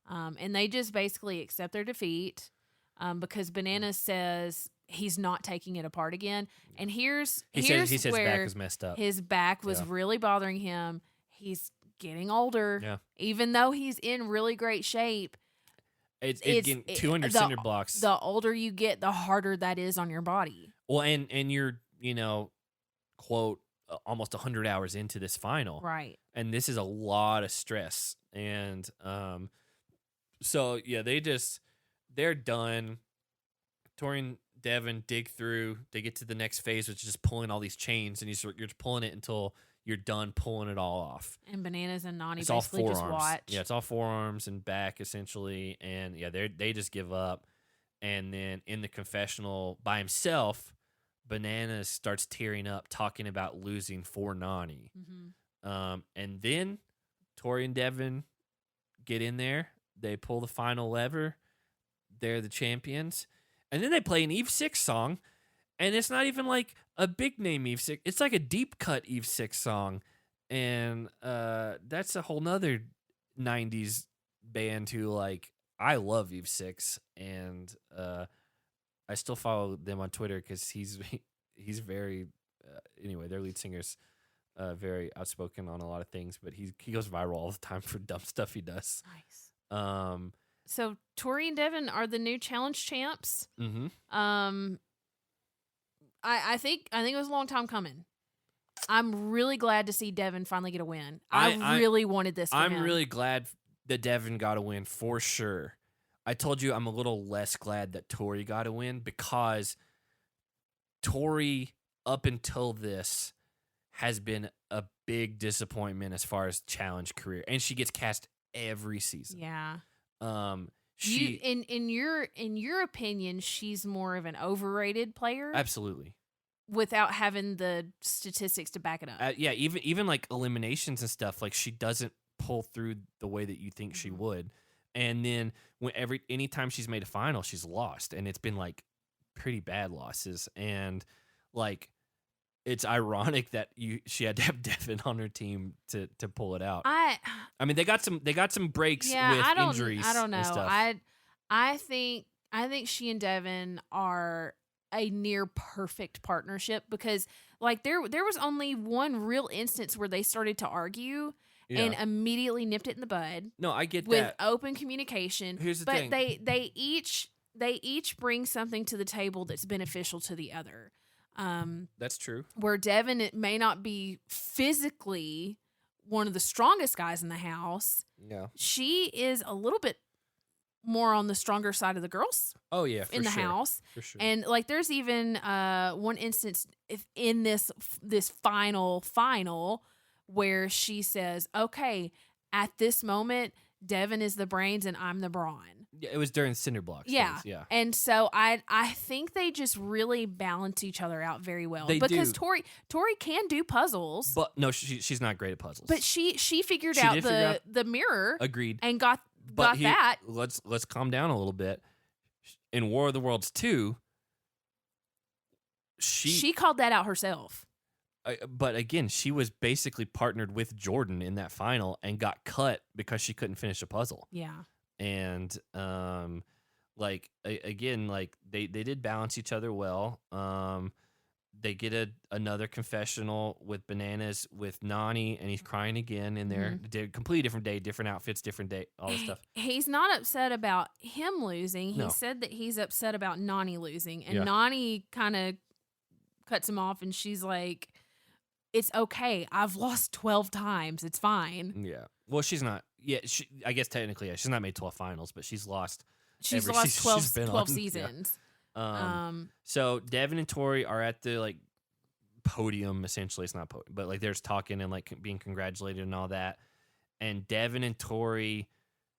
S2: and they just basically accept their defeat because Bananas says he's not taking it apart again. And he says his back was messed up. His back was really bothering him. He's getting older, even though he's in really great shape.
S1: It's getting 200 cinder blocks.
S2: The older you get, the harder that is on your body.
S1: Well, and you're, quote, almost 100 hours into this final.
S2: Right.
S1: And this is a lot of stress. And so, yeah, they're done. Tori and Devin dig through. They get to the next phase, which is just pulling all these chains. And you're just pulling it until you're done pulling it all off.
S2: And Bananas and Nany basically just watch.
S1: Yeah, it's all forearms and back, essentially. And, yeah, they just give up. And then in the confessional by himself, Bananas starts tearing up, talking about losing for Nany. And then Tori and Devin get in there. They pull the final lever. They're the champions. And then they play an Eve 6 song. And it's not even like a big name Eve 6. It's like a deep cut Eve 6 song. And that's a whole nother 90s band who, like, I love Eve 6. And I still follow them on Twitter because he's very anyway, their lead singer's very outspoken on a lot of things, but he goes viral all the time for dumb stuff he does.
S2: Nice. So Tori and Devin are the new challenge champs. I think it was a long time coming. I'm really glad to see Devin finally get a win. I really wanted this for him.
S1: I'm really glad that Devin got a win for sure. I told you I'm a little less glad that Tori got a win because Tori, up until this, has been a big disappointment as far as challenge career, and she gets cast every season.
S2: Yeah.
S1: She
S2: in your opinion, she's more of an overrated player.
S1: Absolutely.
S2: Without having the statistics to back it up.
S1: Yeah, even like eliminations and stuff, like she doesn't pull through the way that you think she would. And then anytime she's made a final, she's lost, and it's been like pretty bad losses. And like, it's ironic that she had to have Devin on her team to pull it out. I mean, they got some breaks with injuries.
S2: I don't know.
S1: And stuff.
S2: I think she and Devin are a near perfect partnership because like there was only one real instance where they started to argue. Yeah. And immediately nipped it in the bud.
S1: No, I get
S2: with
S1: that.
S2: With open communication.
S1: Here's the thing.
S2: But they each bring something to the table that's beneficial to the other.
S1: That's true.
S2: Where Devin, it may not be physically one of the strongest guys in the house.
S1: Yeah. She
S2: is a little bit more on the stronger side of the girls.
S1: Oh yeah,
S2: in the house.
S1: For sure.
S2: And like there's even one instance in this final where she says, okay, at this moment, Devin is the brains and I'm the brawn.
S1: Yeah, it was during Cinderblocks.
S2: Yeah.
S1: Days, yeah.
S2: And so I think they just really balance each other out very well. Because Tori can do puzzles.
S1: But no, she's not great at puzzles.
S2: But she figured out the mirror.
S1: Agreed.
S2: And got that.
S1: Let's calm down a little bit. In War of the Worlds 2, she
S2: called that out herself.
S1: But again, she was basically partnered with Jordyn in that final and got cut because she couldn't finish a puzzle.
S2: Yeah.
S1: And like again, like they did balance each other well. They get another confessional with Bananas with Nany, and he's crying again in there. Did completely different day, different outfits, different day, all this stuff.
S2: He's not upset about him losing. He said that he's upset about Nany losing, and Nany kind of cuts him off, and she's like, it's okay. I've lost 12 times. It's fine.
S1: Yeah. Well, she's not. Yeah, I guess technically, she's not made 12 finals, but she's lost.
S2: She's lost 12 seasons.
S1: Yeah. So Devin and Tori are at the like podium. Essentially, it's not podium, but like there's talking and like being congratulated and all that. And Devin and Tori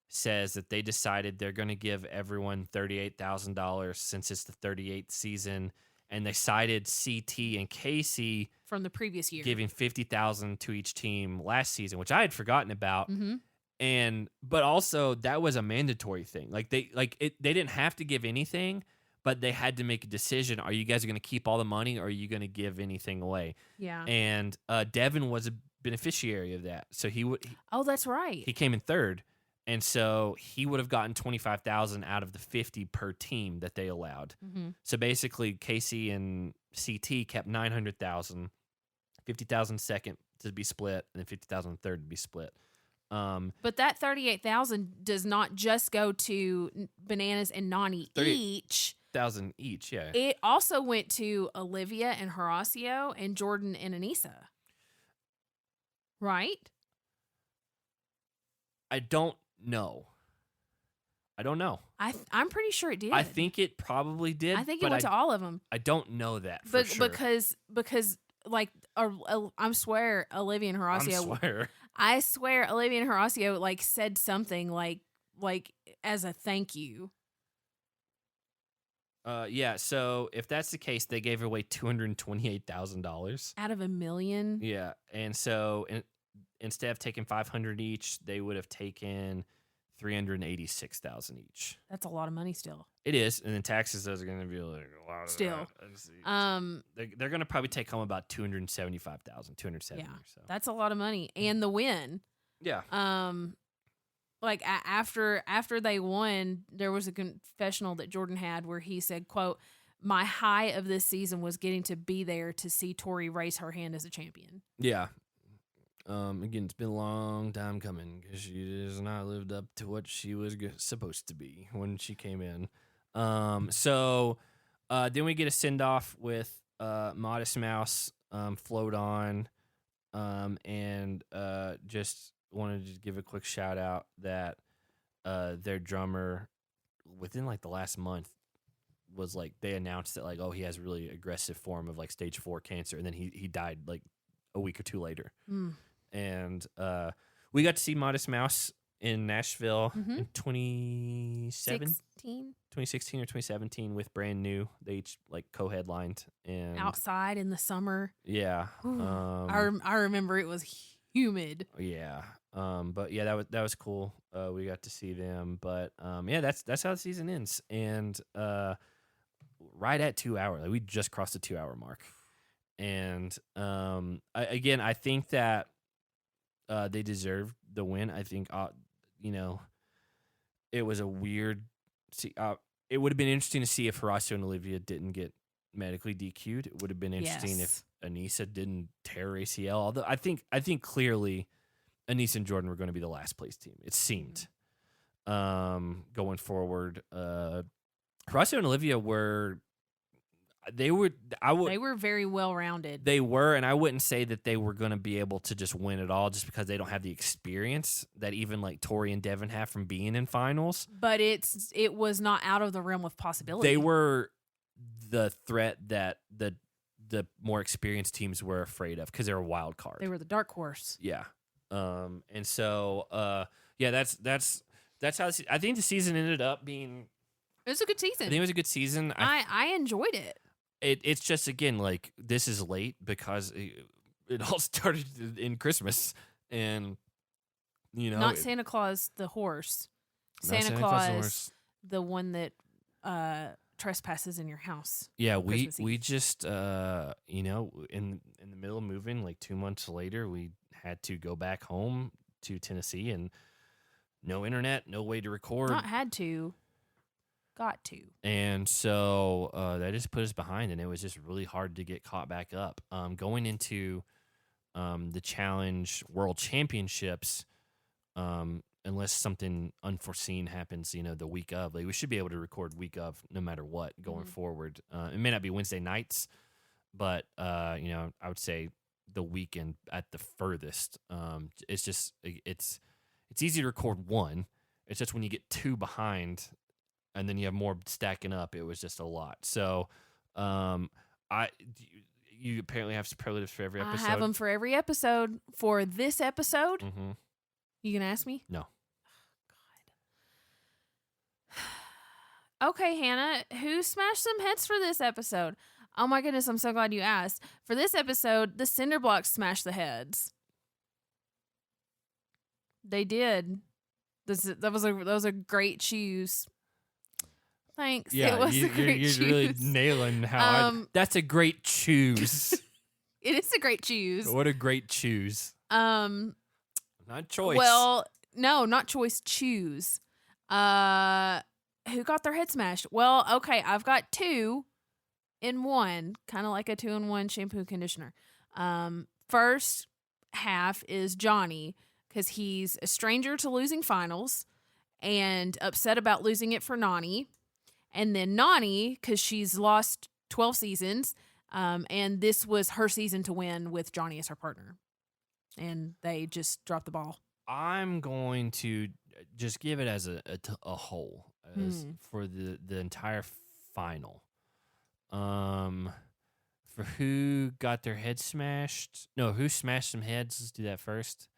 S1: says that they decided they're going to give everyone $38,000 since it's the 38th season. And they cited CT and Casey
S2: from the previous year,
S1: giving $50,000 to each team last season, which I had forgotten about. But also that was a mandatory thing. Like they didn't have to give anything, but they had to make a decision. Are you guys going to keep all the money, or are you going to give anything away?
S2: Yeah.
S1: And Devin was a beneficiary of that, so he would.
S2: Oh, that's right.
S1: He came in third. And so he would have gotten $25,000 out of the $50,000 per team that they allowed. So basically, Casey and CT kept $900,000, $50,000 second to be split, and then $50,000 third to be split.
S2: But that $38,000 does not just go to Bananas and Nany each.
S1: $1,000 each, yeah.
S2: It also went to Olivia and Horacio and Jordyn and Anissa. Right?
S1: I don't know.
S2: I'm pretty sure it did.
S1: I think it probably did.
S2: I think it went to all of them.
S1: I don't know that for sure.
S2: Because like I swear Olivia and Horacio. I swear Olivia and Horacio like said something like as a thank you.
S1: Yeah. So if that's the case, they gave away $228,000
S2: out of $1 million.
S1: Yeah, and so instead of taking 500 each, they would have taken 386,000 each.
S2: That's a lot of money still.
S1: It is, and then taxes are going to be like a lot of
S2: still.
S1: They're going to probably take home about 275,000, 270.
S2: Yeah,
S1: or so.
S2: That's a lot of money, and the win.
S1: Yeah.
S2: Like after they won, there was a confessional that Jordyn had where he said, "quote My high of this season was getting to be there to see Tori raise her hand as a champion."
S1: Yeah. Again, it's been a long time coming because she has not lived up to what she was supposed to be when she came in. So then we get a send off with Modest Mouse, Float On, and just wanted to give a quick shout out that their drummer within like the last month was like they announced that like, oh, he has a really aggressive form of like stage 4 cancer, and then he died like a week or two later. And we got to see Modest Mouse in Nashville in 2016 or 2017 with Brand New. They each like co-headlined and
S2: outside in the summer.
S1: Yeah.
S2: I remember it was humid.
S1: Yeah. But yeah, that was cool. We got to see them, but yeah, that's how the season ends. And right at 2 hours, like, we just crossed the 2 hour mark. And I think that they deserved the win. I think it was a weird. It would have been interesting to see if Horacio and Olivia didn't get medically DQ'd. It would have been interesting if Aneesa didn't tear her ACL. Although I think clearly Aneesa and Jordyn were going to be the last place team. It seemed going forward. Horacio and Olivia were. They were
S2: very well rounded.
S1: They were, and I wouldn't say that they were going to be able to just win it all, just because they don't have the experience that even like Tori and Devin have from being in finals.
S2: But it was not out of the realm of possibility.
S1: They were the threat that the more experienced teams were afraid of because they were a wild card.
S2: They were the dark horse.
S1: Yeah, and so yeah, that's how I think the season ended up being.
S2: It was a good season.
S1: I think it was a good season.
S2: I enjoyed it.
S1: It's just, again, like, this is late because it all started in Christmas. And,
S2: Not Santa Claus the horse. Santa Claus the one that trespasses in your house.
S1: Yeah, we just, in the middle of moving, like 2 months later, we had to go back home to Tennessee, and no internet, no way to record.
S2: Not had to. Got to.
S1: And so that just put us behind, and it was just really hard to get caught back up. Going into the Challenge World Championships, unless something unforeseen happens, the week of, like, we should be able to record week of no matter what going forward. It may not be Wednesday nights, but I would say the weekend at the furthest. It's just it's easy to record one. It's just when you get two behind, and then you have more stacking up, it was just a lot. So, you apparently have superlatives for every episode.
S2: I have them for every episode. For this episode, you gonna ask me?
S1: No.
S2: God. Okay, Hannah, who smashed some heads for this episode? Oh my goodness, I'm so glad you asked. For this episode, the cinder blocks smashed the heads. They did. That was a great choose. Thanks.
S1: Yeah,
S2: it was a great
S1: you're
S2: choose.
S1: really nailing how that's a great choose.
S2: It is a great choose.
S1: What a great choose. Not choice.
S2: Well, no, not choice. Choose. Who got their head smashed? Well, okay, I've got 2 in 1, kind of like a 2-in-1 shampoo conditioner. First half is Johnny, because he's a stranger to losing finals and upset about losing it for Nany. And then Nany, because she's lost 12 seasons, and this was her season to win with Johnny as her partner. And they just dropped the ball.
S1: I'm going to just give it as a whole for the entire final. For who got their head smashed? No, who smashed some heads? Let's do that first.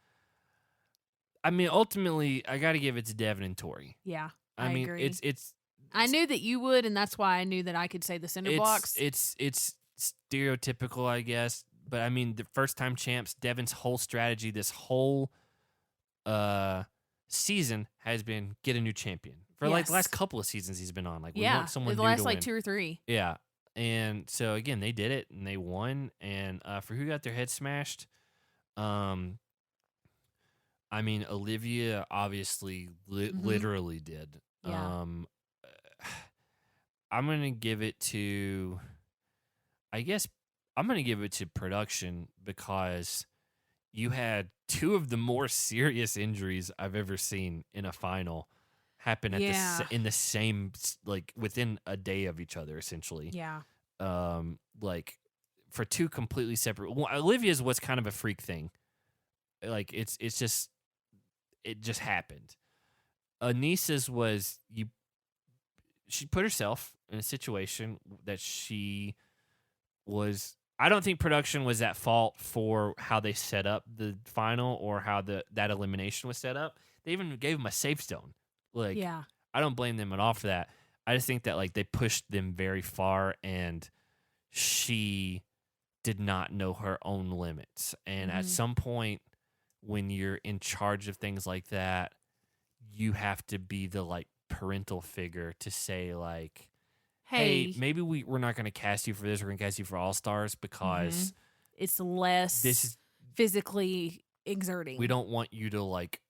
S1: I mean, ultimately, I got to give it to Devin and Tori.
S2: Yeah, I agree.
S1: It's
S2: I knew that you would, and that's why I knew that I could say the cinder blocks.
S1: It's stereotypical, I guess. But I mean, the first time champs, Devin's whole strategy this whole season has been get a new champion. For like the last couple of seasons he's been on. Like we want someone new to win.
S2: The last like 2 or 3.
S1: Yeah. And so again, they did it and they won. And for who got their head smashed, I mean, Olivia obviously literally did.
S2: Yeah.
S1: I'm gonna give it to, I guess I'm gonna give it to production because you had 2 of the more serious injuries I've ever seen in a final happen at in the same, like within a day of each other, essentially.
S2: Yeah.
S1: Like for 2 completely separate. Well, Olivia's was kind of a freak thing. Like it just happened. Anissa's was she put herself in a situation that she was. I don't think production was at fault for how they set up the final or how that elimination was set up. They even gave them a safe zone. Like, I don't blame them at all for that. I just think that like they pushed them very far, and she did not know her own limits. And at some point, when you're in charge of things like that, you have to be the like parental figure to say like, hey, maybe we're not going to cast you for this. We're going to cast you for All Stars because
S2: it's less physically exerting.
S1: We don't want you to like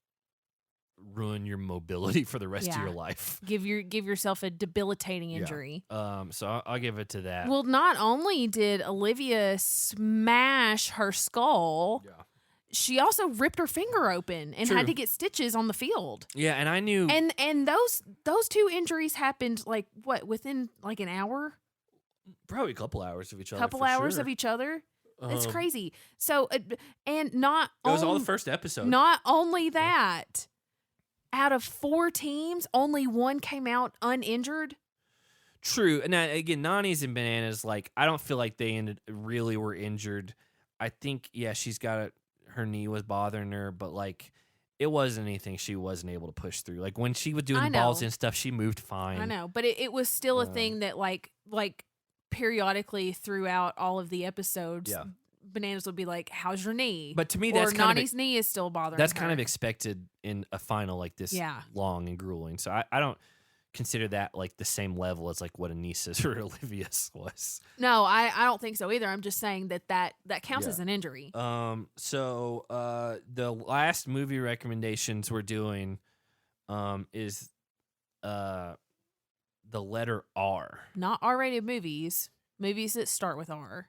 S1: ruin your mobility for the rest of your life.
S2: Give yourself a debilitating injury.
S1: So I'll give it to that.
S2: Well, not only did Olivia smash her skull, she also ripped her finger open and had to get stitches on the field.
S1: Yeah, and I knew.
S2: And those 2 injuries happened like within like an hour?
S1: Probably a couple hours of each other.
S2: Of each other. It's crazy. So and not
S1: it was all the first episode.
S2: Not only that, out of 4 teams, only 1 came out uninjured.
S1: True. And now, again, Nani's and Bananas, like I don't feel like they really were injured. I think she's got her knee was bothering her, but like it wasn't anything she wasn't able to push through. Like when she was doing the balls and stuff, she moved fine.
S2: I know, but it was still a thing that like periodically throughout all of the episodes, Bananas would be like, "How's your knee?"
S1: But to me, that's
S2: Nani's knee is still bothering.
S1: That's
S2: her.
S1: kind of expected in a final like this long and grueling. So I don't consider that like the same level as like what Anissa's or Olivia's was.
S2: No, I don't think so either. I'm just saying that counts as an injury.
S1: So the last movie recommendations we're doing is the letter R.
S2: Not R-rated movies. Movies that start with R.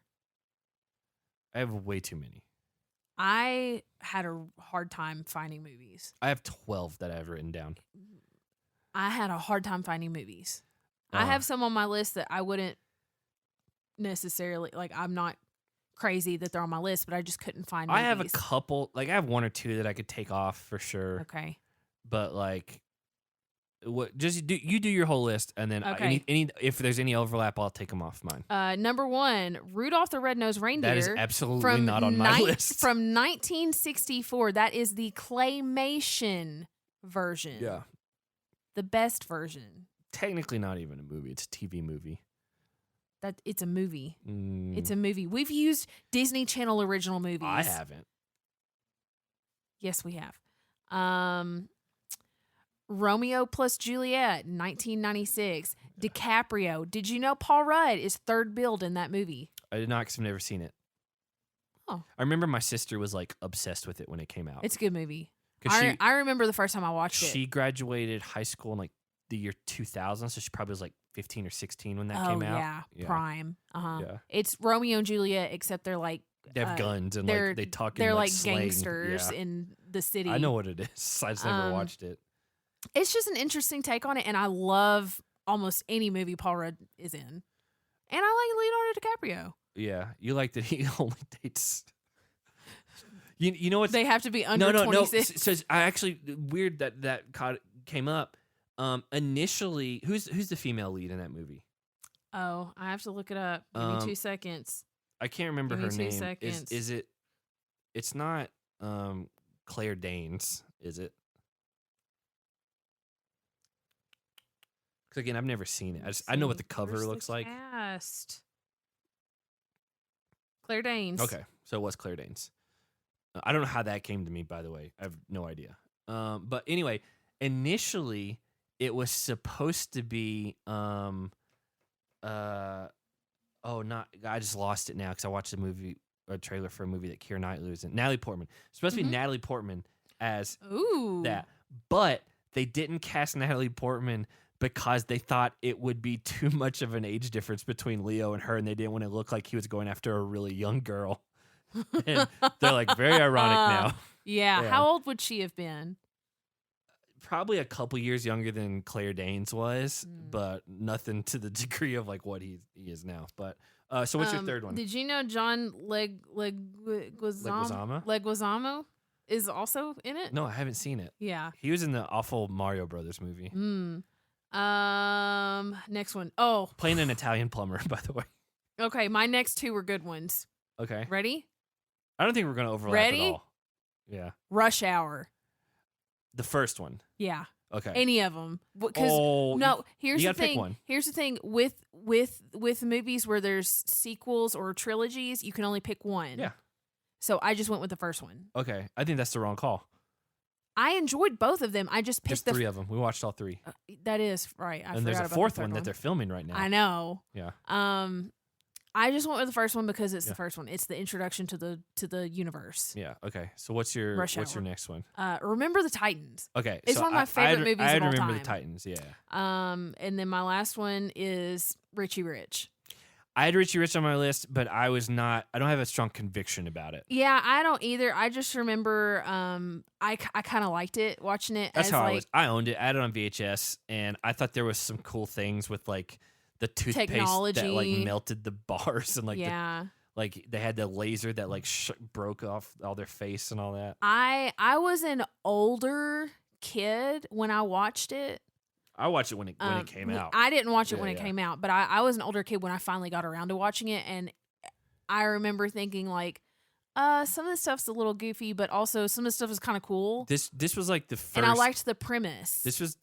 S1: I have way too many.
S2: I had a hard time finding movies.
S1: I have 12 that I've written down.
S2: I had a hard time finding movies. I have some on my list that I wouldn't necessarily, like, I'm not crazy that they're on my list, but I just couldn't find movies.
S1: I have a couple, like, I have 1 or 2 that I could take off for sure.
S2: Okay.
S1: But, like, you do your whole list, and then any if there's any overlap, I'll take them off mine.
S2: Number 1, Rudolph the Red-Nosed Reindeer.
S1: That is absolutely not on my list.
S2: From 1964. That is the claymation version.
S1: Yeah.
S2: The best version.
S1: Technically not even a movie. It's a TV movie.
S2: It's a movie. It's a movie. We've used Disney Channel original movies.
S1: I haven't.
S2: Yes, we have. Romeo plus Juliet, 1996. DiCaprio. Did you know Paul Rudd is third billed in that movie?
S1: I did not, because I've never seen it.
S2: Oh.
S1: I remember my sister was like obsessed with it when it came out.
S2: It's a good movie. I remember the first time I watched it.
S1: She graduated high school in like the year 2000, so she probably was like 15 or 16 when that came out.
S2: Yeah, prime.
S1: Yeah.
S2: It's Romeo and Juliet, except they're like
S1: they have guns and like they talk.
S2: They're
S1: like
S2: gangsters in the city.
S1: I know what it is. I just never watched it.
S2: It's just an interesting take on it, and I love almost any movie Paul Rudd is in, and I like Leonardo DiCaprio.
S1: Yeah, you like that he only dates. You know what?
S2: They have to be under 26.
S1: No. So I actually weird that came up. Initially, who's the female lead in that movie?
S2: Oh, I have to look it up. Give me 2 seconds.
S1: I can't remember her name.
S2: 2 seconds.
S1: Is it? It's not Claire Danes, is it? Because again, I've never seen it. I know what the cover
S2: Where's
S1: looks
S2: the
S1: like.
S2: cast? Claire Danes.
S1: Okay, so it was Claire Danes. I don't know how that came to me, by the way. I have no idea. But anyway, initially it was supposed to be I just lost it now because I watched a trailer for a movie that Keira Knightley was in. Natalie Portman. It's supposed to be Natalie Portman as that, but they didn't cast Natalie Portman because they thought it would be too much of an age difference between Leo and her, and they didn't want to look like he was going after a really young girl. And they're like, very ironic now.
S2: Yeah. How old would she have been?
S1: Probably a couple years younger than Claire Danes was, but nothing to the degree of like what he is now. But so what's your third one?
S2: Did you know John Leguizamo is also in it?
S1: No, I haven't seen it.
S2: Yeah.
S1: He was in the awful Mario Brothers movie.
S2: Next one. Oh.
S1: Playing an Italian plumber, by the way.
S2: Okay, my next two were good ones.
S1: Okay.
S2: Ready?
S1: I don't think we're going to overlap at all. Yeah.
S2: Rush Hour.
S1: The first one.
S2: Yeah.
S1: Okay.
S2: Any of them. Because here's the thing.
S1: Pick one.
S2: Here's the thing with movies where there's sequels or trilogies, you can only pick one.
S1: Yeah.
S2: So I just went with the first one.
S1: Okay. I think that's the wrong call.
S2: I enjoyed both of them. I just picked
S1: There's three of them. We watched all three.
S2: That is right.
S1: And there's a fourth one that they're filming right now.
S2: I know.
S1: Yeah.
S2: I just went with the first one because it's the first one. It's the introduction to the universe.
S1: Yeah. Okay. So what's your next one?
S2: Remember the Titans.
S1: Okay.
S2: It's one of my favorite movies of all time.
S1: I remember the Titans. Yeah.
S2: And then my last one is Richie Rich.
S1: I had Richie Rich on my list, but I don't have a strong conviction about it.
S2: Yeah, I don't either. I just remember I kind of liked it, watching it.
S1: That's how I was. I owned it. I had it on VHS, and I thought there was some cool things with like the toothpaste
S2: technology
S1: that like melted the bars and like they had the laser that like broke off all their face and all that.
S2: I was an older kid when I watched it.
S1: I watched it when it came out.
S2: I didn't watch it when it came out, but I was an older kid when I finally got around to watching it, and I remember thinking like, some of the stuff's a little goofy, but also some of the stuff is kind of cool.
S1: This was like the first,
S2: and I liked the premise.
S1: This is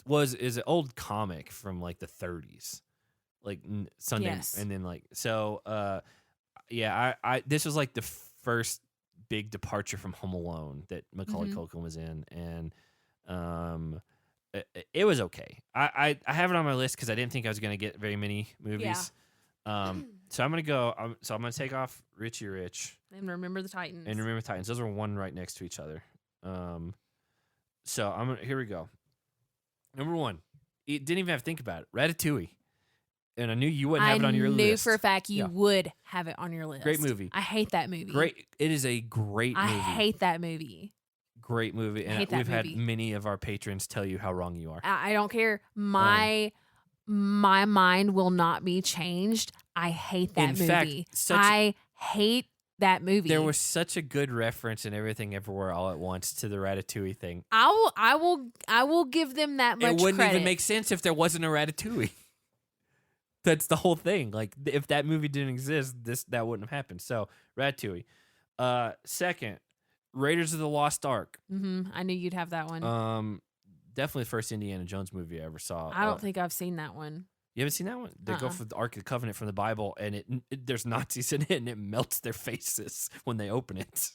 S1: an old comic from like the 30s, like Sunday, and then like so. I this was like the first big departure from Home Alone that Macaulay Culkin was in, and it was okay. I have it on my list because I didn't think I was going to get very many movies. Yeah. So I'm going to go. I'm going to take off Richie Rich.
S2: And Remember the Titans.
S1: Those are one right next to each other. So here we go. Number one. You didn't even have to think about it. Ratatouille. And I knew you wouldn't have it on your list.
S2: I knew for a fact you would have it on your list.
S1: Great movie.
S2: I hate that movie.
S1: Great. It is a great movie.
S2: I hate that movie.
S1: Great movie. And we've had many of our patrons tell you how wrong you are.
S2: I don't care. My mind will not be changed. I hate that movie. I hate that movie.
S1: There was such a good reference in Everything Everywhere All at Once to the Ratatouille thing.
S2: I will give them that much credit.
S1: It wouldn't even make sense if there wasn't a Ratatouille. That's the whole thing. Like if that movie didn't exist, that wouldn't have happened. So Ratatouille. Second, Raiders of the Lost Ark.
S2: I knew you'd have that one.
S1: Definitely the first Indiana Jones movie I ever saw.
S2: I don't think I've seen that one.
S1: You haven't seen that one? They go for the Ark of the Covenant from the Bible, and there's Nazis in it, and it melts their faces when they open it.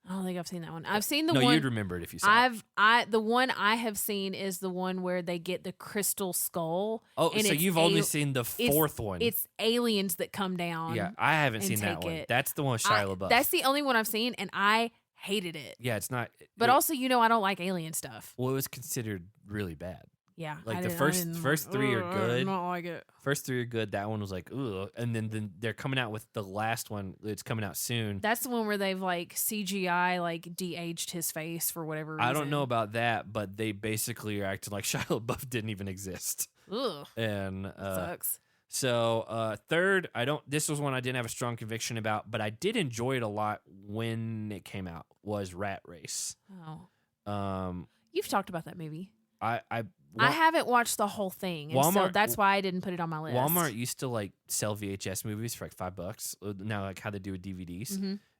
S2: I don't think I've seen that one. I've seen the one.
S1: No, you'd remember it if you saw it.
S2: The one I have seen is the one where they get the crystal skull.
S1: Oh, so you've only seen the fourth one.
S2: It's aliens that come down.
S1: Yeah, I haven't seen that one. That's the one with Shia LaBeouf.
S2: That's the only one I've seen, and I hated it.
S1: Yeah, it's not.
S2: But also, I don't like alien stuff.
S1: Well, it was considered really bad.
S2: Yeah,
S1: like the first three are good.
S2: I don't like it.
S1: First three are good. That one was like, ugh. And then they're coming out with the last one. It's coming out soon.
S2: That's the one where they've like CGI like de-aged his face for whatever reason.
S1: I don't know about that, but they basically are acting like Shia LaBeouf didn't even exist.
S2: Ugh.
S1: And
S2: sucks.
S1: So third, this was one I didn't have a strong conviction about, but I did enjoy it a lot when it came out, was Rat Race.
S2: Oh. You've talked about that movie.
S1: I
S2: haven't watched the whole thing, and so that's why I didn't put it on my list.
S1: Walmart used to like sell VHS movies for like $5 now, like how they do with DVDs.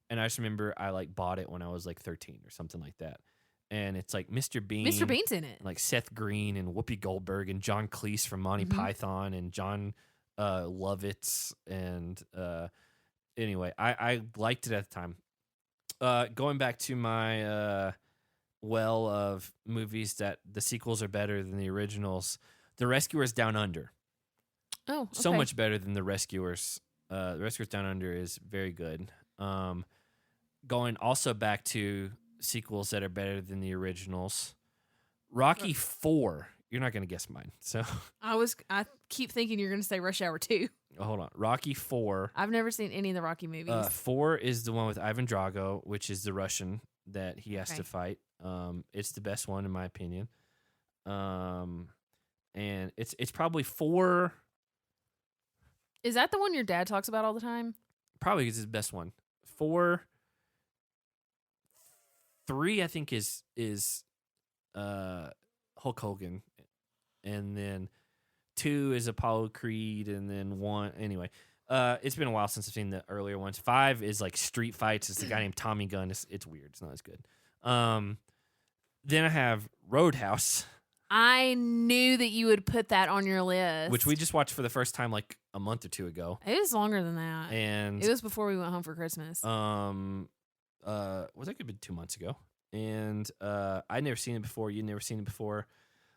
S1: And I just remember I like bought it when I was like 13 or something like that, and it's like Mr. Bean.
S2: Mr. Bean's in it.
S1: Like Seth Green and Whoopi Goldberg and John Cleese from Monty
S2: Mhm.
S1: Python and John Lovitz. And anyway, I liked it at the time. Going back to my well of movies that the sequels are better than the originals, The Rescuers Down Under.
S2: Oh, okay.
S1: So much better than The Rescuers. The Rescuers Down Under is very good. Going also back to sequels that are better than the originals. Rocky 4. You're not going to guess mine. So
S2: I keep thinking you're going to say Rush Hour 2.
S1: hold on. Rocky 4.
S2: I've never seen any of the Rocky movies.
S1: 4 is the one with Ivan Drago, which is the Russian that he has to fight. It's the best one in my opinion. And it's probably 4.
S2: Is that the one your dad talks about all the time?
S1: Probably is the best one. 4. 3 I think is Hulk Hogan, and then 2 is Apollo Creed, and then 1 anyway. It's been a while since I've seen the earlier ones. 5 is like street fights. It's a guy named Tommy Gunn. It's weird. It's not as good. Then I have Roadhouse.
S2: I knew that you would put that on your list.
S1: Which we just watched for the first time like a month or 2 ago.
S2: It was longer than that.
S1: And
S2: it was before we went home for Christmas.
S1: Was that could have been 2 months ago? And I'd never seen it before. You'd never seen it before.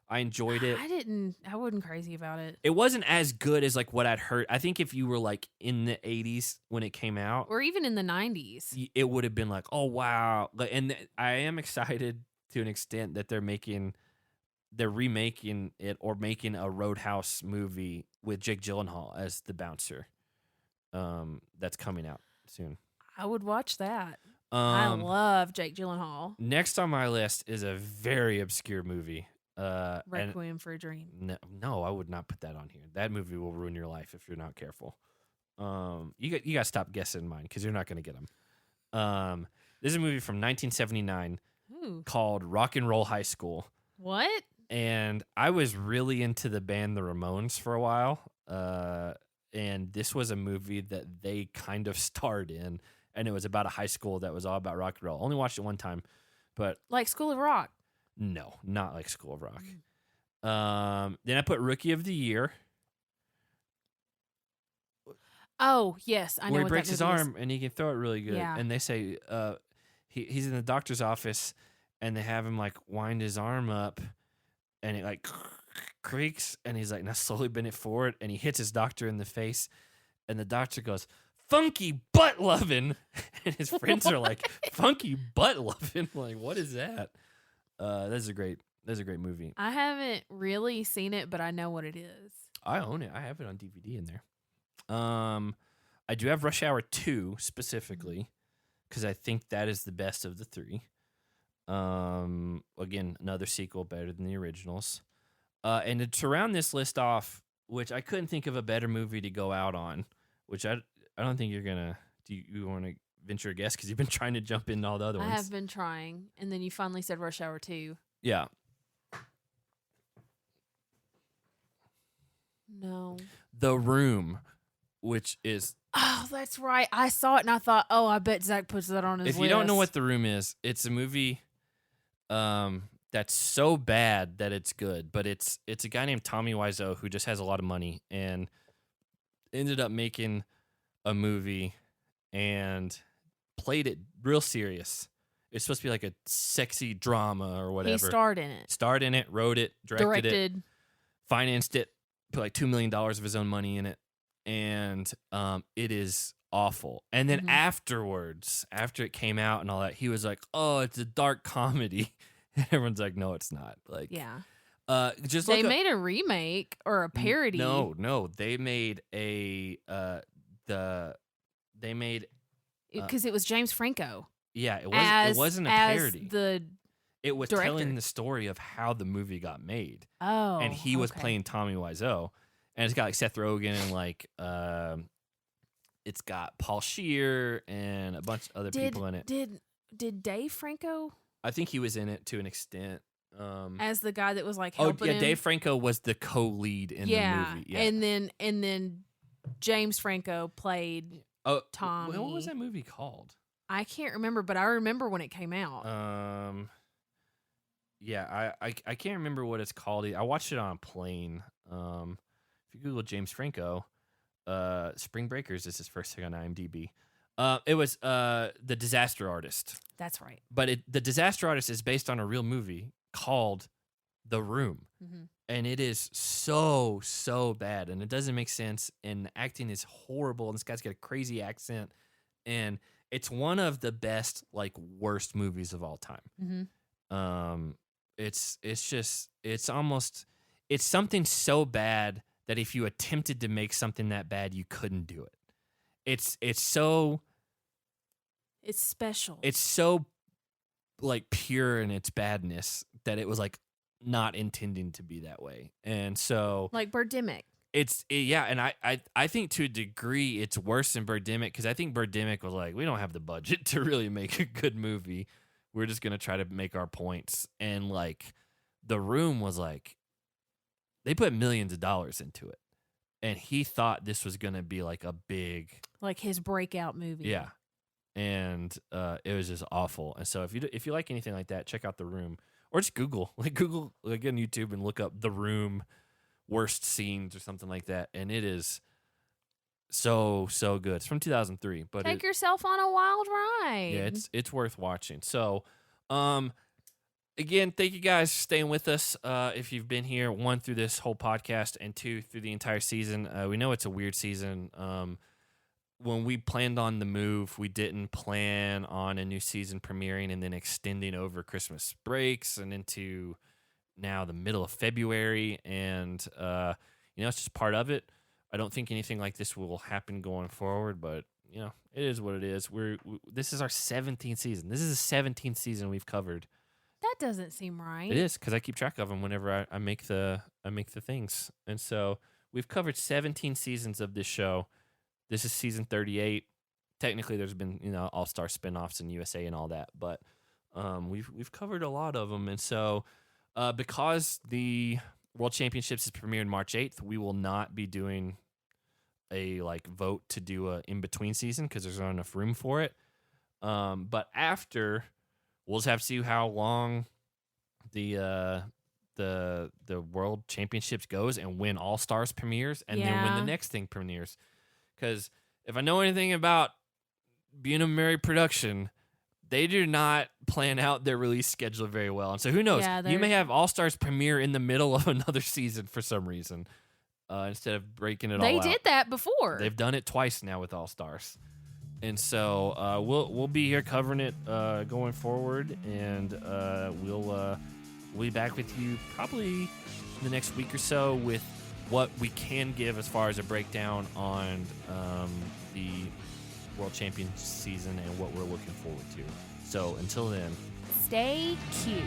S1: I enjoyed it.
S2: I wasn't crazy about it.
S1: It wasn't as good as like what I'd heard. I think if you were like in the 80s when it came out,
S2: or even in the 90s,
S1: it would have been like, oh wow. And I am excited to an extent that they're remaking it or making a Roadhouse movie with Jake Gyllenhaal as the bouncer. That's coming out soon.
S2: I would watch that. I love Jake Gyllenhaal.
S1: Next on my list is a very obscure movie.
S2: Requiem for a Dream.
S1: No, I would not put that on here. That movie will ruin your life if you're not careful. You got to stop guessing mine because you're not going to get them. This is a movie from 1979 called Rock and Roll High School.
S2: What?
S1: And I was really into the band The Ramones for a while. And this was a movie that they kind of starred in. And it was about a high school that was all about rock and roll. Only watched it one time, but
S2: like School of Rock.
S1: No, not like School of Rock. Then I put Rookie of the Year.
S2: Oh yes, I know.
S1: Where he
S2: what
S1: breaks
S2: that
S1: his
S2: movie
S1: arm and he can throw it really good.
S2: Yeah.
S1: And they say he's in the doctor's office, and they have him like wind his arm up, and it like creaks, and he's like, now slowly bend it forward, and he hits his doctor in the face, and the doctor goes, funky butt loving, and his friends are like, funky butt loving, like what is that? That's a great movie.
S2: I haven't really seen it, but I know what it is.
S1: I own it. I have it on DVD in there. I do have Rush Hour 2 specifically because I think that is the best of the 3. Again, another sequel better than the originals. And to round this list off, which I couldn't think of a better movie to go out on, which I don't think you're gonna. Do you want to venture a guess? Because you've been trying to jump into all the other ones.
S2: I have been trying, and then you finally said Rush Hour 2.
S1: Yeah.
S2: No.
S1: The Room, which is.
S2: Oh, that's right. I saw it and I thought, oh, I bet Zach puts that on his list.
S1: If you don't know what The Room is, it's a movie that's so bad that it's good. But it's a guy named Tommy Wiseau who just has a lot of money and ended up making a movie and played it real serious. It's supposed to be like a sexy drama or whatever.
S2: He starred in it.
S1: Starred in it, wrote it, directed it, financed it, put like $2 million of his own money in it. And it is awful. And then afterwards, after it came out and all that, he was like, oh, it's a dark comedy. And everyone's like, no, it's not. Like,
S2: yeah.
S1: Just
S2: they made a remake or a parody.
S1: No, they made a
S2: because it was James Franco.
S1: Yeah, it wasn't a parody. It was
S2: director.
S1: telling the story of how the movie got made.
S2: Oh,
S1: and he was playing Tommy Wiseau, and it's got like Seth Rogen and like it's got Paul Scheer and a bunch of other people in it.
S2: Did Dave Franco?
S1: I think he was in it to an extent.
S2: As the guy that was like helping him?
S1: Dave Franco was the co-lead in the movie. Yeah,
S2: and then James Franco played Tommy.
S1: What was that movie called?
S2: I can't remember, but I remember when it came out.
S1: Yeah, I can't remember what it's called. I watched it on a plane. If you Google James Franco, Spring Breakers is his first thing on IMDb. It was The Disaster Artist.
S2: That's right.
S1: But The Disaster Artist is based on a real movie called The Room.
S2: Mm-hmm.
S1: And it is so, so bad. And it doesn't make sense. And the acting is horrible. And this guy's got a crazy accent. And it's one of the best, like, worst movies of all time.
S2: Mm-hmm.
S1: It's something so bad that if you attempted to make something that bad, you couldn't do it. It's special. It's so like pure in its badness that it was like not intending to be that way. And so
S2: like Birdemic.
S1: And I think to a degree it's worse than Birdemic because I think Birdemic was like, we don't have the budget to really make a good movie. We're just gonna try to make our points. And like The Room was like they put millions of dollars into it. And he thought this was gonna be like a big
S2: like his breakout movie.
S1: Yeah. And it was just awful. And so if you like anything like that, check out The Room. Or just Google on YouTube and look up The Room worst scenes or something like that. And it is so, so good. It's from 2003. But
S2: take yourself on a wild ride.
S1: Yeah, it's worth watching. So, again, thank you guys for staying with us. If you've been here, 1, through this whole podcast, and 2, through the entire season. We know it's a weird season. When we planned on the move, we didn't plan on a new season premiering and then extending over Christmas breaks and into now the middle of February. And, it's just part of it. I don't think anything like this will happen going forward, but, it is what it is. This is our 17th season. This is the 17th season we've covered.
S2: That doesn't seem right.
S1: It is because I keep track of them whenever I make the things. And so we've covered 17 seasons of this show. This is season 38. Technically, there's been All-Star spinoffs in USA and all that, but we've covered a lot of them. And so because the World Championships is premiered March 8th, we will not be doing a vote to do a in between season because there's not enough room for it. But after, we'll just have to see how long the World Championships goes and when All Stars premieres and then when the next thing premieres. Because if I know anything about Bunim production, they do not plan out their release schedule very well. And so who knows? Yeah, you may have All Stars premiere in the middle of another season for some reason instead of breaking it all out.
S2: They did that before.
S1: They've done it twice now with All Stars. And so we'll be here covering it going forward, and we'll be back with you probably in the next week or so with what we can give as far as a breakdown on the World Champion season and what we're looking forward to. So until then,
S2: stay cute.